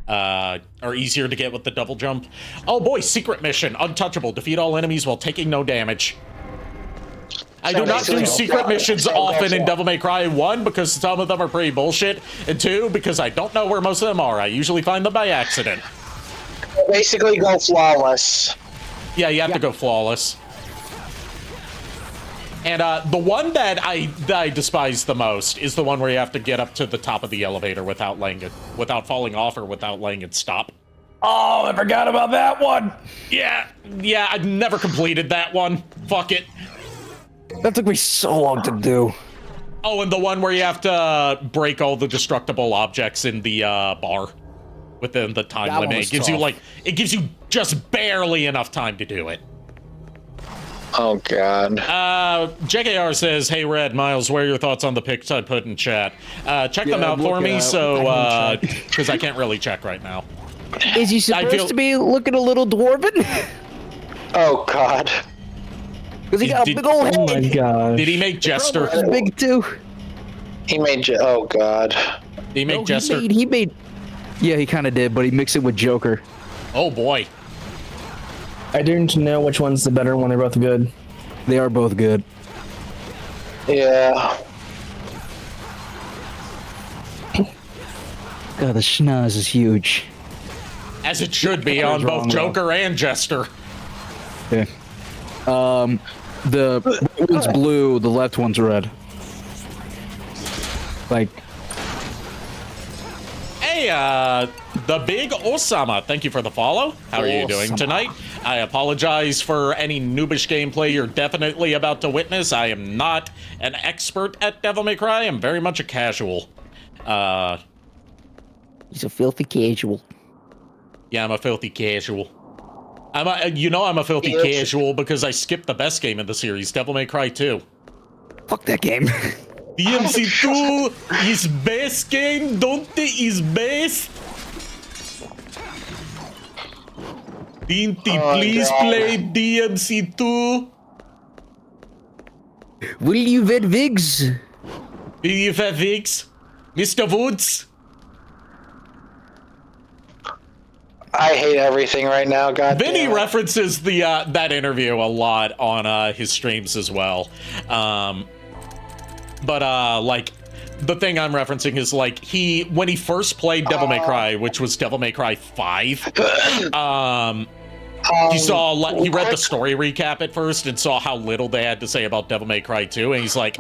are easier to get with the double jump. Oh boy, secret mission. Untouchable. Defeat all enemies while taking no damage. I do not do secret missions often in Devil May Cry 1 because some of them are pretty bullshit, and 2, because I don't know where most of them are. I usually find them by accident. Basically go flawless. Yeah, you have to go flawless. And the one that I despise the most is the one where you have to get up to the top of the elevator without falling off or without letting it stop. Oh, I forgot about that one. Yeah, I've never completed that one. Fuck it. That took me so long to do. Oh, and the one where you have to break all the destructible objects in the bar within the time limit. It gives you just barely enough time to do it. Oh, God. JKR says, hey, Red, Miles, what are your thoughts on the pics I put in chat? Check them out for me, so, because I can't really check right now. Is he supposed to be looking a little dwarven? Oh, God. Because he got a big old head. Oh, my God. Did he make Jester? He's big, too. He made... Oh, God. Did he make Jester? He made... Yeah, he kind of did, but he mixed it with Joker. Oh, boy. I didn't know which one's the better one. They're both good. They are both good. Yeah. God, the schnoz is huge. As it should be on both Joker and Jester. Yeah. The right one's blue, the left one's red. Like. Hey, the big Osama, thank you for the follow. How are you doing tonight? I apologize for any noobish gameplay you're definitely about to witness. I am not an expert at Devil May Cry. I'm very much a casual. He's a filthy casual. Yeah, I'm a filthy casual. I'm a filthy casual because I skipped the best game in the series, Devil May Cry 2. Fuck that game. DMC 2 is best game. Dante is best. Dinty, please play DMC 2. Will you vet Vigs? Will you vet Vigs? Mr. Woods? I hate everything right now, God Vinny damn it. references the that interview a lot on his streams as well. Like, the thing I'm referencing is, like, when he first played Devil May Cry, which was Devil May Cry 5, he read the story recap at first and saw how little they had to say about Devil May Cry 2, and he's like,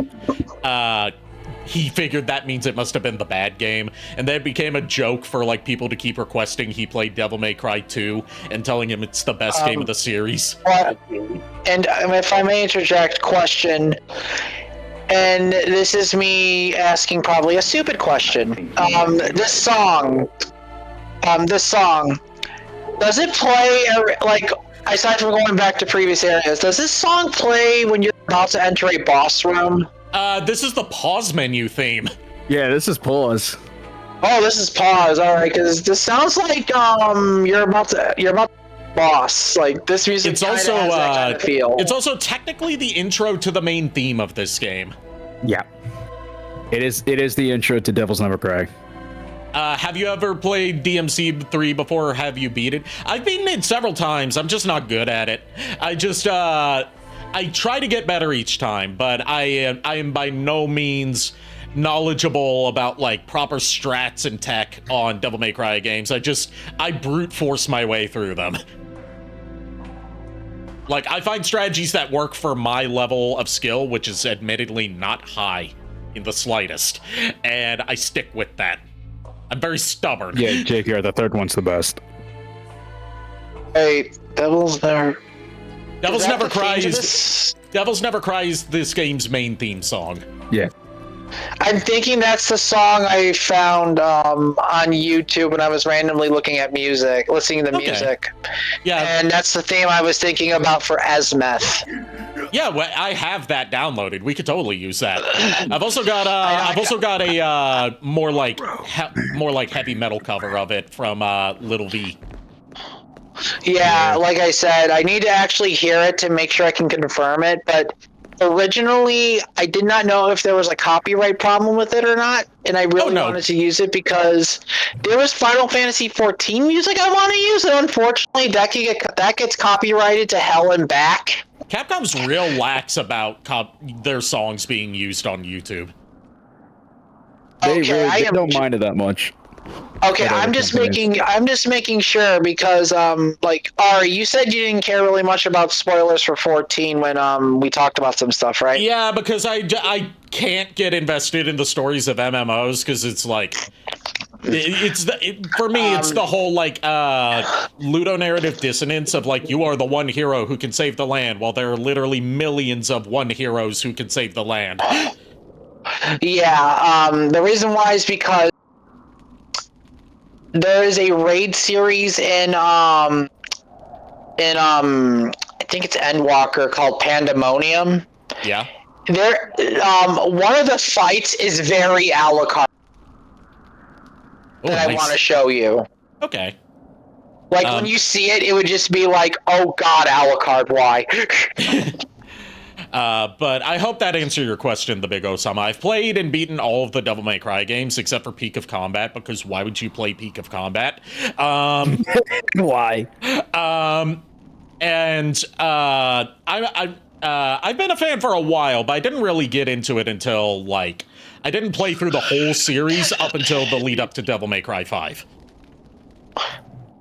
he figured that means it must have been the bad game, and then it became a joke for, like, people to keep requesting he played Devil May Cry 2 and telling him it's the best game of the series. And if I may interject, question, and this is me asking probably a stupid question. This song, does it play, like, aside from going back to previous areas, does this song play when you're about to enter a boss room? This is the pause menu theme. Yeah, this is pause. Oh, this is pause. All right, because this sounds like you're about to boss. Like, this music It's also has that kind of feel. it's also technically the intro to the main theme of this game. Yeah. It is the intro to Devil's Never Cry. Have you ever played DMC 3 before, or have you beat it? I've beaten it several times. I'm just not good at it. I try to get better each time, but I am by no means knowledgeable about, like, proper strats and tech on Devil May Cry games. I brute force my way through them. Like, I find strategies that work for my level of skill, which is admittedly not high in the slightest, and I stick with that. I'm very stubborn. Yeah, JKR, the third one's the best. Hey, Devil's Never Cries this game's main theme song. Yeah. I'm thinking that's the song I found on YouTube when I was randomly listening to music. Yeah. And that's the theme I was thinking about for Azmeth. Yeah, well, I have that downloaded. We could totally use that. I've also got a more like heavy metal cover of it from Little V. Yeah, like I said, I need to actually hear it to make sure I can confirm it, but originally I did not know if there was a copyright problem with it or not, and I really wanted to use it because there was Final Fantasy XIV music I want to use, and unfortunately that gets copyrighted to hell and back. Capcom's real lax about their songs being used on YouTube. They don't mind it that much. Okay, I'm just making sure because like Ari, you said you didn't care really much about spoilers for 14 when we talked about some stuff, right? Yeah, because I can't get invested in the stories of MMOs because it's like for me it's the whole like ludonarrative dissonance of like you are the one hero who can save the land while there are literally millions of one heroes who can save the land. Yeah, the reason why is because there is a raid series in I think it's Endwalker called Pandemonium. Yeah. There one of the fights is very Alucard that I want to show you. Okay. Like when you see it, it would just be like, oh god, Alucard, why? But I hope that answered your question, the Big Osama. I've played and beaten all of the Devil May Cry games except for Peak of Combat, because why would you play Peak of Combat? Why? I've been a fan for a while, but I didn't really get into it until, like, I didn't play through the whole series up until the lead up to Devil May Cry 5.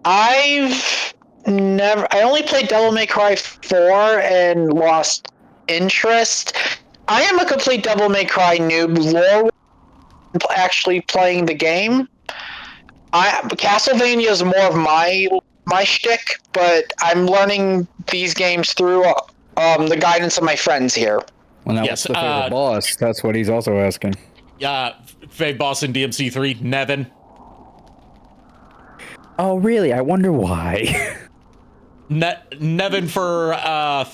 I've never. I only played Devil May Cry 4 and lost interest. I am a complete Devil May Cry noob. Lore actually playing the game. Castlevania is more of my shtick, but I'm learning these games through the guidance of my friends here. Well, now, Yes, what's the favorite boss? That's what he's also asking. Fave boss in DMC 3, Nevin. Oh, really? I wonder why. Nevin for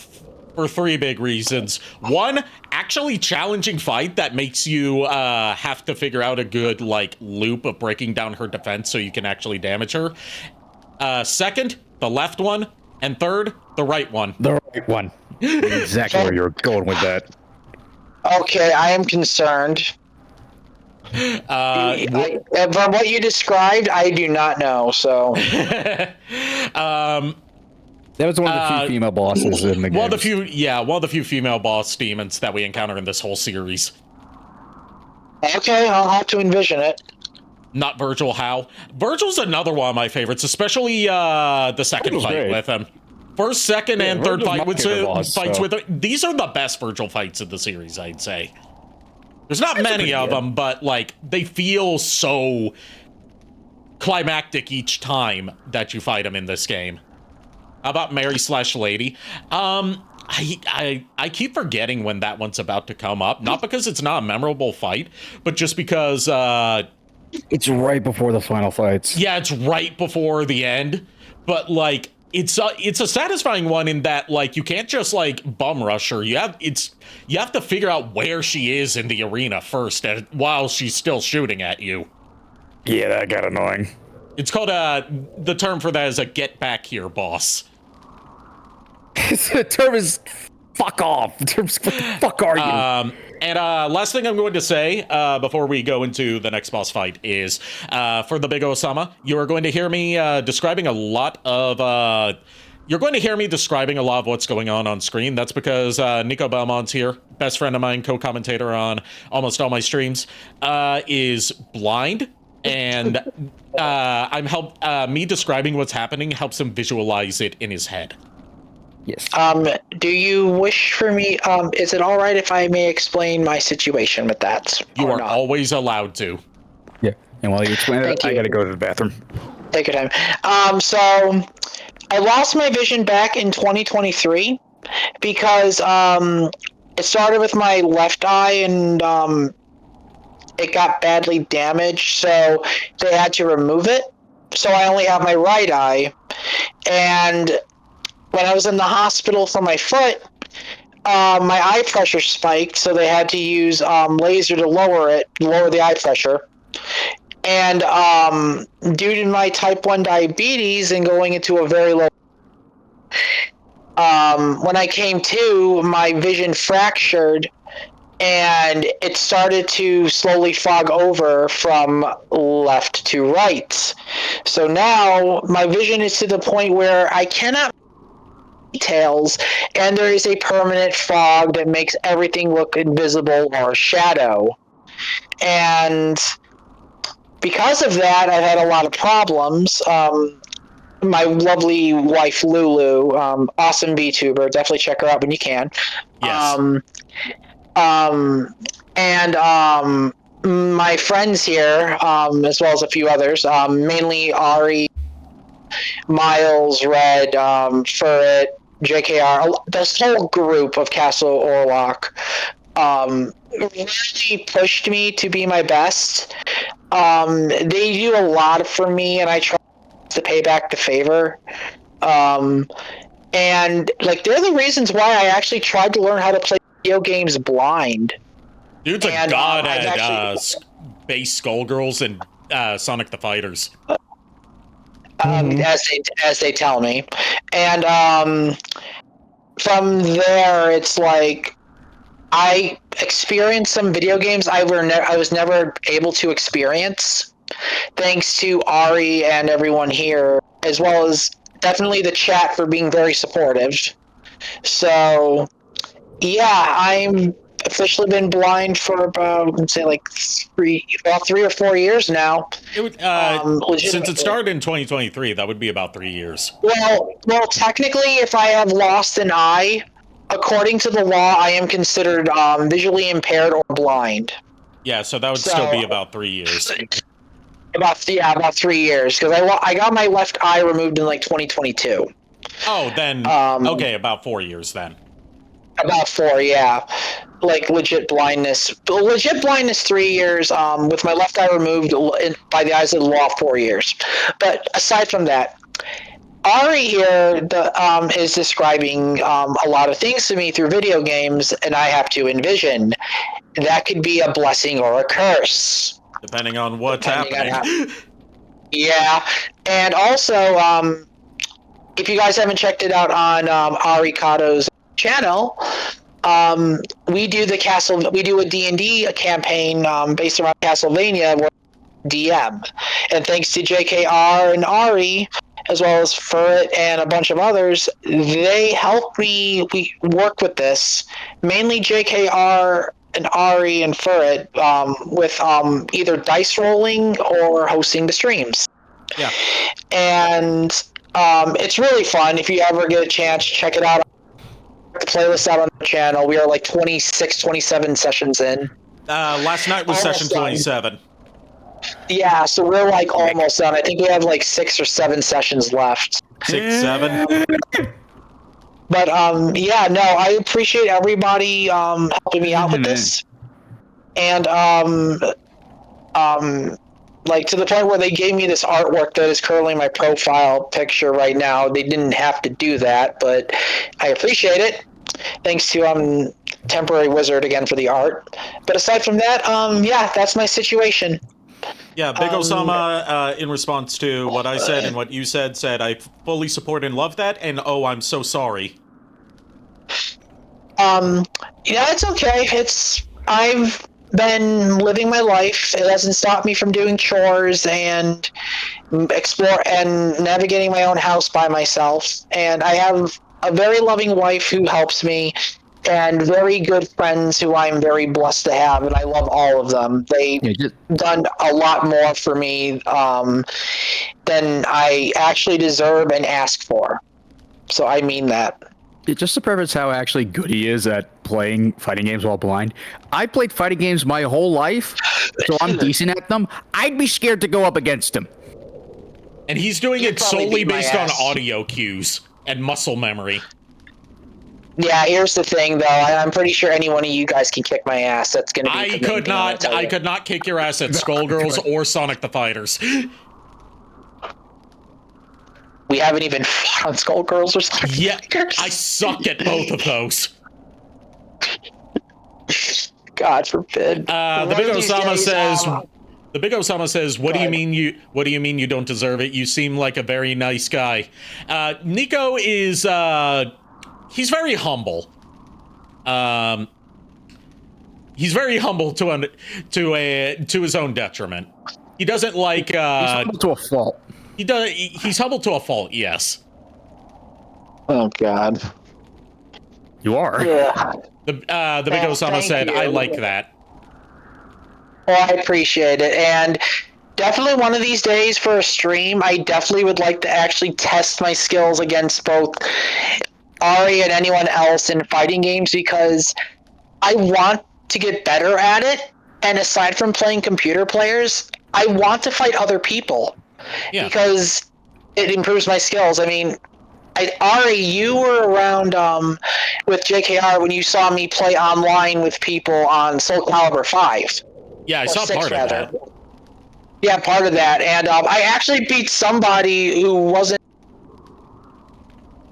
3 big reasons. One, actually challenging fight that makes you have to figure out a good like loop of breaking down her defense so you can actually damage her. Second, the left one, and third, the right one. The right one. Exactly where you're going with that. Okay, I am concerned. From what you described, I do not know. So, that was one of the few female bosses in the game. One of the few female boss demons that we encounter in this whole series. Okay, I'll have to envision it. Not Virgil Howe. Virgil's another one of my favorites, especially the second Virgil's fight great. with him. First, second, and third Virgil's fight my with favorite boss, so. these are the best Virgil fights in the series, I'd say. There's not many of them, but like they feel so climactic each time that you fight them in this game. How about Mary/Lady? I keep forgetting when that one's about to come up. Not because it's not a memorable fight, but just because it's right before the final fights. Yeah, it's right before the end. But like it's a satisfying one in that like you can't just like bum rush her. You have to figure out where she is in the arena first while she's still shooting at you. Yeah, that got annoying. It's called the term for that is a get back here boss. The term is fuck off. The term's what the fuck are you? And last thing I'm going to say before we go into the next boss fight is for the Big Osama, you are going to hear me describing a lot of what's going on screen. That's because Nico Belmont's here, best friend of mine, co-commentator on almost all my streams, is blind. And me describing what's happening helps him visualize it in his head. Yes. Do you wish for me? Is it all right if I may explain my situation with that? You are always allowed to. Yeah. And while you explain it, I gotta go to the bathroom. Take your time. So I lost my vision back in 2023 because it started with my left eye and it got badly damaged, so they had to remove it. So I only have my right eye, and when I was in the hospital for my foot, my eye pressure spiked, so they had to use laser to lower the eye pressure. And due to my type 1 diabetes and going into a very low, when I came to, my vision fractured, and it started to slowly fog over from left to right. So now my vision is to the point where I cannot details, and there is a permanent fog that makes everything look invisible or shadow. And because of that, I've had a lot of problems. My lovely wife Lulu, awesome VTuber, definitely check her out when you can. Yes. My friends here, as well as a few others, mainly Ari, Miles, Red, Furret, JKR, this whole group of Castle Orlock really pushed me to be my best. They do a lot for me, and I try to pay back the favor. And like they're the reasons why I actually tried to learn how to play video games blind. Dude's a god at Space Skullgirls and Sonic the Fighters. As they tell me, and from there it's like I experienced some video games I was never able to experience, thanks to Ari and everyone here, as well as definitely the chat for being very supportive. So yeah, I'm officially been blind for about, let's say, like 3 or 4 years now. It would, since it started in 2023, that would be about 3 years. Well, technically, if I have lost an eye, according to the law, I am considered visually impaired or blind. Yeah, so that would still be about 3 years. About 3 years, because I got my left eye removed in like 2022. Oh, then okay, about 4 years then. About 4, yeah. Like legit blindness. 3 years. With my left eye removed by the eyes of the law, 4 years. But aside from that, Ari here is describing a lot of things to me through video games, and I have to envision that could be a blessing or a curse, depending on what's happening. Yeah, and also, if you guys haven't checked it out on Arikado's channel, we do a D&D campaign based around Castlevania, where DM, and thanks to JKR and Ari, as well as Furret and a bunch of others, they help me work with this. Mainly JKR and Ari and Furret with either dice rolling or hosting the streams. Yeah, and it's really fun. If you ever get a chance, check it out. The playlist out on the channel. We are like 26, 27 sessions in. Last night was almost session 27. Done. Yeah, so we're like almost done. I think we have like 6 or 7 sessions left. 6, 7. But yeah, no, I appreciate everybody helping me out with this. And like to the point where they gave me this artwork that is currently my profile picture right now. They didn't have to do that, but I appreciate it. Thanks to Temporary Wizard again for the art. But aside from that, yeah, that's my situation. Yeah, Big Osama, in response to what I said and what you said, I fully support and love that, and oh, I'm so sorry. Yeah, it's okay. I've been living my life. It hasn't stopped me from doing chores and explore and navigating my own house by myself. And I have a very loving wife who helps me, and very good friends who I'm very blessed to have, and I love all of them. They've done a lot more for me than I actually deserve and ask for. So I mean that. Just to preface how actually good he is at playing fighting games while blind, I played fighting games my whole life, so I'm decent at them. I'd be scared to go up against him. And he's doing it solely based on audio cues and muscle memory. Yeah, here's the thing, though. I'm pretty sure any one of you guys can kick my ass. That's gonna be. I could not kick your ass at Skullgirls or Sonic the Fighters. We haven't even fought on Skullgirls or Sonic the Fighters. I suck at both of those. God forbid. The Big Osama says. The Big Osama says, "What do you mean you don't deserve it? You seem like a very nice guy." Nico is he's very humble. He's very humble to his own detriment. He doesn't like. He's humble to a fault. He's humble to a fault. Yes. Oh God. You are. Yeah. The Big Osama said, "I like that." Well, I appreciate it, and definitely one of these days for a stream, I definitely would like to actually test my skills against both Ari and anyone else in fighting games, because I want to get better at it. And aside from playing computer players, I want to fight other people because it improves my skills. I mean, Ari, you were around with JKR when you saw me play online with people on Soul Calibur 5. Yeah, I saw part of that. Yeah, part of that. And I actually beat somebody who wasn't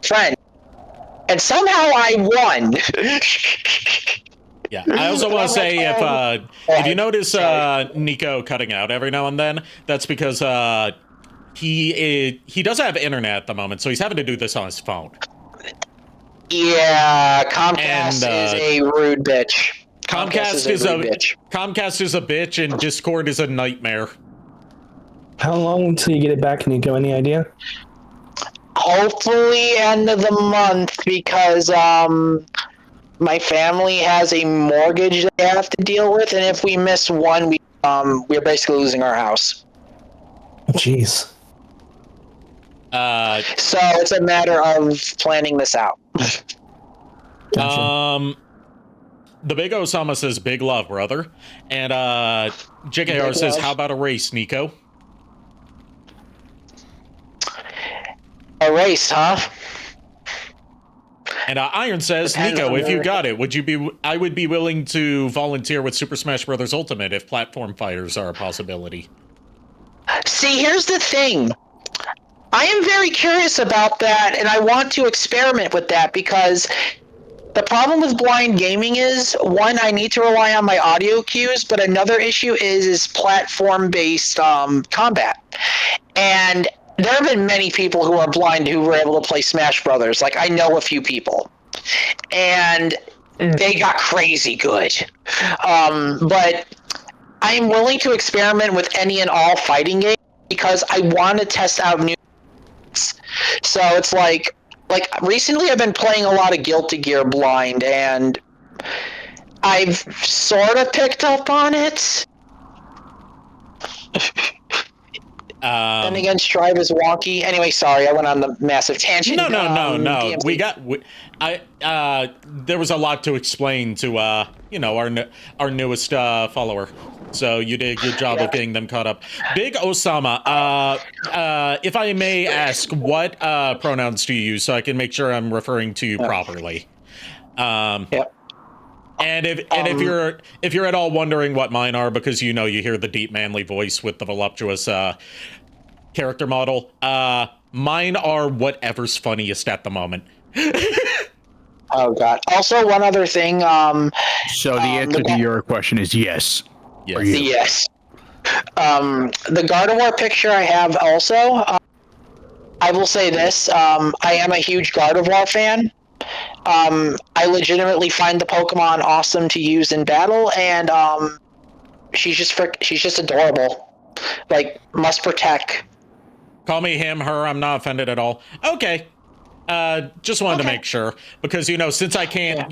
a friend. And somehow I won. Yeah, I also want to say if you notice Nico cutting out every now and then, that's because he does have internet at the moment, so he's having to do this on his phone. Yeah, Comcast is a rude bitch. Comcast is a bitch, and Discord is a nightmare. How long until you get it back, Nico? Any idea? Hopefully end of the month, because my family has a mortgage they have to deal with, and if we miss one, we're basically losing our house. Jeez. So it's a matter of planning this out. Gotcha. The big Osama says, "Big love, brother," and JKR says, "How about a race, Nico?" A race, huh? And Iron says, Depends "Nico, on if you where- got it, would you be? I would be willing to volunteer with Super Smash Bros. Ultimate if platform fighters are a possibility." See, here's the thing. I am very curious about that, and I want to experiment with that because the problem with blind gaming is, one, I need to rely on my audio cues, but another issue is platform-based combat. And there have been many people who are blind who were able to play Smash Brothers. Like, I know a few people. And they got crazy good. But I'm willing to experiment with any and all fighting games because I want to test out new things. So it's like recently I've been playing a lot of Guilty Gear blind, and I've sort of picked up on it. Then again, Strive is wonky. Anyway, sorry, I went on the massive tangent. No. DMC. There was a lot to explain to our newest follower. So you did a good job of getting them caught up. Big Osama, if I may ask, what pronouns do you use so I can make sure I'm referring to you properly? Yep. And if you're at all wondering what mine are, because you hear the deep manly voice with the voluptuous character model, mine are whatever's funniest at the moment. Oh god. Also, one other thing. So the answer to your question is yes. Yes. The Gardevoir picture I have also. I will say this: I am a huge Gardevoir fan. I legitimately find the Pokemon awesome to use in battle, and she's just adorable. Like, must protect. Call me him, her. I'm not offended at all. Okay. Just wanted to make sure, because since I can't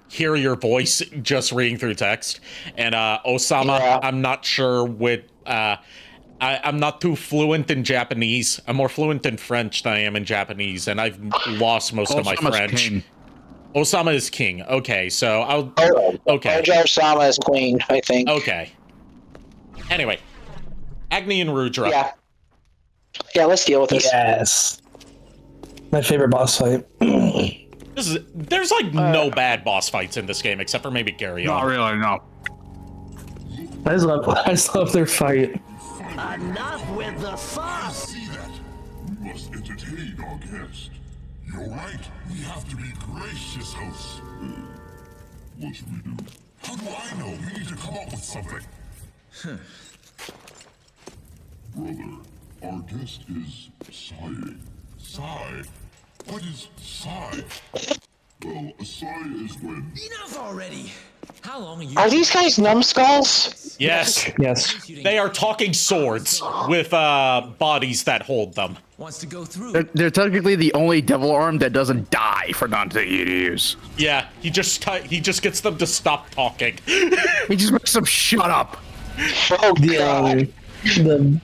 hear your voice just reading through text, and Osama, I'm not sure what I'm not too fluent in Japanese. I'm more fluent in French than I am in Japanese, and I've lost most of my French. King. Osama is king. Okay, so I'll. Okay. Osama is queen, I think. Okay. Anyway, Agni and Rudra. Yeah, let's deal with this. Yes. My favorite boss fight. There's like no bad boss fights in this game except for maybe Gary. Not really, no. I just love their fight. Enough with the sauce! See that? We must entertain our guest. You're right. We have to be gracious hosts. What should we do? How do I know? We need to come up with something. Brother, our guest is sighing. Sigh? What is sigh? Well, a sigh is when... Enough already! How long Are these guys numbskulls? Yes. Yes. They are talking swords with bodies that hold them. Wants to go through. They're technically the only devil arm that doesn't die for Dante to use. Yeah, he just gets them to stop talking. He just makes them shut up. Oh god. The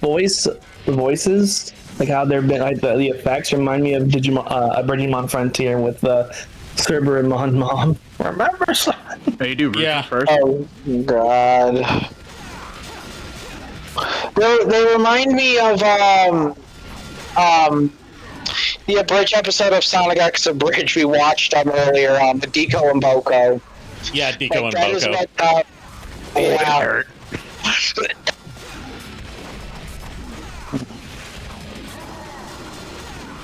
voices, like how they're been, like the effects remind me of Digimon Frontier with Cerber and Mon Mom. Remember, son? Hey, do Yeah. first. Oh god. They remind me of the abridged episode of Sonic X Abridged we watched earlier, the Deco and Boko. Yeah, Deco and That is Boko. what, yeah.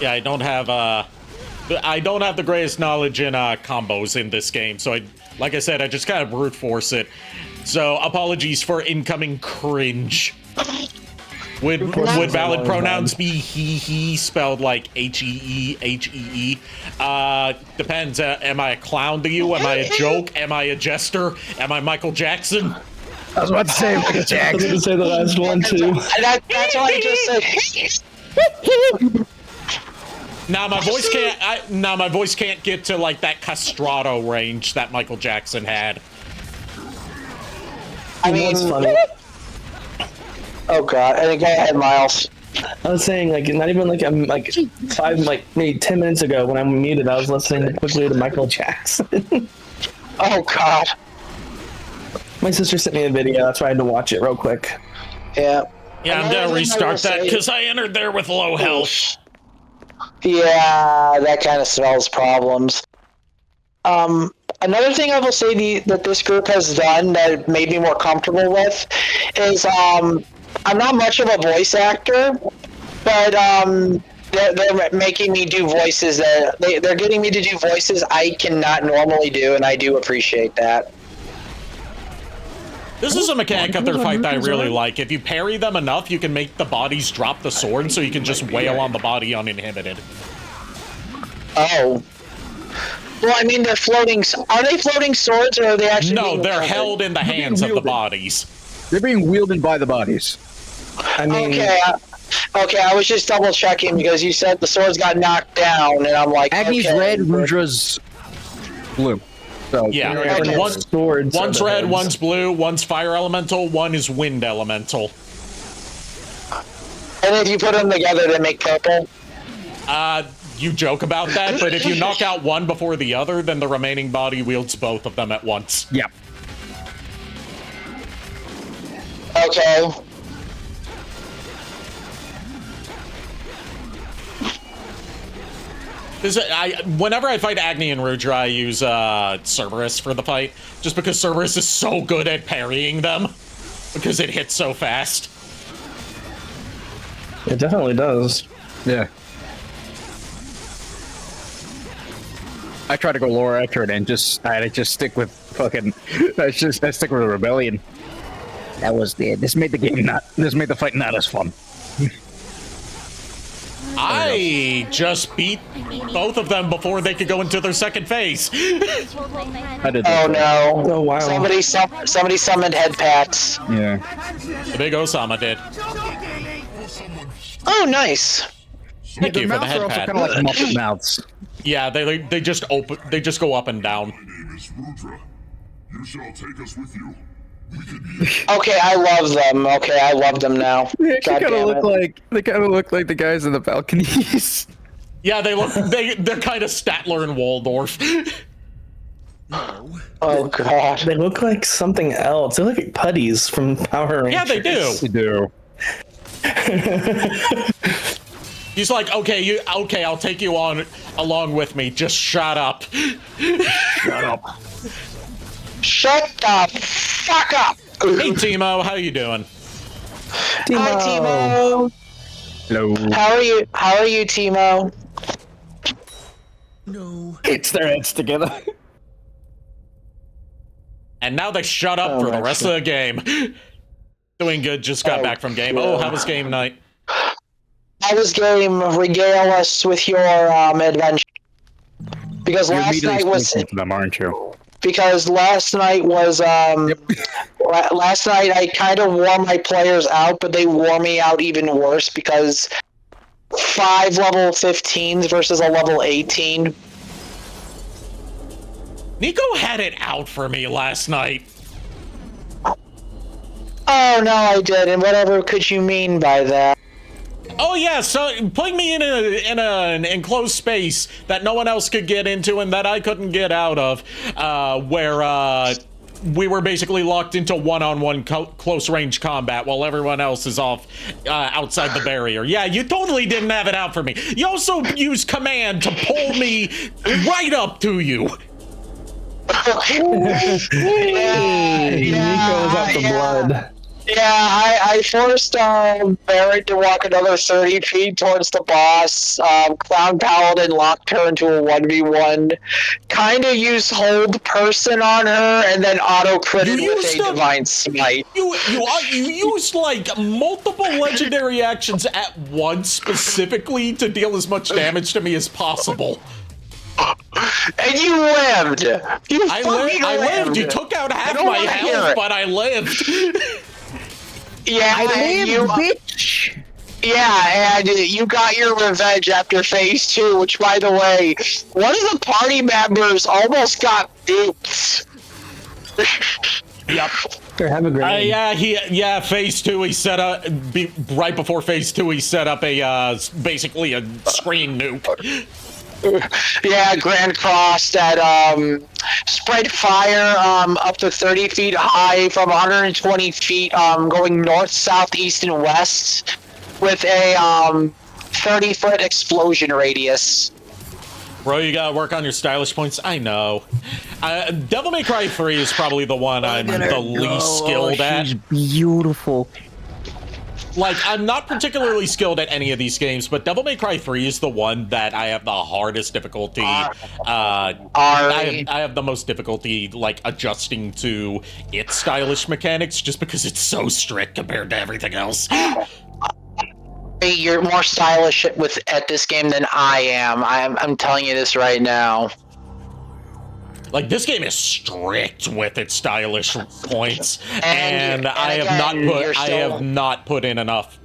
Yeah, I don't have the greatest knowledge in combos in this game, so like I said, I just kind of brute force it. So apologies for incoming cringe. Would valid pronouns be he spelled like H-E-E? Depends. Am I a clown to you? Am I a joke? Am I a jester? Am I Michael Jackson? I was about to say Michael Jackson. I was going to say the last one too. That's what I just said. Now my voice can't. Now my voice can't get to like that castrato range that Michael Jackson had. I mean, funny. Oh god! And go ahead, Miles. I was saying, like, not even like I'm like maybe 10 minutes ago when I muted, I was listening quickly to Michael Jackson. Oh god! My sister sent me a video, that's why I had to watch it real quick. Yeah. Yeah, I'm gonna restart that because I entered there with low health. Yeah, that kind of spells problems. Another thing I will say that this group has done that made me more comfortable with is I'm not much of a voice actor, but they're making me do voices that they're getting me to do voices I cannot normally do, and I do appreciate that. This is a mechanic of their fight that I really like. If you parry them enough, you can make the bodies drop the sword, so you can just wail on the body uninhibited. Oh. Well, I mean, they're floating. Are they floating swords, or are they actually? No, they're held in the hands of the bodies. They're being wielded by the bodies. I mean, okay. I was just double checking because you said the swords got knocked down, and I'm like, Agni's okay. red, Rudra's blue. So Yeah, Okay. one's red, one's blue, one's fire elemental, one is wind elemental. And if you put them together, they make purple. You joke about that, but if you knock out one before the other, then the remaining body wields both of them at once. Yep. Okay. Whenever I fight Agni and Rudra, I use Cerberus for the fight, just because Cerberus is so good at parrying them, because it hits so fast. it definitely does. Yeah. I try to go lower accurate and I just stick with fucking. I stick with the rebellion. That was the. This made the game not. This made the fight not as fun. I just beat both of them before they could go into their second phase. I did. Oh no! Oh wow! Somebody summoned head pats. Yeah. The big Osama did. Oh, nice. Thank you for the head pat. Kind of like Muppet mouths. Yeah, they just open. They just go up and down. My name is Rudra. You shall take us with you. Okay, I love them. Okay, I love them now. They God kind of damn look it. like the guys in the balconies. Yeah, they're kind of Statler and Waldorf. Oh god. They look like something else. They look like putties from Power Rangers. Yeah, they do. They do. He's like, okay, I'll take you on along with me. Just shut up. Shut up. Shut the fuck up! Hey, Timo, how you doing? Hi, Timo. Hello. How are you? How are you, Timo? No. It's their heads together. And now they shut up for the rest of the game. Doing good, just got back from game. Oh, how was game night? How was game? Regale us with your adventure. Because last night was... them, aren't you? Because last night was, last night I kind of wore my players out, but they wore me out even worse because 5 level 15s versus a level 18. Nico had it out for me last night. Oh, no, I didn't. Whatever could you mean by that? Oh yeah, so putting me in an enclosed space that no one else could get into and that I couldn't get out of, where we were basically locked into one-on-one close range combat while everyone else is off outside the barrier. Yeah, you totally didn't have it out for me. You also used command to pull me right up to you. Nico's up the blood. Yeah, I forced Barrett to walk another 30 feet towards the boss. Clown Paladin locked her into a 1v1. Kind of used hold person on her, and then auto-critted with a divine smite. You used like multiple legendary actions at once specifically to deal as much damage to me as possible. And you lived. I lived. You took out half my health, but I lived. Yeah, I live, bitch. Yeah, and you got your revenge after phase 2, which, by the way, one of the party members almost got duped. Yep. Have a great phase 2, he set up, right before phase 2, he set up a, basically a screen nuke. Yeah, Grand Cross that spread fire up to 30 feet high from 120 feet going north, south, east, and west with a 30-foot explosion radius. Bro, you gotta work on your stylish points. I know. Devil May Cry 3 is probably the one I'm the least skilled at. She's beautiful. Like, I'm not particularly skilled at any of these games, but Devil May Cry 3 is the one that I have the hardest difficulty. I have the most difficulty, like, adjusting to its stylish mechanics, just because it's so strict compared to everything else. You're more stylish at this game than I am. I'm telling you this right now. Like, this game is strict with its stylish points, and I have not put in enough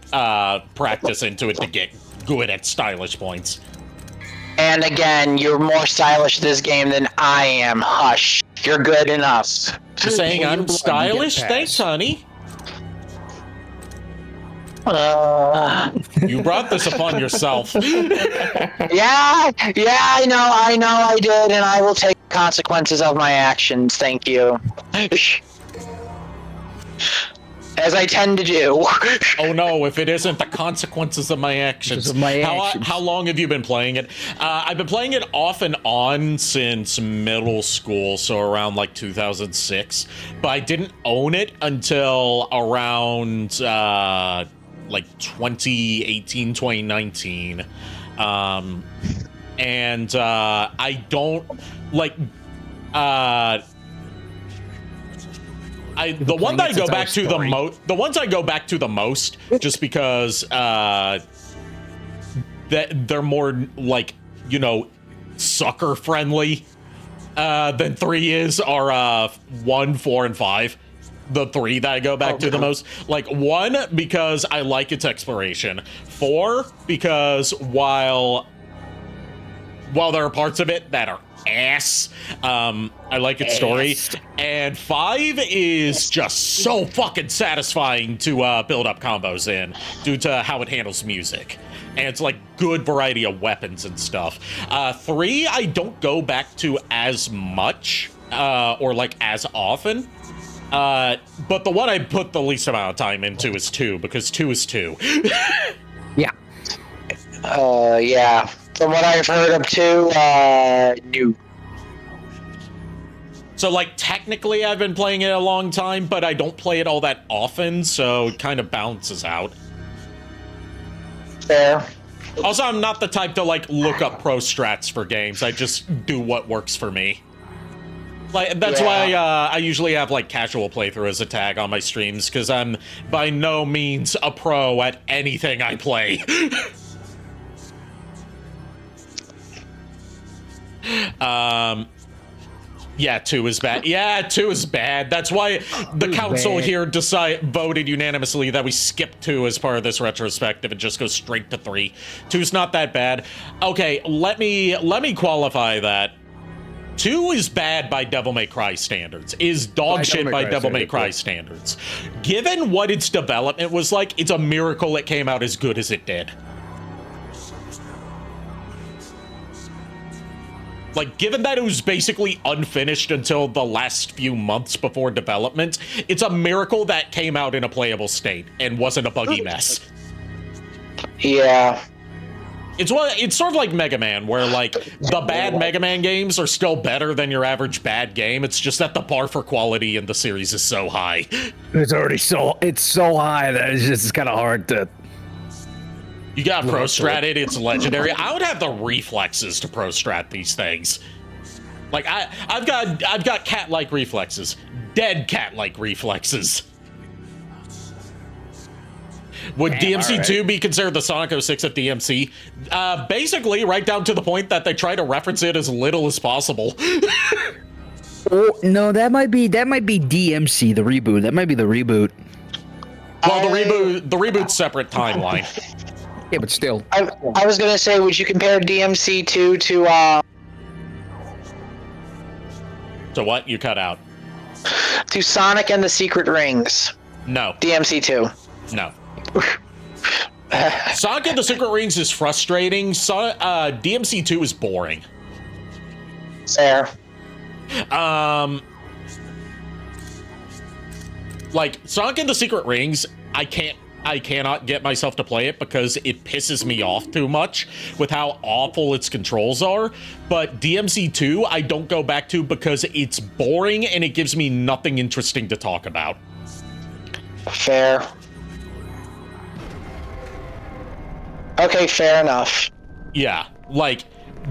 practice into it to get good at stylish points. And again, you're more stylish this game than I am. Hush, you're good enough. Just saying I'm stylish? Thanks, honey. You brought this upon yourself. Yeah, I know I did, and I will take consequences of my actions, thank you. As I tend to do. Oh no, if it isn't the consequences of my actions. How long have you been playing it? I've been playing it off and on since middle school, so around like 2006. But I didn't own it until around like 2018, 2019. And I don't like the one that I go back to the most, the ones I go back to the most, just because that they're more like, you know, sucker friendly than 3 is, are 1, 4, and 5. The 3 that I go back to the most. Like, 1, because I like its exploration. 4, because while there are parts of it that are ass, I like its story. And 5 is just so fucking satisfying to build up combos in, due to how it handles music. And it's like good variety of weapons and stuff. 3, I don't go back to as much, or like as often. But the one I put the least amount of time into is 2, because 2 is 2. Yeah. Yeah. From what I've heard of 2, new. So, like, technically I've been playing it a long time, but I don't play it all that often, so it kind of balances out. Fair. Also, I'm not the type to, like, look up pro strats for games. I just do what works for me. Like, that's why I usually have, like, casual playthrough as a tag on my streams, because I'm by no means a pro at anything I play. Yeah, 2 is bad. Yeah, 2 is bad. That's why the council here voted unanimously that we skip 2 as part of this retrospective and just go straight to 3. 2's not that bad. Okay, let me qualify that. 2 is bad by Devil May Cry standards, is dog shit by Devil May Cry standards. Given what its development was like, it's a miracle it came out as good as it did. Like, given that it was basically unfinished until the last few months before development, it's a miracle that came out in a playable state and wasn't a buggy mess. Yeah. It's sort of like Mega Man, where, like, the bad Mega Man games are still better than your average bad game. It's just that the bar for quality in the series is so high. It's already so high that it's just kind of hard to... You got pro strat it, it's legendary. I would have the reflexes to pro strat these things. Like, I've got cat-like reflexes. Dead cat-like reflexes. Would DMC 2 be considered the Sonic 06 of DMC? Basically, right down to the point that they try to reference it as little as possible. Oh, no, that might be DMC, the reboot. That might be the reboot. Well, the reboot's separate timeline. Yeah, but still. I was gonna say, would you compare DMC 2 to So what? You cut out. to Sonic and the Secret Rings? No. DMC 2. No. Sonic and the Secret Rings is frustrating. DMC 2 is boring. Fair. Like Sonic and the Secret Rings, I cannot get myself to play it because it pisses me off too much with how awful its controls are. But DMC 2, I don't go back to because it's boring and it gives me nothing interesting to talk about. Fair. Okay, fair enough. Yeah, like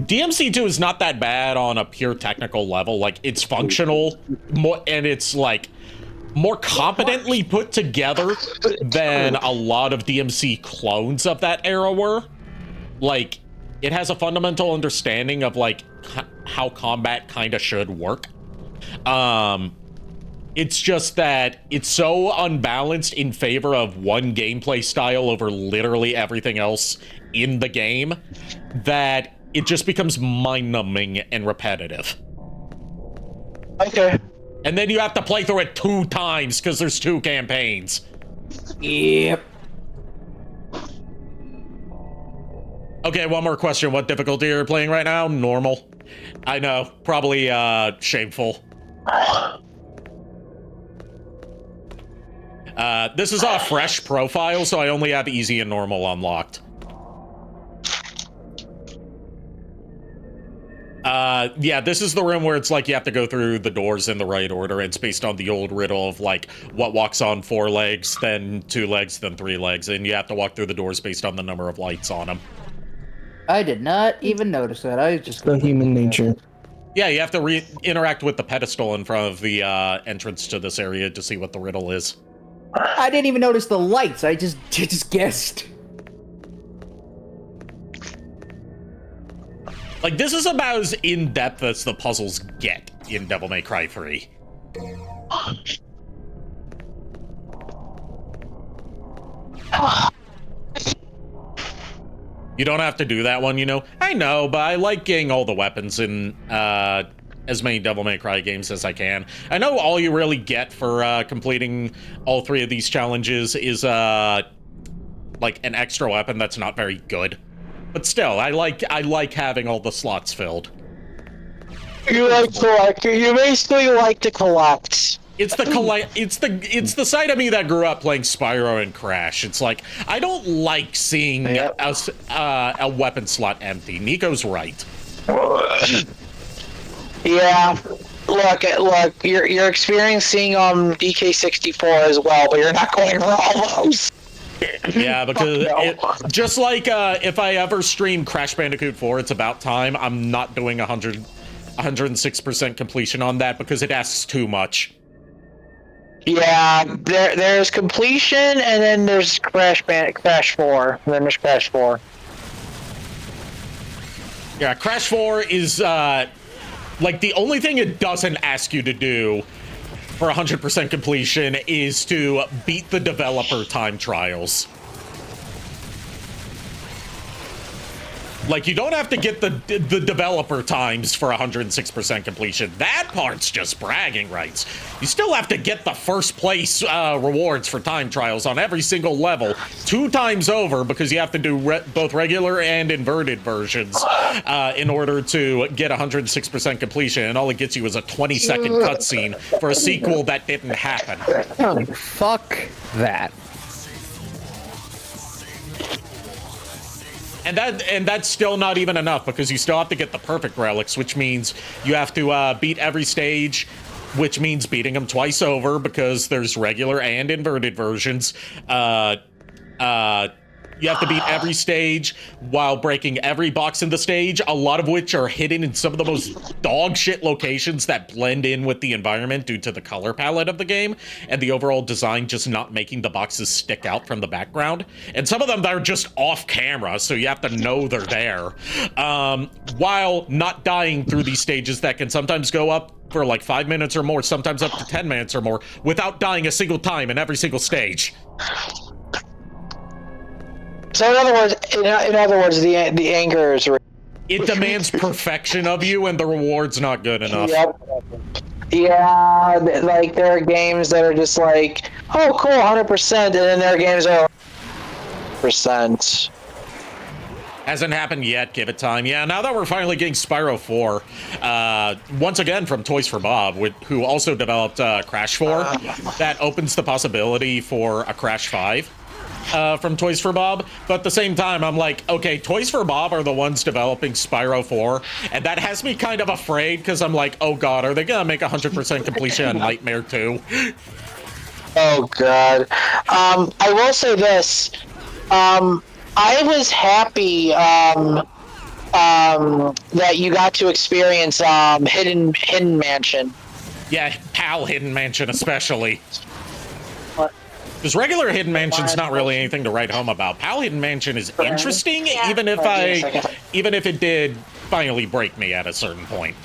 DMC 2 is not that bad on a pure technical level. Like it's functional more, and it's like more competently put together than a lot of DMC clones of that era were. Like it has a fundamental understanding of like how combat kind of should work. It's just that it's so unbalanced in favor of one gameplay style over literally everything else in the game that it just becomes mind-numbing and repetitive. Okay. And then you have to play through it 2 times because there's 2 campaigns. Yep. Okay, one more question. What difficulty are you playing right now? Normal. I know. Probably shameful. This is a fresh profile, so I only have easy and normal unlocked. Yeah, this is the room where it's like you have to go through the doors in the right order. It's based on the old riddle of like what walks on 4 legs, then 2 legs, then 3 legs, and you have to walk through the doors based on the number of lights on them. I did not even notice that. I was just The human nature. Yeah, you have to interact with the pedestal in front of the entrance to this area to see what the riddle is. I didn't even notice the lights. I just guessed. Like, this is about as in-depth as the puzzles get in Devil May Cry 3. You don't have to do that one, you know? I know, but I like getting all the weapons in as many Devil May Cry games as I can. I know all you really get for completing all 3 of these challenges is like an extra weapon that's not very good. But still, I like having all the slots filled. You like collect. You basically like to collect. It's the side of me that grew up playing Spyro and Crash. It's like I don't like seeing a weapon slot empty. Nico's right. Yeah. Look. You're experiencing DK64 as well, but you're not going for all those. Yeah, because just like if I ever stream Crash Bandicoot 4, it's about time. I'm not doing 106% completion on that because it asks too much. Yeah, there's completion, and then there's Crash 4, and then there's Crash 4. Yeah, Crash 4 is like the only thing it doesn't ask you to do for 100% completion is to beat the developer time trials. Like, you don't have to get the developer times for 106% completion. That part's just bragging rights. You still have to get the first place rewards for time trials on every single level 2 times over because you have to do both regular and inverted versions in order to get 106% completion, and all it gets you is a 20-second cutscene for a sequel that didn't happen. Oh, fuck that. And that's still not even enough because you still have to get the perfect relics, which means you have to beat every stage, which means beating them twice over because there's regular and inverted versions. You have to beat every stage while breaking every box in the stage, a lot of which are hidden in some of the most dog shit locations that blend in with the environment due to the color palette of the game and the overall design just not making the boxes stick out from the background. And some of them are just off camera, so you have to know they're there. While not dying through these stages that can sometimes go up for like 5 minutes or more, sometimes up to 10 minutes or more, without dying a single time in every single stage. So in other words, the anger is real. It demands perfection of you, and the reward's not good enough. Yep. Yeah, like there are games that are just like, oh, cool, 100%, and then there are games that are 100%. Hasn't happened yet. Give it time. Yeah, now that we're finally getting Spyro 4, once again from Toys for Bob, who also developed Crash 4, that opens the possibility for a Crash 5. From Toys for Bob, but at the same time, I'm like, okay, Toys for Bob are the ones developing Spyro 4, and that has me kind of afraid, because I'm like, oh god, are they gonna make 100% completion a Nightmare 2? Oh god. I will say this. I was happy that you got to experience Hidden Mansion. Yeah, PAL Hidden Mansion especially. Because regular Hidden Mansion's not really anything to write home about. PAL Hidden Mansion is interesting, even if it did finally break me at a certain point.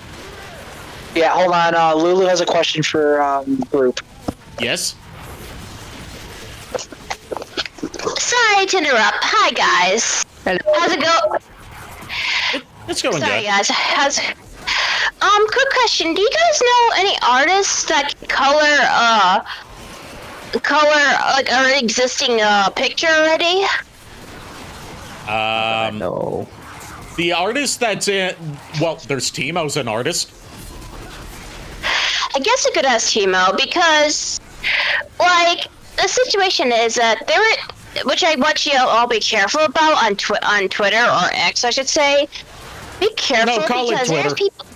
Yeah, hold on. Lulu has a question for group. Yes? Sorry to interrupt. Hi, guys. How's it go? It's going good. Sorry, guys. Quick question. Do you guys know any artists that color like an existing picture already? No. The artist that's in, well, there's Timo's an artist. I guess I could ask Timo because, like, the situation is that which I want you all be careful about on Twitter or X, I should say. Be careful because there's people.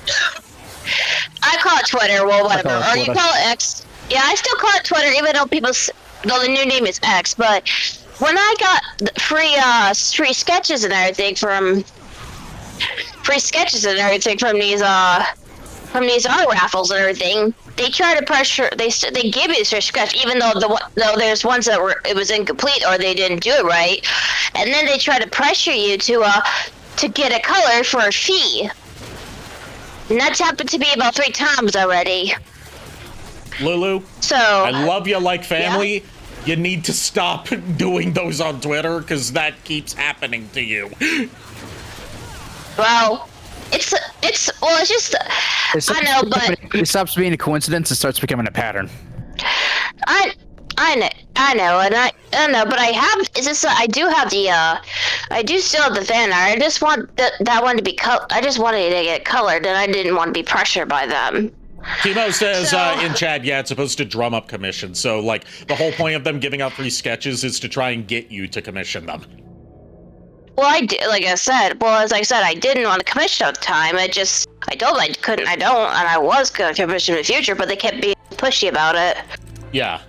I call it Twitter. Well, whatever. Or you call it X. Yeah, I still call it Twitter, even though the new name is X. But when I got free sketches and everything from these art raffles and everything, they try to pressure. They give you their sketch, even though there's ones that it was incomplete or they didn't do it right, and then they try to pressure you to get a color for a fee. And that's happened to me about 3 times already. Lulu, so I love you like family. Yeah. You need to stop doing those on Twitter because that keeps happening to you. Well, it's just I know, but it stops being a coincidence and starts becoming a pattern. I know, and I know, but I do still have the fan art. I just want that one to be I just wanted to get colored, and I didn't want to be pressured by them. Timo says in chat, yeah, it's supposed to drum up commissions. So, like, the whole point of them giving out free sketches is to try and get you to commission them. Well, as I said, I didn't want to commission at the time. I told them I couldn't, and I was going to commission in the future, but they kept being pushy about it. Yeah.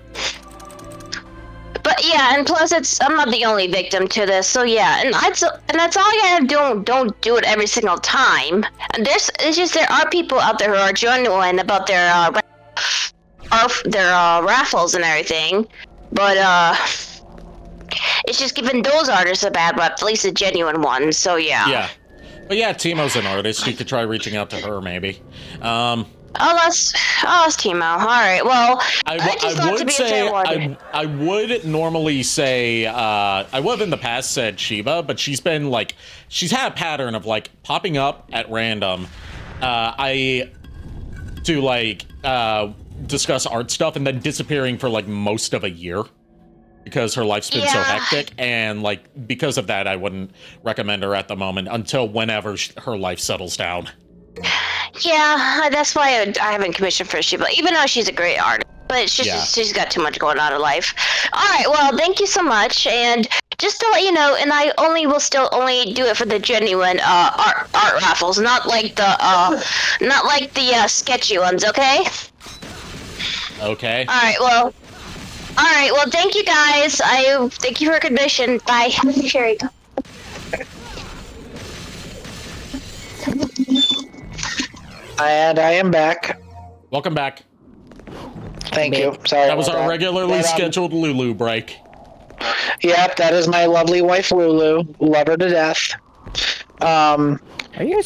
But yeah, and plus I'm not the only victim to this, so yeah, and that's all you gotta do. Don't do it every single time. And there are people out there who are genuine about their raffles and everything, but it's just giving those artists a bad rep, at least the genuine ones. So yeah. Yeah, but yeah, Timo's an artist. You could try reaching out to her maybe. That's Timo. All right. Well, I would normally say I would have in the past said Shiba, but she's had a pattern of like popping up at random. To discuss art stuff and then disappearing for like most of a year because her life's been so hectic, and like because of that, I wouldn't recommend her at the moment until whenever her life settles down. Yeah, that's why I haven't commissioned for Shiba, even though she's a great artist. But it's just she's got too much going on in life. All right, well, thank you so much, and just to let you know, and I will still only do it for the genuine art raffles, not like the sketchy ones. Okay. Okay. All right. Well, thank you guys. Thank you for commission. Bye. Here you go. And I am back. Welcome back. Thank you. Sorry. That was our regularly scheduled Lulu break. Yep, that is my lovely wife Lulu. Love her to death. Are you guys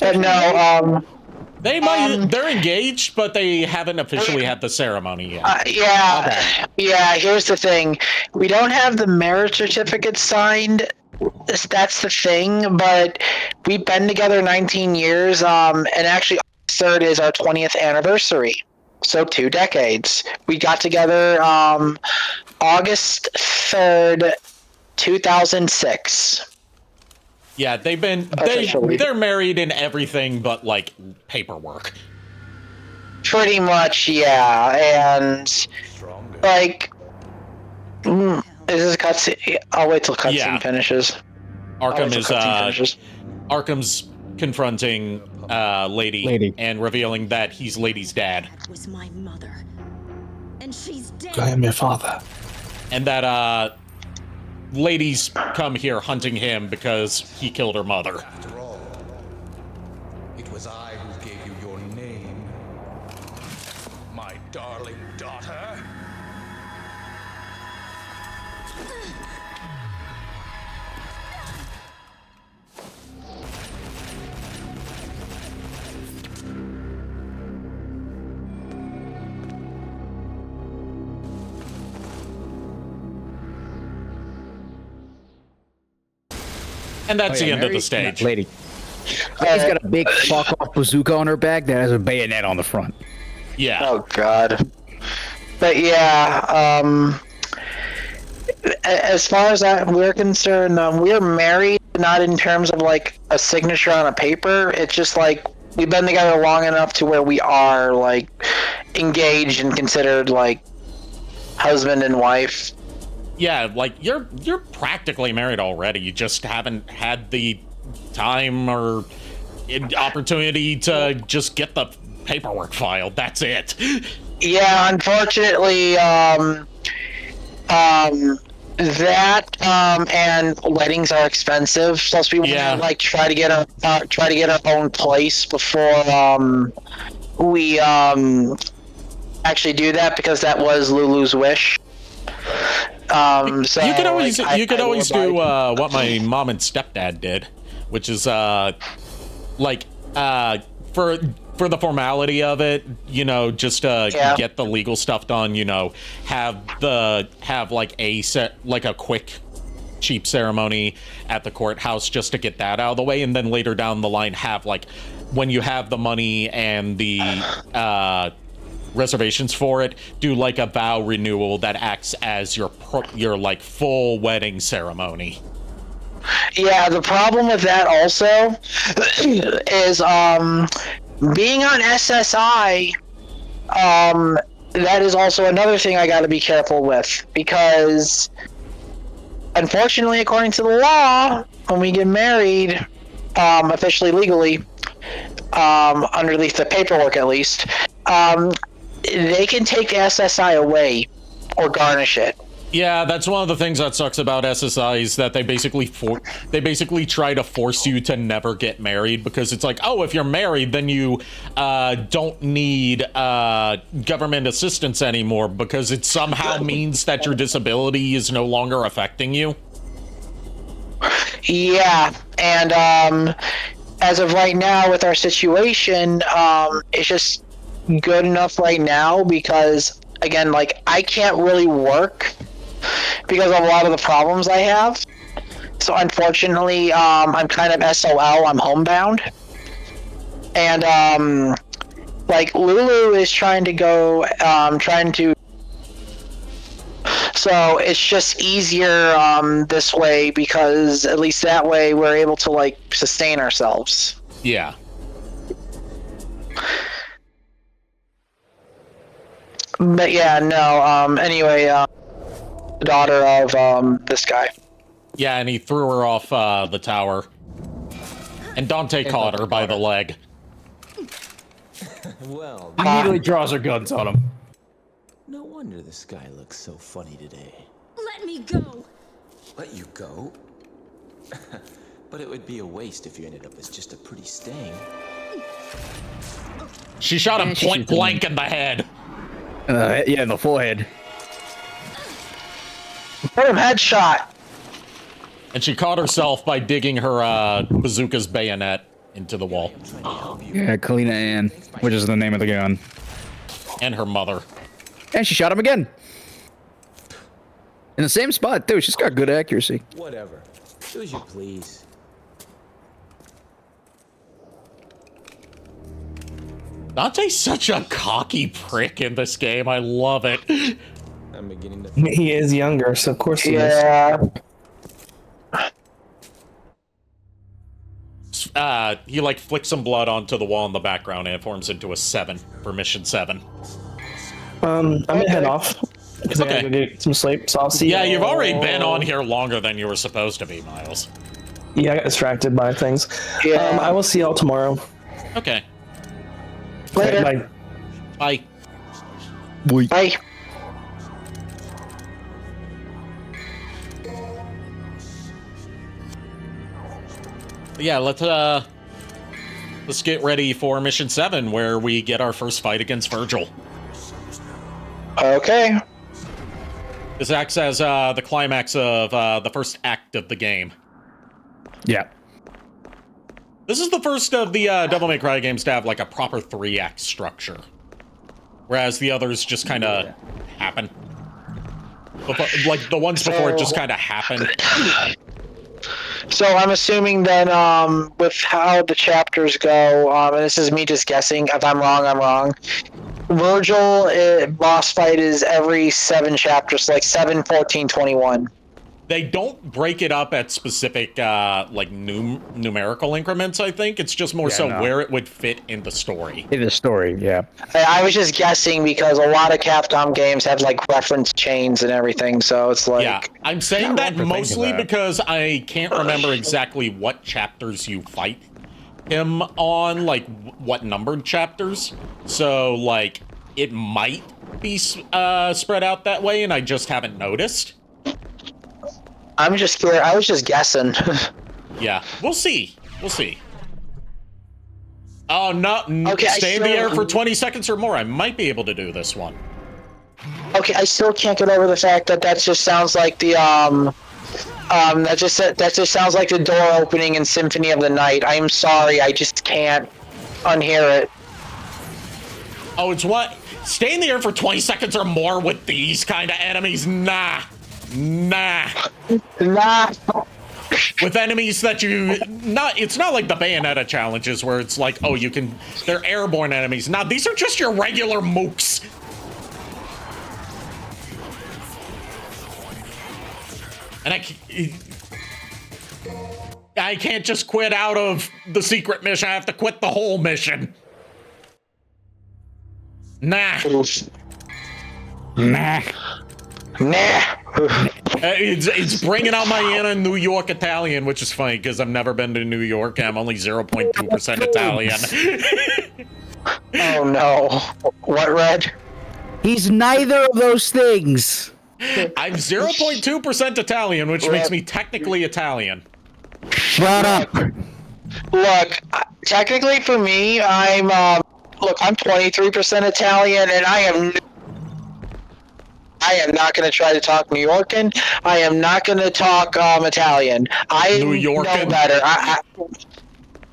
they're engaged, but they haven't officially had the ceremony yet. Yeah. Here's the thing: we don't have the marriage certificate signed that's the thing, but we've been together 19 years, and actually, August 3rd is our 20th anniversary. So 2 decades. We got together August 3rd, 2006. Yeah, they're married in everything but like paperwork. Pretty much, yeah. And like, is this a cutscene? I'll wait till cutscene finishes. Arkham's confronting Lady and revealing that he's Lady's dad. That was my mother. And she's dead. I am your father. And that Lady's come here hunting him because he killed her mother. After all, it was I who gave you your name, my darling daughter. And that's the end of the stage. Lady. Lady's got a big fuck-off bazooka on her back that has a bayonet on the front. Yeah. Oh, God. But yeah, as far as we're concerned, we're married, not in terms of like a signature on a paper. It's just like we've been together long enough to where we are like engaged and considered like husband and wife. Yeah, like you're practically married already. You just haven't had the time or opportunity to just get the paperwork filed. That's it. Yeah, unfortunately, and weddings are expensive. Plus, we want to like try to get our own place before we actually do that, because that was Lulu's wish. So you could always do what my mom and stepdad did, which is for the formality of it, you know, just get the legal stuff done, you know, have like a quick cheap ceremony at the courthouse just to get that out of the way, and then later down the line have like, when you have the money and the reservations for it, do like a vow renewal that acts as your like full wedding ceremony. Yeah, the problem with that also is being on SSI, that is also another thing I gotta be careful with, because unfortunately, according to the law, when we get married, officially legally, underneath the paperwork at least, they can take SSI away or garnish it. Yeah, that's one of the things that sucks about SSI, is that they basically try to force you to never get married, because it's like, oh, if you're married, then you don't need government assistance anymore, because it somehow means that your disability is no longer affecting you. Yeah, and as of right now with our situation, it's just good enough right now, because again, like, I can't really work because of a lot of the problems I have. So unfortunately, I'm kind of SOL, I'm homebound. And like, Lulu is trying to go, so it's just easier this way, because at least that way we're able to like sustain ourselves. Yeah. But yeah, no, anyway, the daughter of this guy. Yeah, and he threw her off the tower. And Dante caught her by the leg. Well, Immediately draws her guns on him. no wonder this guy looks so funny today. Let me go. Let you go? But it would be a waste if you ended up as just a pretty stain. She shot him point blank in the head. Yeah, in the forehead. Put him headshot. And she caught herself by digging her bazooka's bayonet into the wall. Yeah, Kalina Ann, which is the name of the gun. And her mother. And she shot him again. In the same spot, too. She's got good accuracy. Whatever. Do as you please. Dante's such a cocky prick in this game. I love it. I'm beginning to. He is younger, so of course he is. He like flicks some blood onto the wall in the background and it forms into a 7 for mission 7. I'm gonna head off because I gotta go get some sleep. So I'll see you. Yeah, you've already been on here longer than you were supposed to be, Miles. Yeah, I got distracted by things. Yeah. I will see y'all tomorrow. Okay. Later. Bye. Bye. Bye. Yeah, let's get ready for mission 7 where we get our first fight against Virgil. Okay. This acts as the climax of the first act of the game. Yeah. This is the first of the Devil May Cry games to have like a proper 3-act structure. Whereas the others just kind of happen. Like the ones before just kind of happen. So I'm assuming then, with how the chapters go, and this is me just guessing, if I'm wrong, I'm wrong. Virgil boss fight is every 7 chapters, like 7, 14, 21. They don't break it up at specific like numerical increments, I think. It's just more where it would fit in the story. In the story, yeah. I was just guessing because a lot of Capcom games have like reference chains and everything, so it's like... Yeah, I'm saying that mostly because I can't remember exactly what chapters you fight him on, like what numbered chapters. So, like, it might be spread out that way, and I just haven't noticed. I'm just curious. I was just guessing. Yeah, we'll see. We'll see. Oh, no. Okay, stay in the air for 20 seconds or more. I might be able to do this one. Okay, I still can't get over the fact that just sounds like the, that just sounds like the door opening in Symphony of the Night. I'm sorry, I just can't unhear it. Oh, it's what? Stay in the air for 20 seconds or more with these kind of enemies? Nah. Nah. With enemies that it's not like the Bayonetta challenges where it's like, oh, they're airborne enemies. Nah, these are just your regular mooks. And I can't just quit out of the secret mission. I have to quit the whole mission. Nah. Nah. It's bringing out my inner New York Italian, which is funny because I've never been to New York and I'm only 0.2% Italian. Oh no. What, Red? He's neither of those things. I'm 0.2% Italian, which makes me technically Italian. Shut up. Look, technically for me, I'm 23% Italian, and I am not going to try to talk New Yorkan. I am not going to talk Italian. I New Yorkan? know better.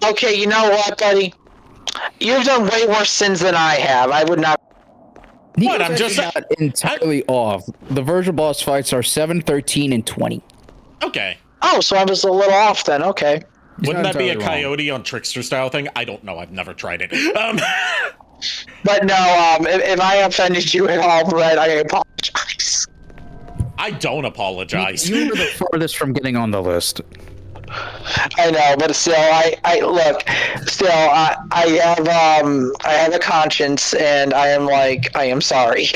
Okay, you know what, buddy? You've done way worse sins than I have. I would not. What? I'm just not entirely off. The Virgil boss fights are 7, 13, and 20. Okay. Oh, so I was a little off then. Okay. Wouldn't that be a coyote on Trickster style thing? I don't know. I've never tried it. But no, if I offended you at all, Brett, I apologize. I don't apologize. You were the farthest from getting on the list. I know, but still, I have a conscience, and I am sorry.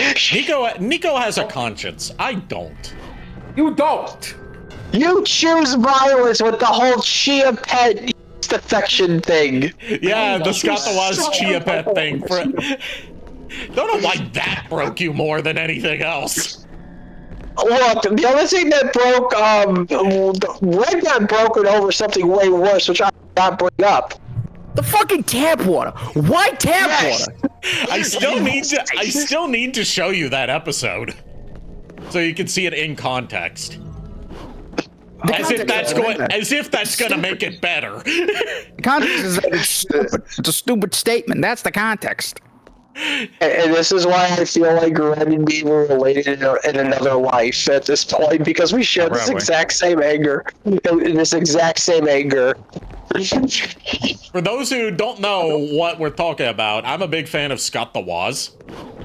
Nico has a conscience. I don't. You don't. You choose violence with the whole Chia Pet affection thing. Yeah, the Scott the Waz Chia Pet thing. Don't know why that broke you more than anything else. Look, the other thing that broke, Red got broken over something way worse, which I did not bring up. The fucking tap water. Why tap water? I still need to show you that episode, so you can see it in context. As if that's gonna make it better. The context is that it's stupid. It's a stupid statement. That's the context. And this is why I feel like Red and me were related in another life at this point, because we share this exact same anger. This exact same anger. For those who don't know what we're talking about, I'm a big fan of Scott the Woz.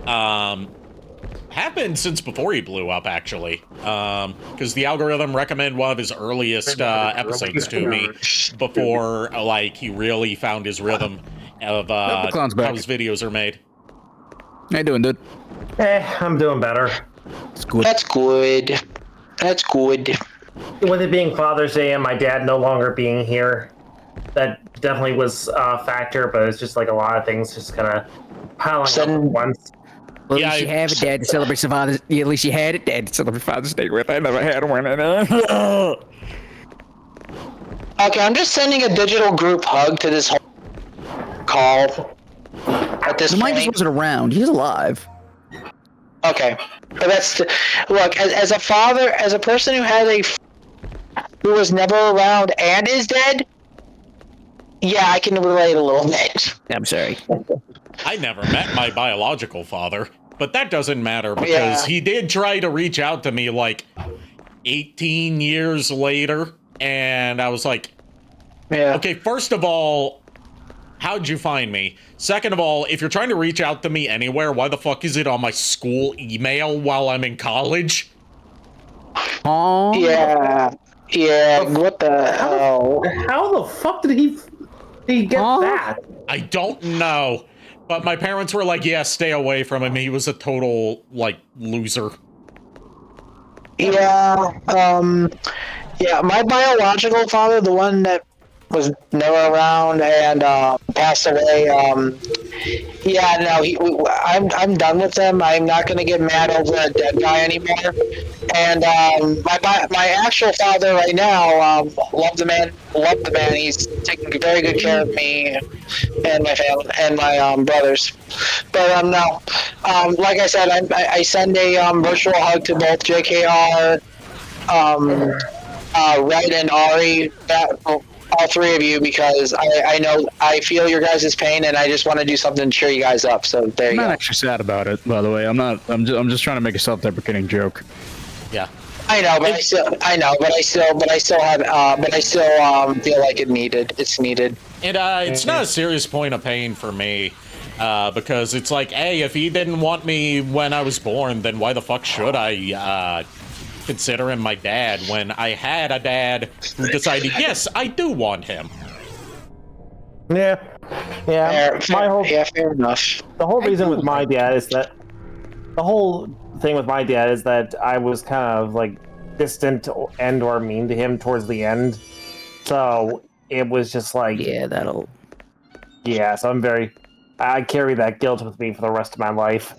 Have been since before he blew up, actually. Because the algorithm recommended one of his earliest episodes to me before, like, he really found his rhythm of how his videos are made. How you doing, dude? I'm doing better. That's good. That's good. That's good. With it being Father's Day and my dad no longer being here, that definitely was a factor, but it's just like a lot of things just kind of piling up at once. Well, at least you have a dad to celebrate Father's Day. At least you had a dad to celebrate Father's Day with. I never had one. Okay, I'm just sending a digital group hug to this whole call. At this point, Mine just wasn't around. He's alive. Okay, but that's look. As a father, as a person who has who was never around and is dead, yeah, I can relate a little bit. I'm sorry. I never met my biological father, but that doesn't matter because he did try to reach out to me like 18 years later, and I was like, okay, first of all, how'd you find me? Second of all, if you're trying to reach out to me anywhere, why the fuck is it on my school email while I'm in college? Oh. Yeah. What the hell? How the fuck did he get that? I don't know. But my parents were like, yeah, stay away from him. He was a total, like, loser. Yeah, my biological father, the one that was never around and passed away. I'm done with him. I'm not going to get mad over a dead guy anymore. And my actual father right now, love the man. He's taking very good care of me and my family and my brothers. But no, like I said, I send a virtual hug to both JKR, Red and Ari. All three of you, because I feel your guys' pain, and I just want to do something to cheer you guys up. So there you go. I'm not actually sad about it, by the way. I'm just trying to make a self-deprecating joke. Yeah. I know, but I still feel like it's needed. And it's not a serious point of pain for me, because it's like, hey, if he didn't want me when I was born, then why the fuck should I consider him my dad when I had a dad who decided, yes, I do want him. Yeah. Fair enough. The whole reason with my dad is that the whole thing with my dad is that I was kind of like distant and or mean to him towards the end. So it was just like, so I carry that guilt with me for the rest of my life.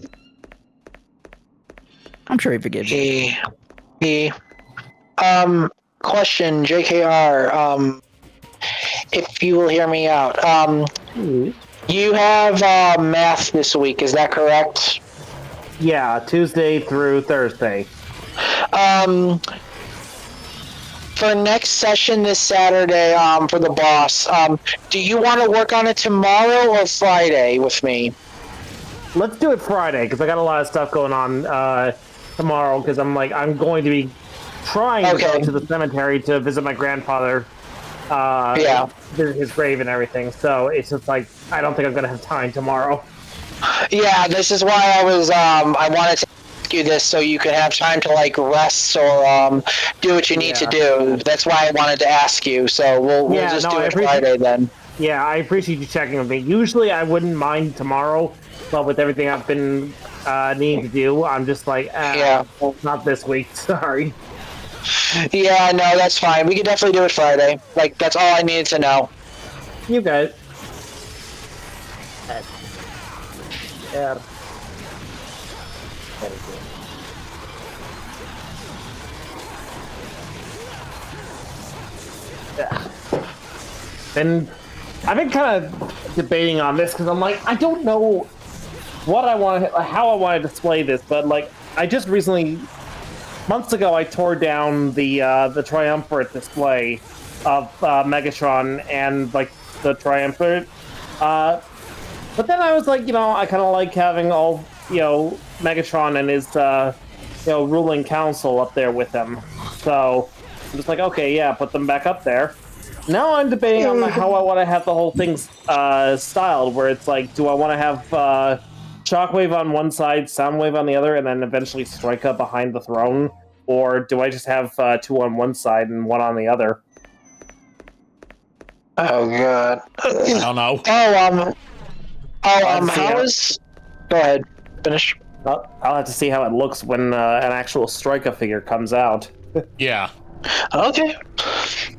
I'm sure he forgives you. Question, JKR, if you will hear me out. You have math this week, is that correct? Yeah, Tuesday through Thursday. For next session this Saturday, for the boss, do you want to work on it tomorrow or Friday with me? Let's do it Friday, because I got a lot of stuff going on tomorrow, because I'm going to be trying to go to the cemetery to visit my grandfather, visit his grave and everything, so it's just like, I don't think I'm going to have time tomorrow. Yeah, this is why I wanted to ask you this, so you could have time to, like, rest or do what you need to do. That's why I wanted to ask you, so we'll just do it Friday then. Yeah, I appreciate you checking with me. Usually I wouldn't mind tomorrow, but with everything I've been needing to do, I'm just like, not this week, sorry. Yeah, no, that's fine. We can definitely do it Friday. Like, that's all I needed to know. You got it. Yeah. And I've been kind of debating on this because I'm like, I don't know what I want, how I want to display this, but like, I just recently, months ago, I tore down the triumvirate display of Megatron and like the triumvirate. But then I was like, I kind of like having all, Megatron and his, ruling council up there with him. So I'm just like, okay, yeah, put them back up there. Now I'm debating on how I want to have the whole thing styled, where it's like, do I want to have Shockwave on one side, Soundwave on the other, and then eventually Striker behind the throne? Or do I just have 2 on one side and 1 on the other? Oh god. I don't know. How is? Go ahead. Finish. I'll have to see how it looks when an actual Striker figure comes out. Yeah. Okay.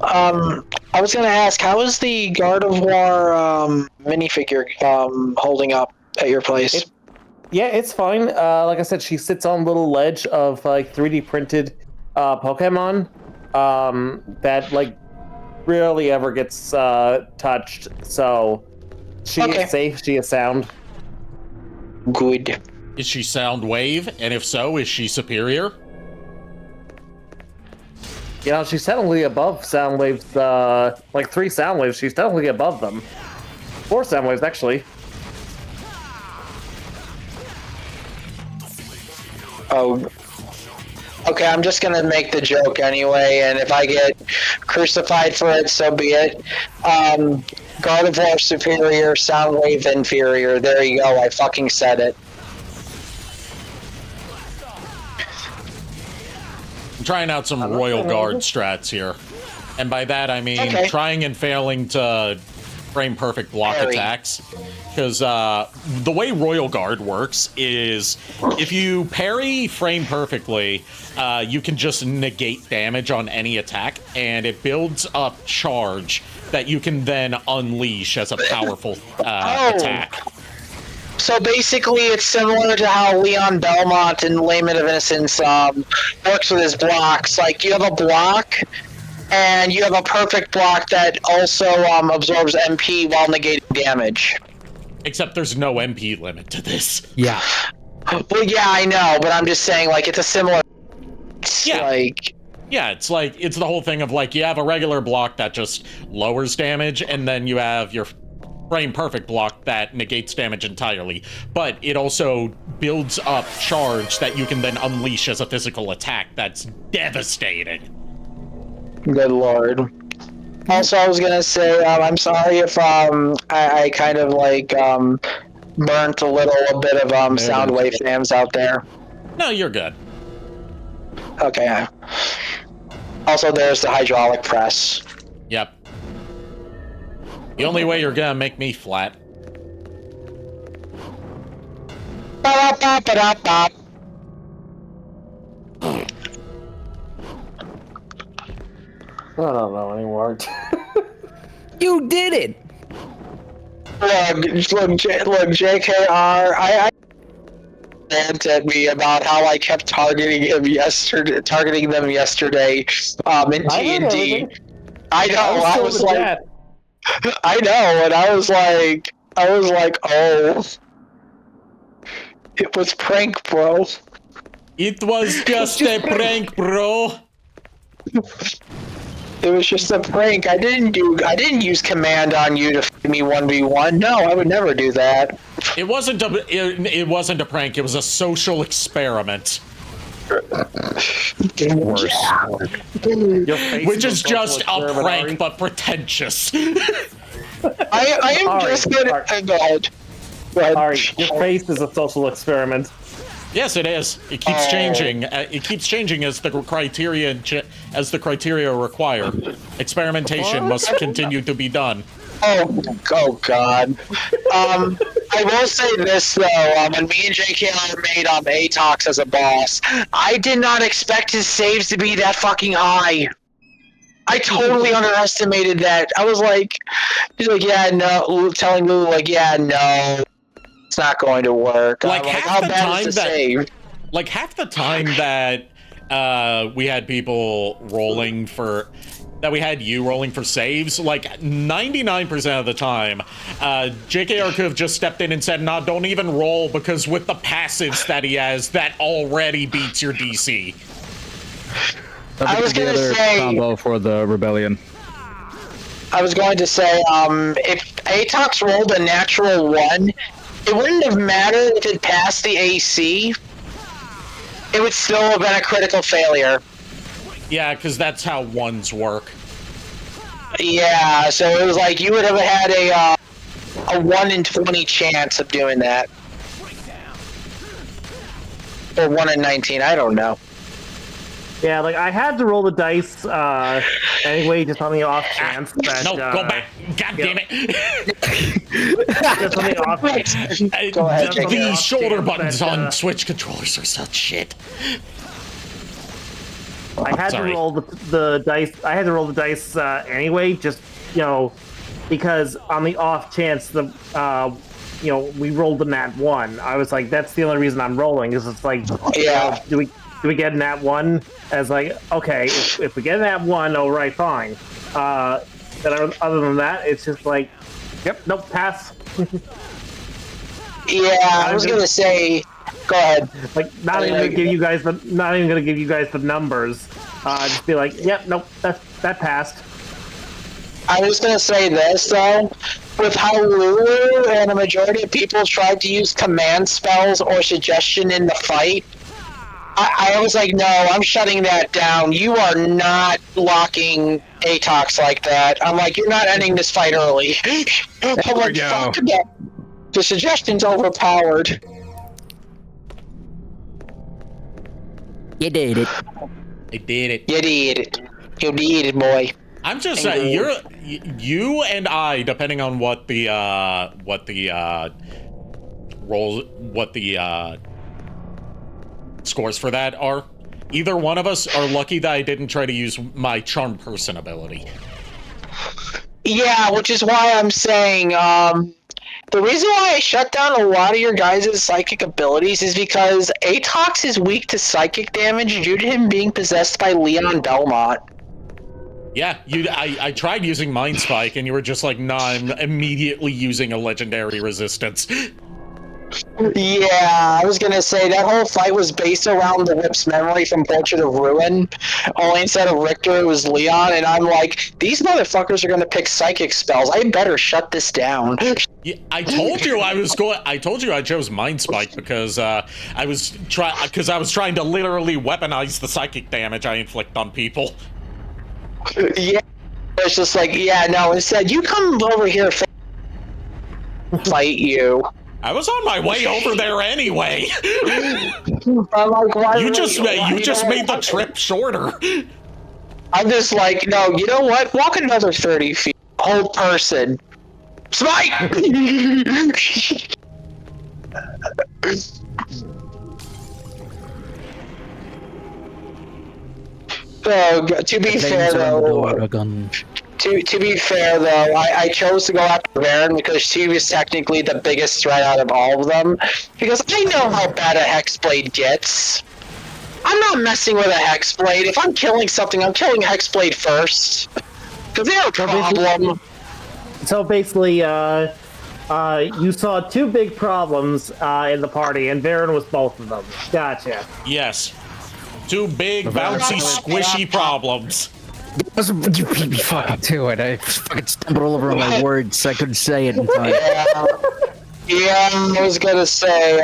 I was gonna ask, how is the Guard of War minifigure holding up at your place? It's fine. Like I said, she sits on a little ledge of 3D printed Pokemon that rarely ever gets touched. So she is safe. She is sound. Good. Is she Soundwave? And if so, is she superior? She's technically above Soundwave's, 3 Soundwaves. She's technically above them. 4 Soundwaves, actually. Oh. Okay, I'm just gonna make the joke anyway, and if I get crucified for it, so be it. God of War superior, Soundwave inferior. There you go, I fucking said it. I'm trying out some Royal Guard strats here. And by that, I mean trying and failing to frame perfect block attacks. Because the way Royal Guard works is if you parry frame perfectly, you can just negate damage on any attack, and it builds up charge that you can then unleash as a powerful attack. So basically, it's similar to how Leon Belmont in Layman of Innocence works with his blocks. Like, you have a block, and you have a perfect block that also absorbs MP while negating damage. Except there's no MP limit to this. Yeah. Well, yeah, I know, but I'm just saying, it's a similar... Yeah, it's the whole thing of, you have a regular block that just lowers damage, and then you have your frame perfect block that negates damage entirely. But it also builds up charge that you can then unleash as a physical attack that's devastating. Good lord. Also, I was gonna say, I'm sorry if I kind of burnt a bit of Soundwave fans out there. No, you're good. Okay. Also, there's the hydraulic press. Yep. The only way you're gonna make me flat. Ba-da-ba-ba-da-ba. I don't know anymore. You did it! Look, JKR, I rant at me about how I kept targeting them yesterday in D&D. I know, I was like... I know, and I was like, oh... It was prank, bro. It was just a prank, bro. It was just a prank. I didn't use command on you to fight me 1v1. No, I would never do that. It wasn't a prank. It was a social experiment. Worse. Which is just a prank, but pretentious. I am just gonna go ahead. Ari, your face is a social experiment. Yes, it is. It keeps changing. It keeps changing as the criteria require. Experimentation must continue to be done. Oh God. I will say this though. When me and JKR made Atox as a boss, I did not expect his saves to be that fucking high. I totally underestimated that. I was like, he's like, yeah, no, telling Lou like, yeah, no. It's not going to work. Half the time that we had people rolling for, that we had you rolling for saves, 99% of the time, JKR could have just stepped in and said, nah, don't even roll, because with the passives that he has, that already beats your DC. I was going to say combo for the rebellion. I was going to say, if Atox rolled a natural 1, it wouldn't have mattered if it passed the AC. It would still have been a critical failure. Yeah, because that's how 1s work. Yeah, so it was like you would have had a 1 in 20 chance of doing that. Or 1 in 19, I don't know. Yeah, like I had to roll the dice anyway, just on the off chance that. No, go back! God damn it! Just on the off. Go ahead, Jake. The shoulder buttons on Switch controllers are such shit. I had to roll the dice. I had to roll the dice anyway, just because on the off chance the we rolled the nat 1. I was like, that's the only reason I'm rolling. Is it's like, yeah, do we get a nat 1? As like, okay, if we get a nat 1, all right, fine. But other than that, it's just like, yep, nope, pass. Yeah, I was gonna say. Go ahead. Like, not even gonna give you guys the numbers. Just be like, yep, nope, that passed. I was gonna say this though, with how Lulu and a majority of people tried to use command spells or suggestion in the fight. I was like, no, I'm shutting that down. You are not locking Atox like that. I'm like, you're not ending this fight early. I'm like, fuck that. The suggestion's overpowered. You did it. I did it. You did it. You did it, boy. I'm just saying, you and I, depending on what the scores for that are, either one of us are lucky that I didn't try to use my charm person ability. Yeah, which is why I'm saying, the reason why I shut down a lot of your guys' psychic abilities is because Atox is weak to psychic damage due to him being possessed by Leon Belmont. Yeah, I tried using Mind Spike, and you were just like, nah, I'm immediately using a legendary resistance. Yeah, I was gonna say that whole fight was based around the Whip's memory from Portrait of Ruin. Only instead of Richter, it was Leon, and I'm like, these motherfuckers are gonna pick psychic spells. I better shut this down. Yeah, I told you I chose Mind Spike because I was trying to literally weaponize the psychic damage I inflict on people. Yeah, it's just like, yeah, no. Instead, you come over here, fight you. I was on my way over there anyway. I'm like, why you just made the trip shorter. I'm just like, no, you know what? Walk another 30 feet. Hold person. Smite! To be fair though, I chose to go after Baron because she was technically the biggest threat out of all of them. Because I know how bad a Hexblade gets. I'm not messing with a Hexblade. If I'm killing something, I'm killing Hexblade first. Because they're a problem. So basically, you saw two big problems in the party, and Baron was both of them. Gotcha. Yes. Two big, bouncy, squishy problems. You beat me fucking to it. I fucking stumbled all over my words. I couldn't say it in time. Yeah, I was gonna say.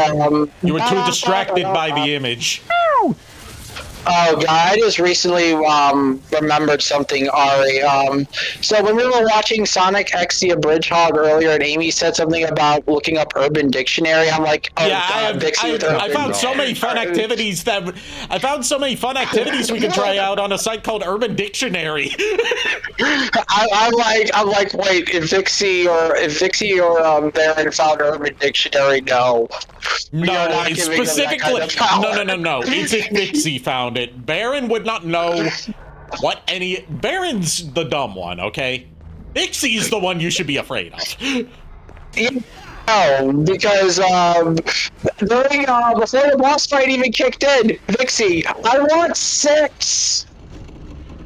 You were too distracted by the image. Oh god, I just recently remembered something, Ari. So when we were watching Sonic X the Abridged Hog earlier, and Amy said something about looking up Urban Dictionary, I'm like, oh yeah, god, I found so many fun activities we could try out on a site called Urban Dictionary. I'm like, wait, if Vixie or Baron found Urban Dictionary, no. No, it's specifically no. It's if Vixie found it. Baron would not know what any. Baron's the dumb one, okay? Vixie's the one you should be afraid of. No, because during before the boss fight even kicked in, Vixie, I want 6.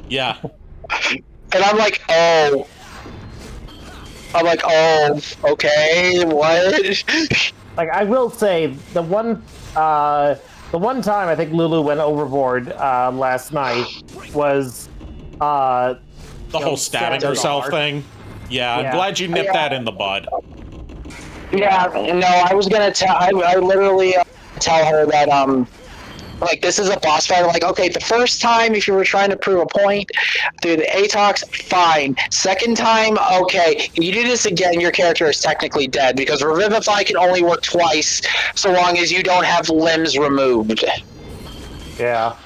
Yeah. And I'm like, oh, okay, what? Like, I will say, the one time I think Lulu went overboard last night was the whole stabbing herself thing. Yeah, I'm glad you nipped that in the bud. Yeah, no, I was gonna tell. I literally tell her that like this is a boss fight. Like, okay, the first time if you were trying to prove a point through the Atox, fine. Second time, okay, if you do this again, your character is technically dead because Revivify can only work twice, so long as you don't have limbs removed. Yeah.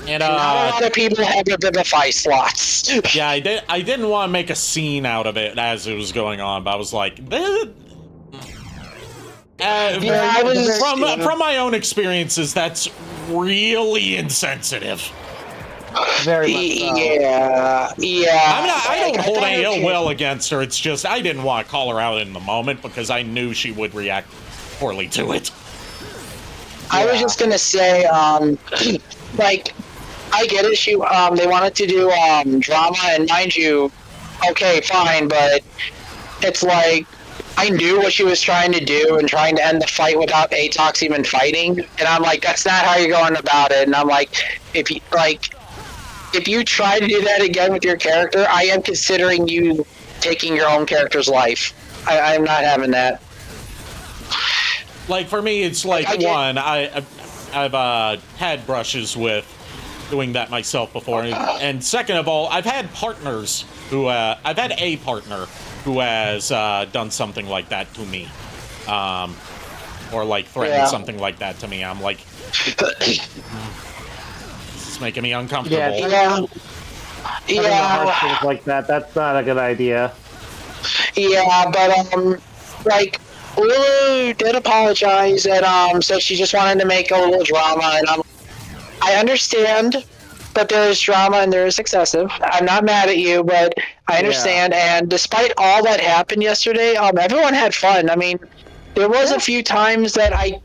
And not a lot of people have Revivify slots. Yeah, I didn't want to make a scene out of it as it was going on, but I was like, from my own experiences, that's really insensitive. Very much so. Yeah. I don't hold any ill will against her. It's just I didn't want to call her out in the moment because I knew she would react poorly to it. I was just gonna say, like, I get it. They wanted to do drama, and mind you, okay, fine, but it's like I knew what she was trying to do and trying to end the fight without Atox even fighting, and I'm like, that's not how you're going about it. And I'm like, if you try to do that again with your character, I am considering you taking your own character's life. I'm not having that. Like for me, it's like I've had brushes with doing that myself before, and second of all, I've had partners who I've had a partner who has done something like that to me, or like threatened something like that to me. I'm like, this is making me uncomfortable. Things like that's not a good idea. Yeah, but like Lulu did apologize and said she just wanted to make a little drama, and I understand that there is drama and there is excessive. I'm not mad at you, but I understand. Yeah. And despite all that happened yesterday, everyone had fun. I mean, there was a few times that I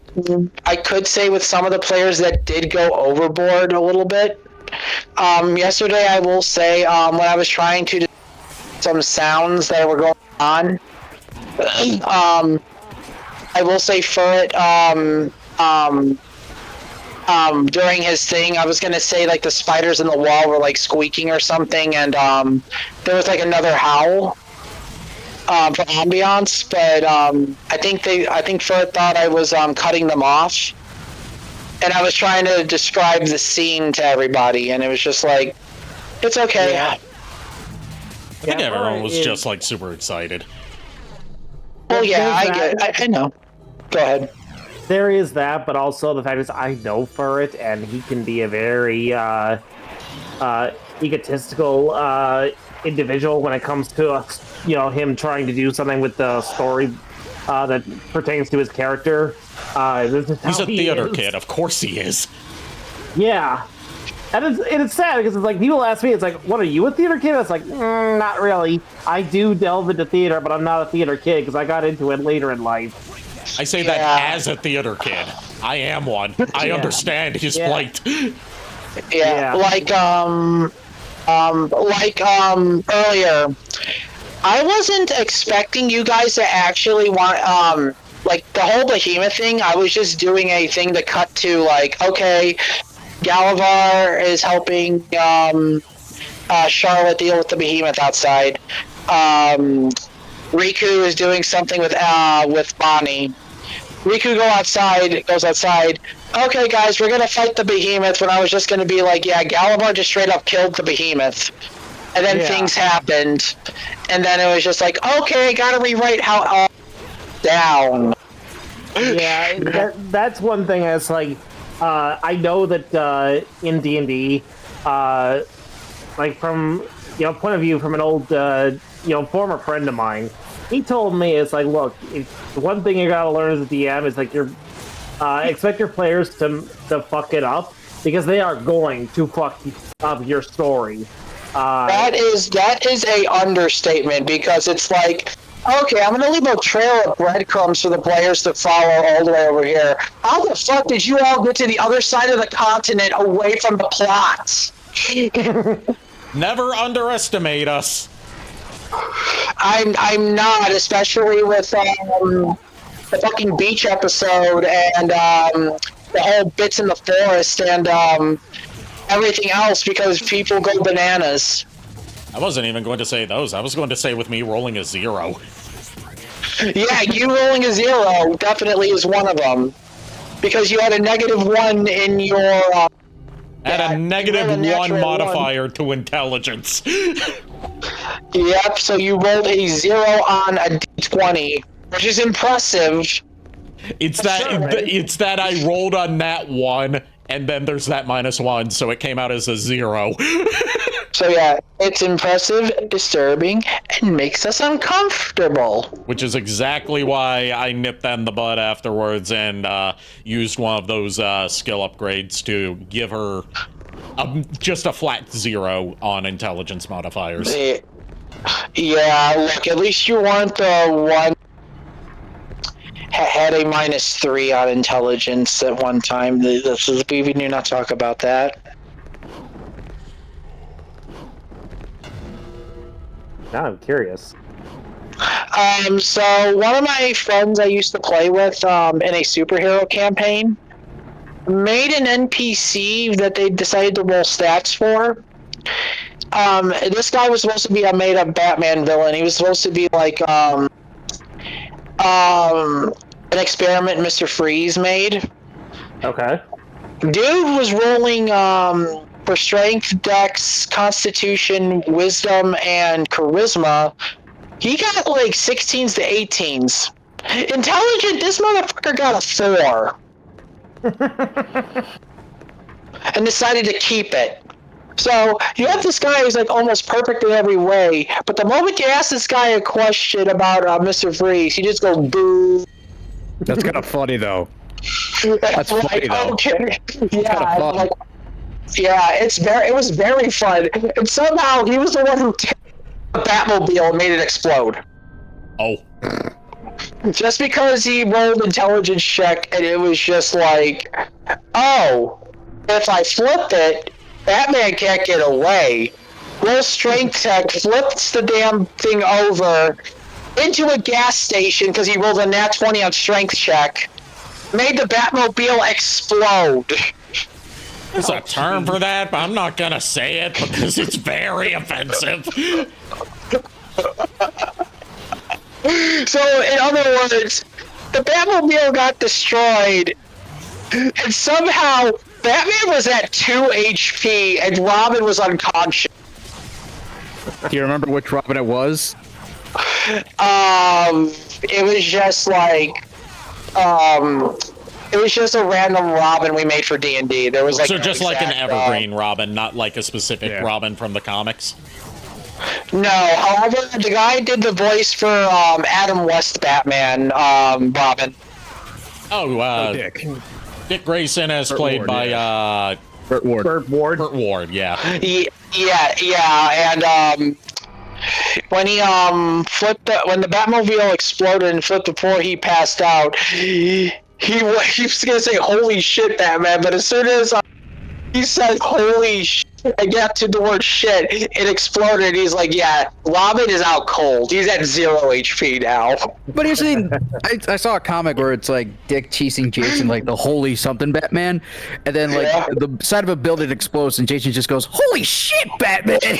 could say with some of the players that did go overboard a little bit. Yesterday, I will say, when I was trying to do some sounds that were going on, I will say Furret, during his thing, I was gonna say like the spiders in the wall were like squeaking or something, and there was like another howl for ambiance, but I think Furret thought I was cutting them off, and I was trying to describe the scene to everybody, and it was just like, it's okay. I think everyone was just like super excited. Well, yeah, I know. Go ahead. There is that, but also the fact is I know Furret, and he can be a very egotistical individual when it comes to him trying to do something with the story that pertains to his character. He's a theater kid, of course he is. Yeah. And it's sad because it's like people ask me, it's like, what are you, a theater kid? It's like, not really. I do delve into theater, but I'm not a theater kid because I got into it later in life. I say that as a theater kid. I am one. I understand his plight. Like earlier, I wasn't expecting you guys to actually want like the whole behemoth thing. I was just doing a thing to cut to like, okay, Galavar is helping Charlotte deal with the behemoth outside. Riku is doing something with Bonnie. Riku goes outside. Okay, guys, we're gonna fight the behemoth. When I was just gonna be like, yeah, Galavar just straight up killed the behemoth, and then things happened, and then it was just like, okay, gotta rewrite how down. Yeah, that's one thing. That's like, I know that in D&D, like from point of view from an old former friend of mine, he told me, it's like, look, the one thing you gotta learn as a DM is like expect your players to fuck it up, because they are going to fuck up your story. That is a understatement, because it's like, okay, I'm gonna leave a trail of breadcrumbs for the players to follow all the way over here. How the fuck did you all get to the other side of the continent away from the plots? Never underestimate us. I'm not, especially with the fucking beach episode and the whole bits in the forest and everything else, because people go bananas. I wasn't even going to say those. I was going to say with me rolling a 0. Yeah, you rolling a 0 definitely is one of them. Because you had a -1 in your... Add a -1 modifier to intelligence. Yep, so you rolled a 0 on a d20, which is impressive. It's that I rolled on that 1, and then there's that -1, so it came out as a 0. So yeah, it's impressive, disturbing, and makes us uncomfortable. Which is exactly why I nipped that in the bud afterwards and used one of those skill upgrades to give her just a flat 0 on intelligence modifiers. Yeah, look, at least you weren't the one had a -3 on intelligence at one time. We need not talk about that. Now I'm curious. So one of my friends I used to play with in a superhero campaign made an NPC that they decided to roll stats for. This guy was supposed to be a made-up Batman villain. He was supposed to be like an experiment Mr. Freeze made. Okay. Dude was rolling for strength, dex, constitution, wisdom, and charisma. He got like 16s to 18s. Intelligent, this motherfucker got a 4. And decided to keep it. So you have this guy who's like almost perfect in every way, but the moment you ask this guy a question about Mr. Freeze, he just goes boo. That's kind of funny though. That's funny, though. Okay. Yeah, like, yeah, it was very fun. And somehow he was the one who took the Batmobile and made it explode. Oh. Just because he rolled intelligence check and it was just like, oh, if I flip it, Batman can't get away. Roll strength check, flips the damn thing over into a gas station because he rolled a nat 20 on strength check. Made the Batmobile explode. There's a term for that, but I'm not gonna say it because it's very offensive. So, in other words, the Batmobile got destroyed, and somehow Batman was at 2 HP and Robin was unconscious. Do you remember which Robin it was? It was just like, it was just a random Robin we made for D&D. There was like so just like an evergreen Robin, not like a specific Robin from the comics. No, however, the guy did the voice for Adam West Batman, Robin. Oh, Dick Grayson as played by Burt Ward. Burt Ward. Burt Ward, yeah. Yeah, and when he when the Batmobile exploded and flipped before he passed out, he was gonna say "Holy shit, Batman," but as soon as he said "Holy shit" and got to the word "shit," it exploded. He's like, "Yeah, Robin is out cold. He's at 0 HP now." But here's the thing, I saw a comic where it's like Dick chasing Jason like the holy something Batman, and then like the side of a building explodes and Jason just goes, "Holy shit, Batman!"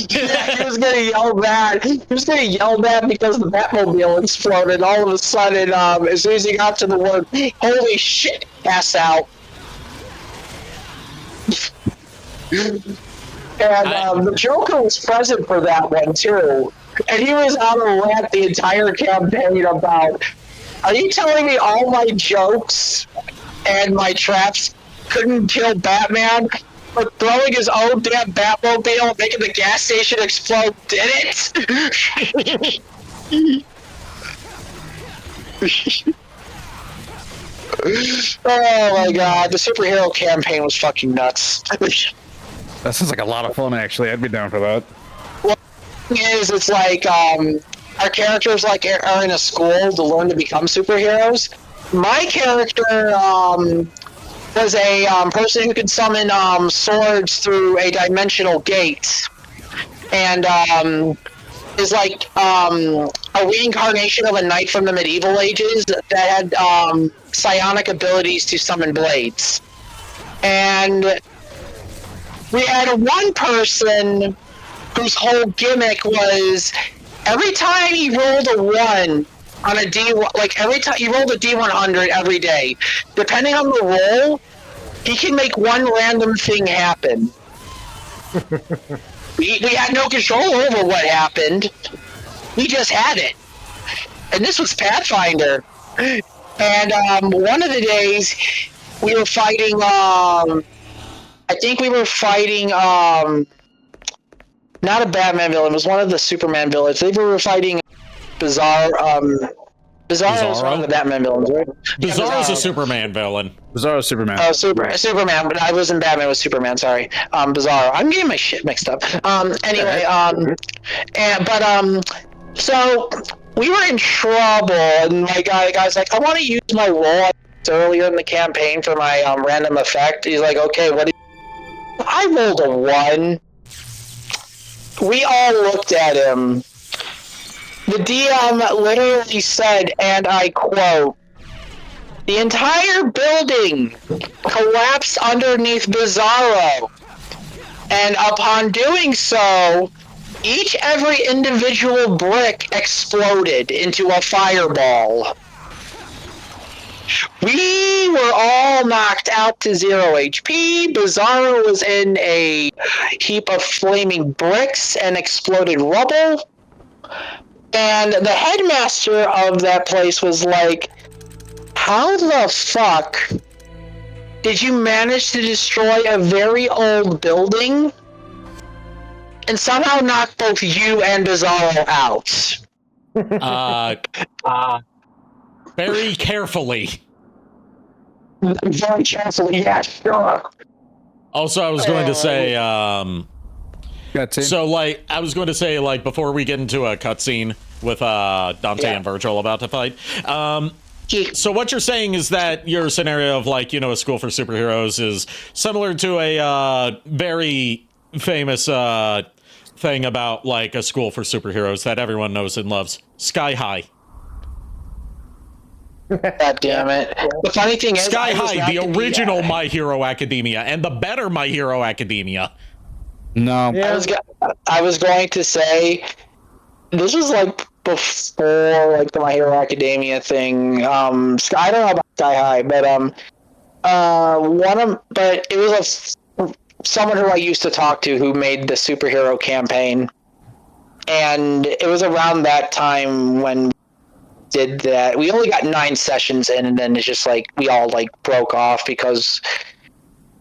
Yeah, he was gonna yell that. He was gonna yell that because the Batmobile exploded. All of a sudden, as soon as he got to the word "Holy shit," pass out. And the Joker was present for that one too, and he was on a rant the entire campaign about, are you telling me all my jokes and my traps couldn't kill Batman, but throwing his own damn Batmobile and making the gas station explode did it? Oh my god, the superhero campaign was fucking nuts. That sounds like a lot of fun, actually. I'd be down for that. Well, the thing is, it's like, our characters like are in a school to learn to become superheroes. My character was a person who could summon swords through a dimensional gate, and is like a reincarnation of a knight from the medieval ages that had psionic abilities to summon blades. And we had one person whose whole gimmick was every time he rolled a 1 on a D, like every time he rolled a D100 every day, depending on the roll, he can make one random thing happen. we had no control over what happened. We just had it. And this was Pathfinder. And one of the days, we were fighting, I think we were fighting, not a Batman villain, it was one of the Superman villains. I think we were fighting Bizarro was one of the Batman villains, right? Bizarro's a Superman villain. Bizarro's Superman. Oh, Superman, but I wasn't Batman, it was Superman, sorry. Bizarro. I'm getting my shit mixed up. Anyway, so we were in trouble, and my guy's like, I want to use my roll earlier in the campaign for my random effect. He's like, okay, what do you... I rolled a 1. We all looked at him. The DM literally said, and I quote, "The entire building collapsed underneath Bizarro, and upon doing so, every individual brick exploded into a fireball. We were all knocked out to 0 HP. Bizarro was in a heap of flaming bricks and exploded rubble. And the headmaster of that place was like, how the fuck did you manage to destroy a very old building and somehow knock both you and Bizarro out?" Very carefully. Very carefully, yeah, sure. Also, I was going to say, so, like, I was going to say, like, before we get into a cutscene with Dante and Virgil about to fight, so what you're saying is that your scenario of, like, you know, a school for superheroes is similar to a very famous thing about, like, a school for superheroes that everyone knows and loves, Sky High. God damn it. The funny thing is, Sky High, the original My Hero Academia, and the better My Hero Academia. No. Yeah. I was going to say, this was like before like the My Hero Academia thing. I don't know about Sky High, but but it was someone who I used to talk to who made the superhero campaign, and it was around that time when we did that. We only got 9 sessions in, and then it's just like we all like broke off because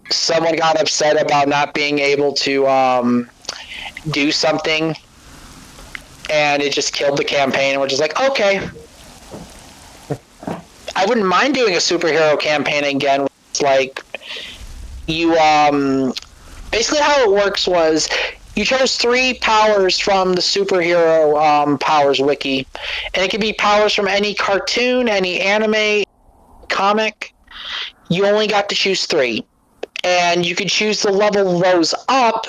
someone got upset about not being able to do something, and it just killed the campaign. And we're just like, okay, I wouldn't mind doing a superhero campaign again. It's like you basically how it works was you chose 3 powers from the superhero powers wiki, and it could be powers from any cartoon, any anime, comic. You only got to choose 3. And you could choose to level those up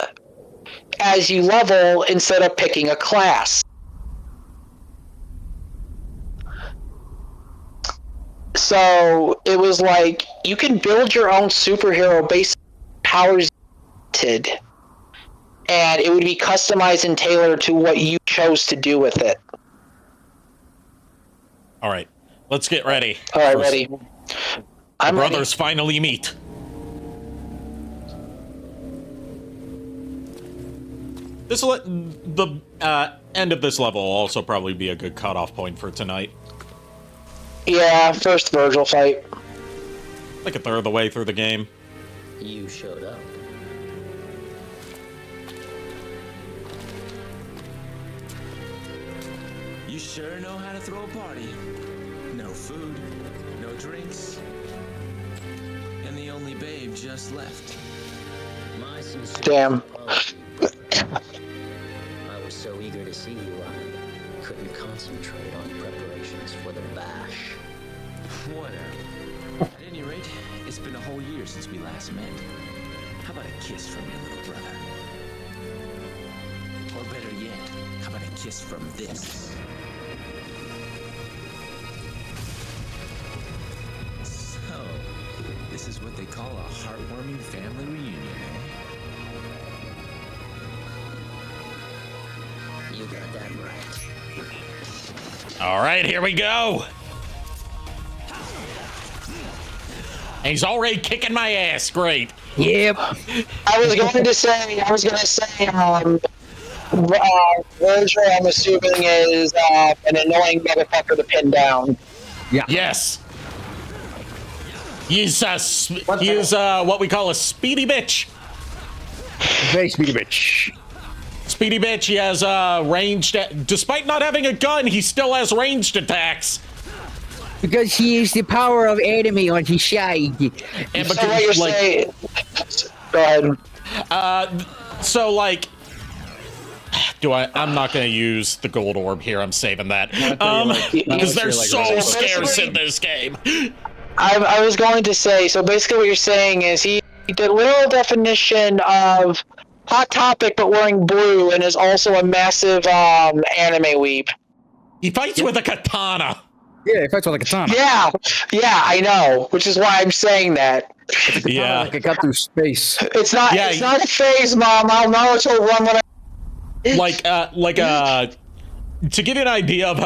as you level instead of picking a class. So it was like you can build your own superhero based on powers, and it would be customized and tailored to what you chose to do with it. All right, let's get ready. All right, ready. The brothers finally meet. The end of this level will also probably be a good cutoff point for tonight. Yeah, first Virgil fight. Like a third of the way through the game. You showed up. You sure know how to throw a party. No food, no drinks, and the only babe just left. My sincere Damn. I was so eager to see you, I couldn't concentrate on preparations for the bash. Whatever. At any rate, it's been a whole year since we last met. How about a kiss from your little brother? Or better yet, how about a kiss from this? So, this is what they call a heartwarming family reunion, eh? You got that right. All right, here we go. And he's already kicking my ass. Great. Yep. I was going to say, Virgil, I'm assuming, is an annoying motherfucker to pin down. Yeah. Yes. He's what we call a speedy bitch. Very speedy bitch. Speedy bitch. He has ranged. Despite not having a gun, he still has ranged attacks. Because he used the power of enemy on his side. And So what you're saying? Go ahead. So like, I'm not gonna use the gold orb here. I'm saving that. Because they're so scarce in this game. I was going to say, so basically what you're saying is he did a literal definition of Hot Topic but wearing blue and is also a massive anime weeb. He fights with a katana. Yeah, he fights with a katana. Yeah, I know, which is why I'm saying that. Yeah. Like it got through space. It's not a phase, Mom. I'll know it's over when to give you an idea of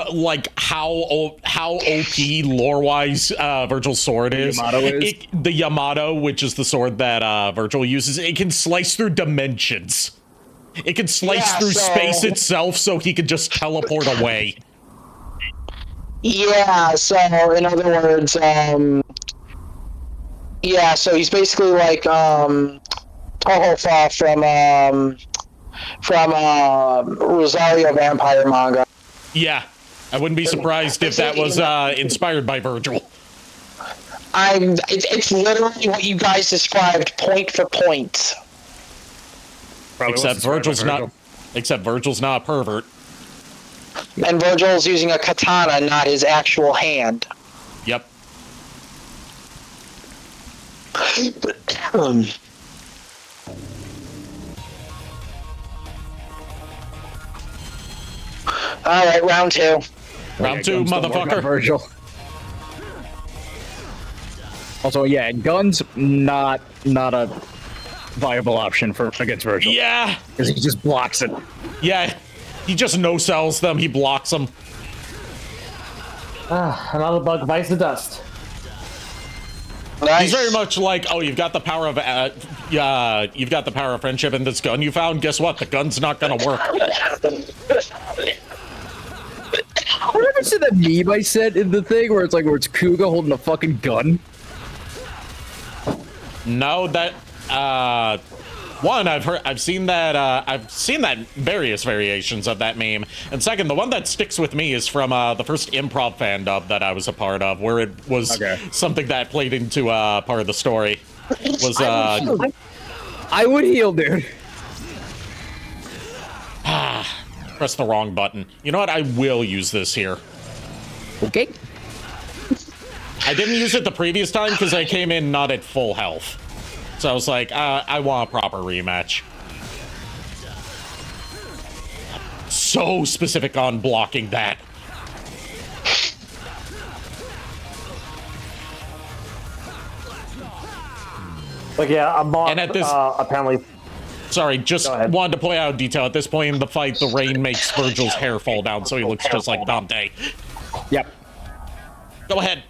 how OP lore-wise Virgil's sword is. The Yamato, which is the sword that Virgil uses, it can slice through dimensions. It can slice through space itself, so he can just teleport away. Yeah, so in other words, so he's basically like Tohofa from Rosario Vampire manga. Yeah, I wouldn't be surprised if that was inspired by Virgil. It's literally what you guys described, point for point. Except Virgil's not a pervert. And Virgil's using a katana, not his actual hand. Yep. Alright, round two. Round two, motherfucker. Virgil. Also, yeah, guns not a viable option against Virgil. Yeah. Because he just blocks it. Yeah. He just no-sells them. He blocks them. Another bug bites the dust. Nice. He's very much like, oh, you've got the power of friendship in this gun you found. Guess what? The gun's not gonna work. What happened to that meme I said in the thing where it's Kuga holding a fucking gun? No, that one, I've seen that various variations of that meme. And second, the one that sticks with me is from the first improv fan dub that I was a part of, where it was something that played into part of the story. Was I would heal, dude. Press the wrong button. You know what? I will use this here. Okay. I didn't use it the previous time because I came in not at full health. So I was like, I want a proper rematch. So specific on blocking that. Like, yeah, I'm not, and at this, apparently... Sorry, just wanted to point out a detail. At this point in the fight, the rain makes Virgil's hair fall down, so he looks just like Dante. Yep. Go ahead.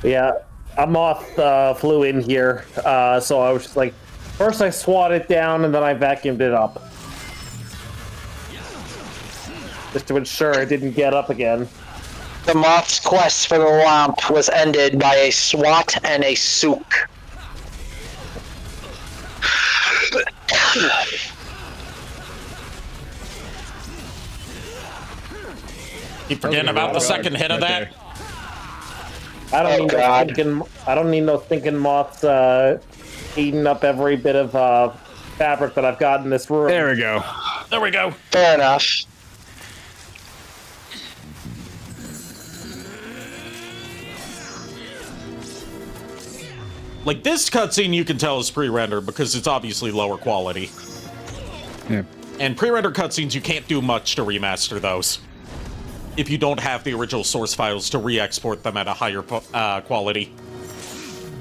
Yeah, a moth flew in here, so I was just like, first I swatted it down, and then I vacuumed it up. Just to ensure it didn't get up again. The moth's quest for the lamp was ended by a swat and a souk. Keep forgetting about the second hit of that. I don't need no thinking moths eating up every bit of fabric that I've got in this room. There we go. There we go. Fair enough. Like, this cutscene you can tell is pre-rendered because it's obviously lower quality. Yeah. And pre-rendered cutscenes, you can't do much to remaster those if you don't have the original source files to re-export them at a higher quality.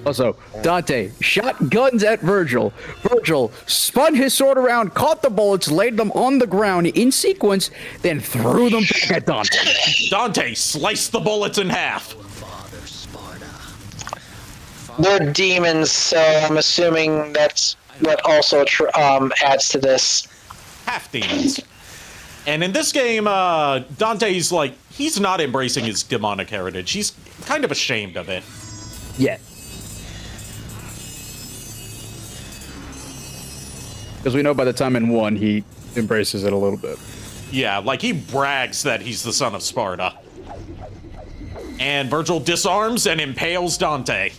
Also, Dante shot guns at Virgil. Virgil spun his sword around, caught the bullets, laid them on the ground in sequence, then threw them back at Dante. Dante sliced the bullets in half. They're demons, so I'm assuming that's what also adds to this. Half demons. And in this game, Dante's like, he's not embracing his demonic heritage. He's kind of ashamed of it. Yeah. Because we know by the time in 1, he embraces it a little bit. Yeah, like he brags that he's the son of Sparta. And Virgil disarms and impales Dante.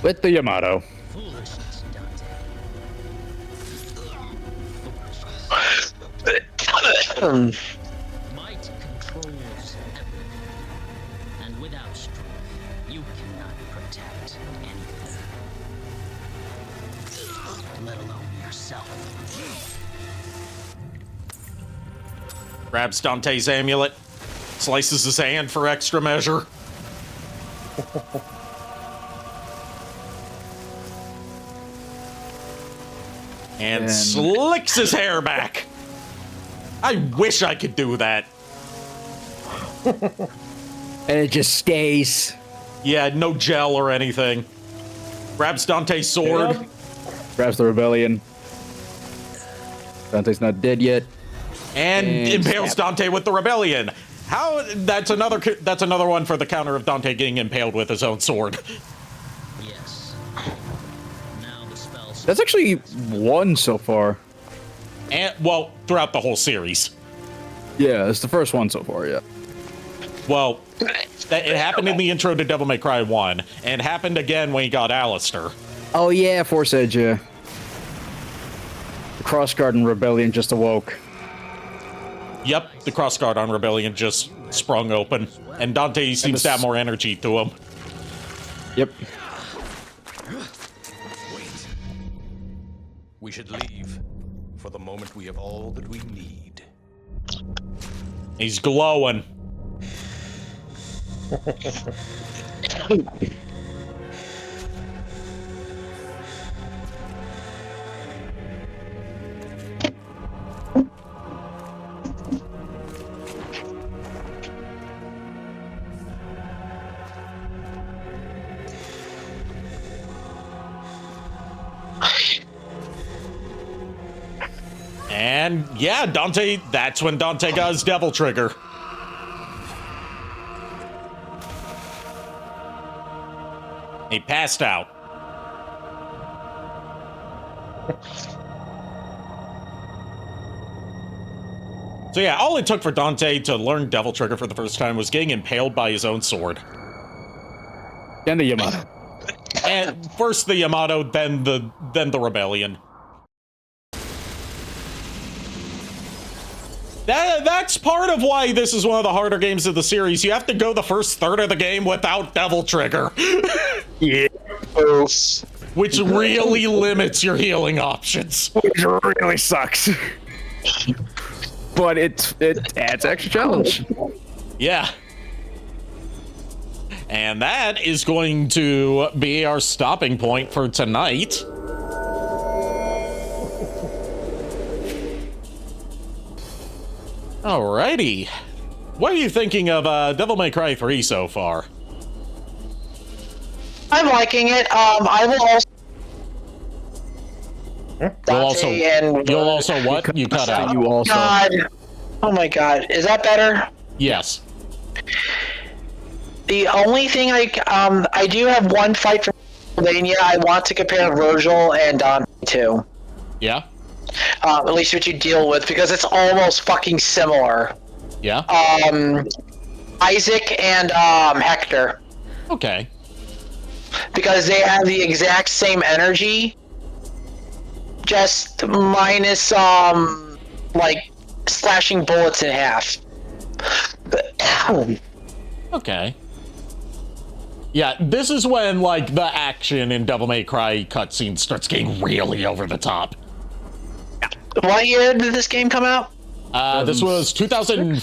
With the Yamato. Might controls everything, and without strength, you cannot protect anything, let alone yourself. Grabs Dante's amulet, slices his hand for extra measure. And slicks his hair back. I wish I could do that. And it just stays. Yeah, no gel or anything. Grabs Dante's sword. Yeah. Grabs the rebellion. Dante's not dead yet. And impales Dante with the rebellion. How? That's another one for the counter of Dante getting impaled with his own sword. Yes. Now the spell's That's actually one so far. And well, throughout the whole series. Yeah, it's the first one so far. Yeah. Well, it happened in the intro to Devil May Cry 1, and happened again when he got Alistair. Oh yeah, Force Edge. Yeah. The Crossguard and Rebellion just awoke. Yep, the Crossguard on Rebellion just sprung open, and Dante seems to have more energy to him. Yep. Wait. We should leave. For the moment, we have all that we need. He's glowing. And yeah, Dante, that's when Dante got his devil trigger. He passed out. So yeah, all it took for Dante to learn Devil Trigger for the first time was getting impaled by his own sword. And the Yamato. And first the Yamato, then the Rebellion. That's part of why this is one of the harder games of the series. You have to go the first third of the game without Devil Trigger. Yeah. Which really limits your healing options. Which really sucks. But it adds extra challenge. Yeah. And that is going to be our stopping point for tonight. Alrighty. What are you thinking of Devil May Cry 3 so far? I'm liking it. I will also... You'll also what? You cut out. You also. God. Oh my god. Is that better? Yes. The only thing I do have one fight from Pennsylvania I want to compare Virgil and Dante to. Yeah? At least what you deal with, because it's almost fucking similar. Yeah? Isaac and Hector. Okay. Because they have the exact same energy, just minus like slashing bullets in half. Okay. Yeah, this is when like the action in Devil May Cry cutscene starts getting really over the top. What year did this game come out? This was 2000.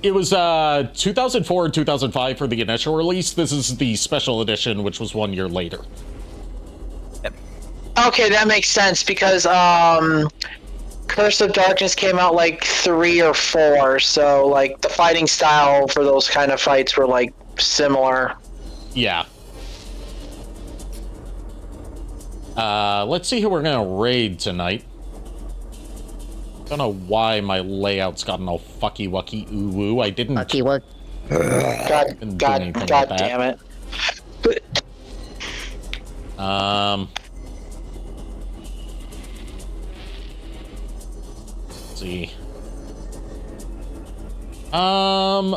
It was 2004 and 2005 for the initial release. This is the special edition, which was 1 year later. Yep. Okay, that makes sense because Curse of Darkness came out like 3 or 4, so like the fighting style for those kind of fights were like similar. Yeah. Let's see who we're gonna raid tonight. Don't know why my layout's gotten all fucky wucky ooh woo. I didn't. Fucky wuck. God damn it. Let's see.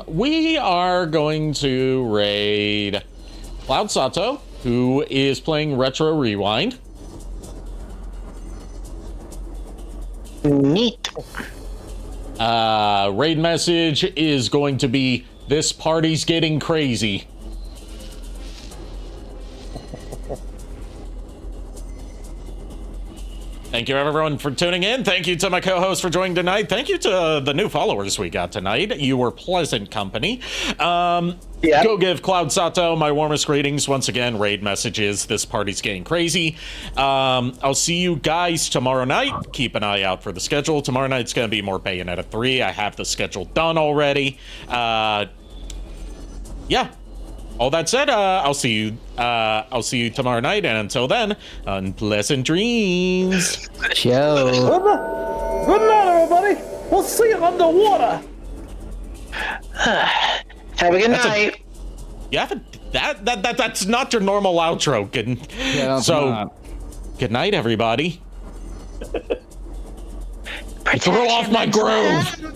We are going to raid Cloud Sato, who is playing Retro Rewind. Neat. Raid message is going to be, "This party's getting crazy." Thank you, everyone, for tuning in. Thank you to my co-host for joining tonight. Thank you to the new followers we got tonight. You were pleasant company. Go give Cloud Sato my warmest greetings. Once again, raid messages. This party's getting crazy. I'll see you guys tomorrow night. Keep an eye out for the schedule. Tomorrow night's going to be more Bayonetta 3. I have the schedule done already. Yeah. All that said, I'll see you tomorrow night, and until then, unpleasant dreams. Ciao. Good night, everybody. We'll see you underwater. Have a good night. That's not your normal outro. Good. Yeah, so, good night, everybody. Throw off my groove.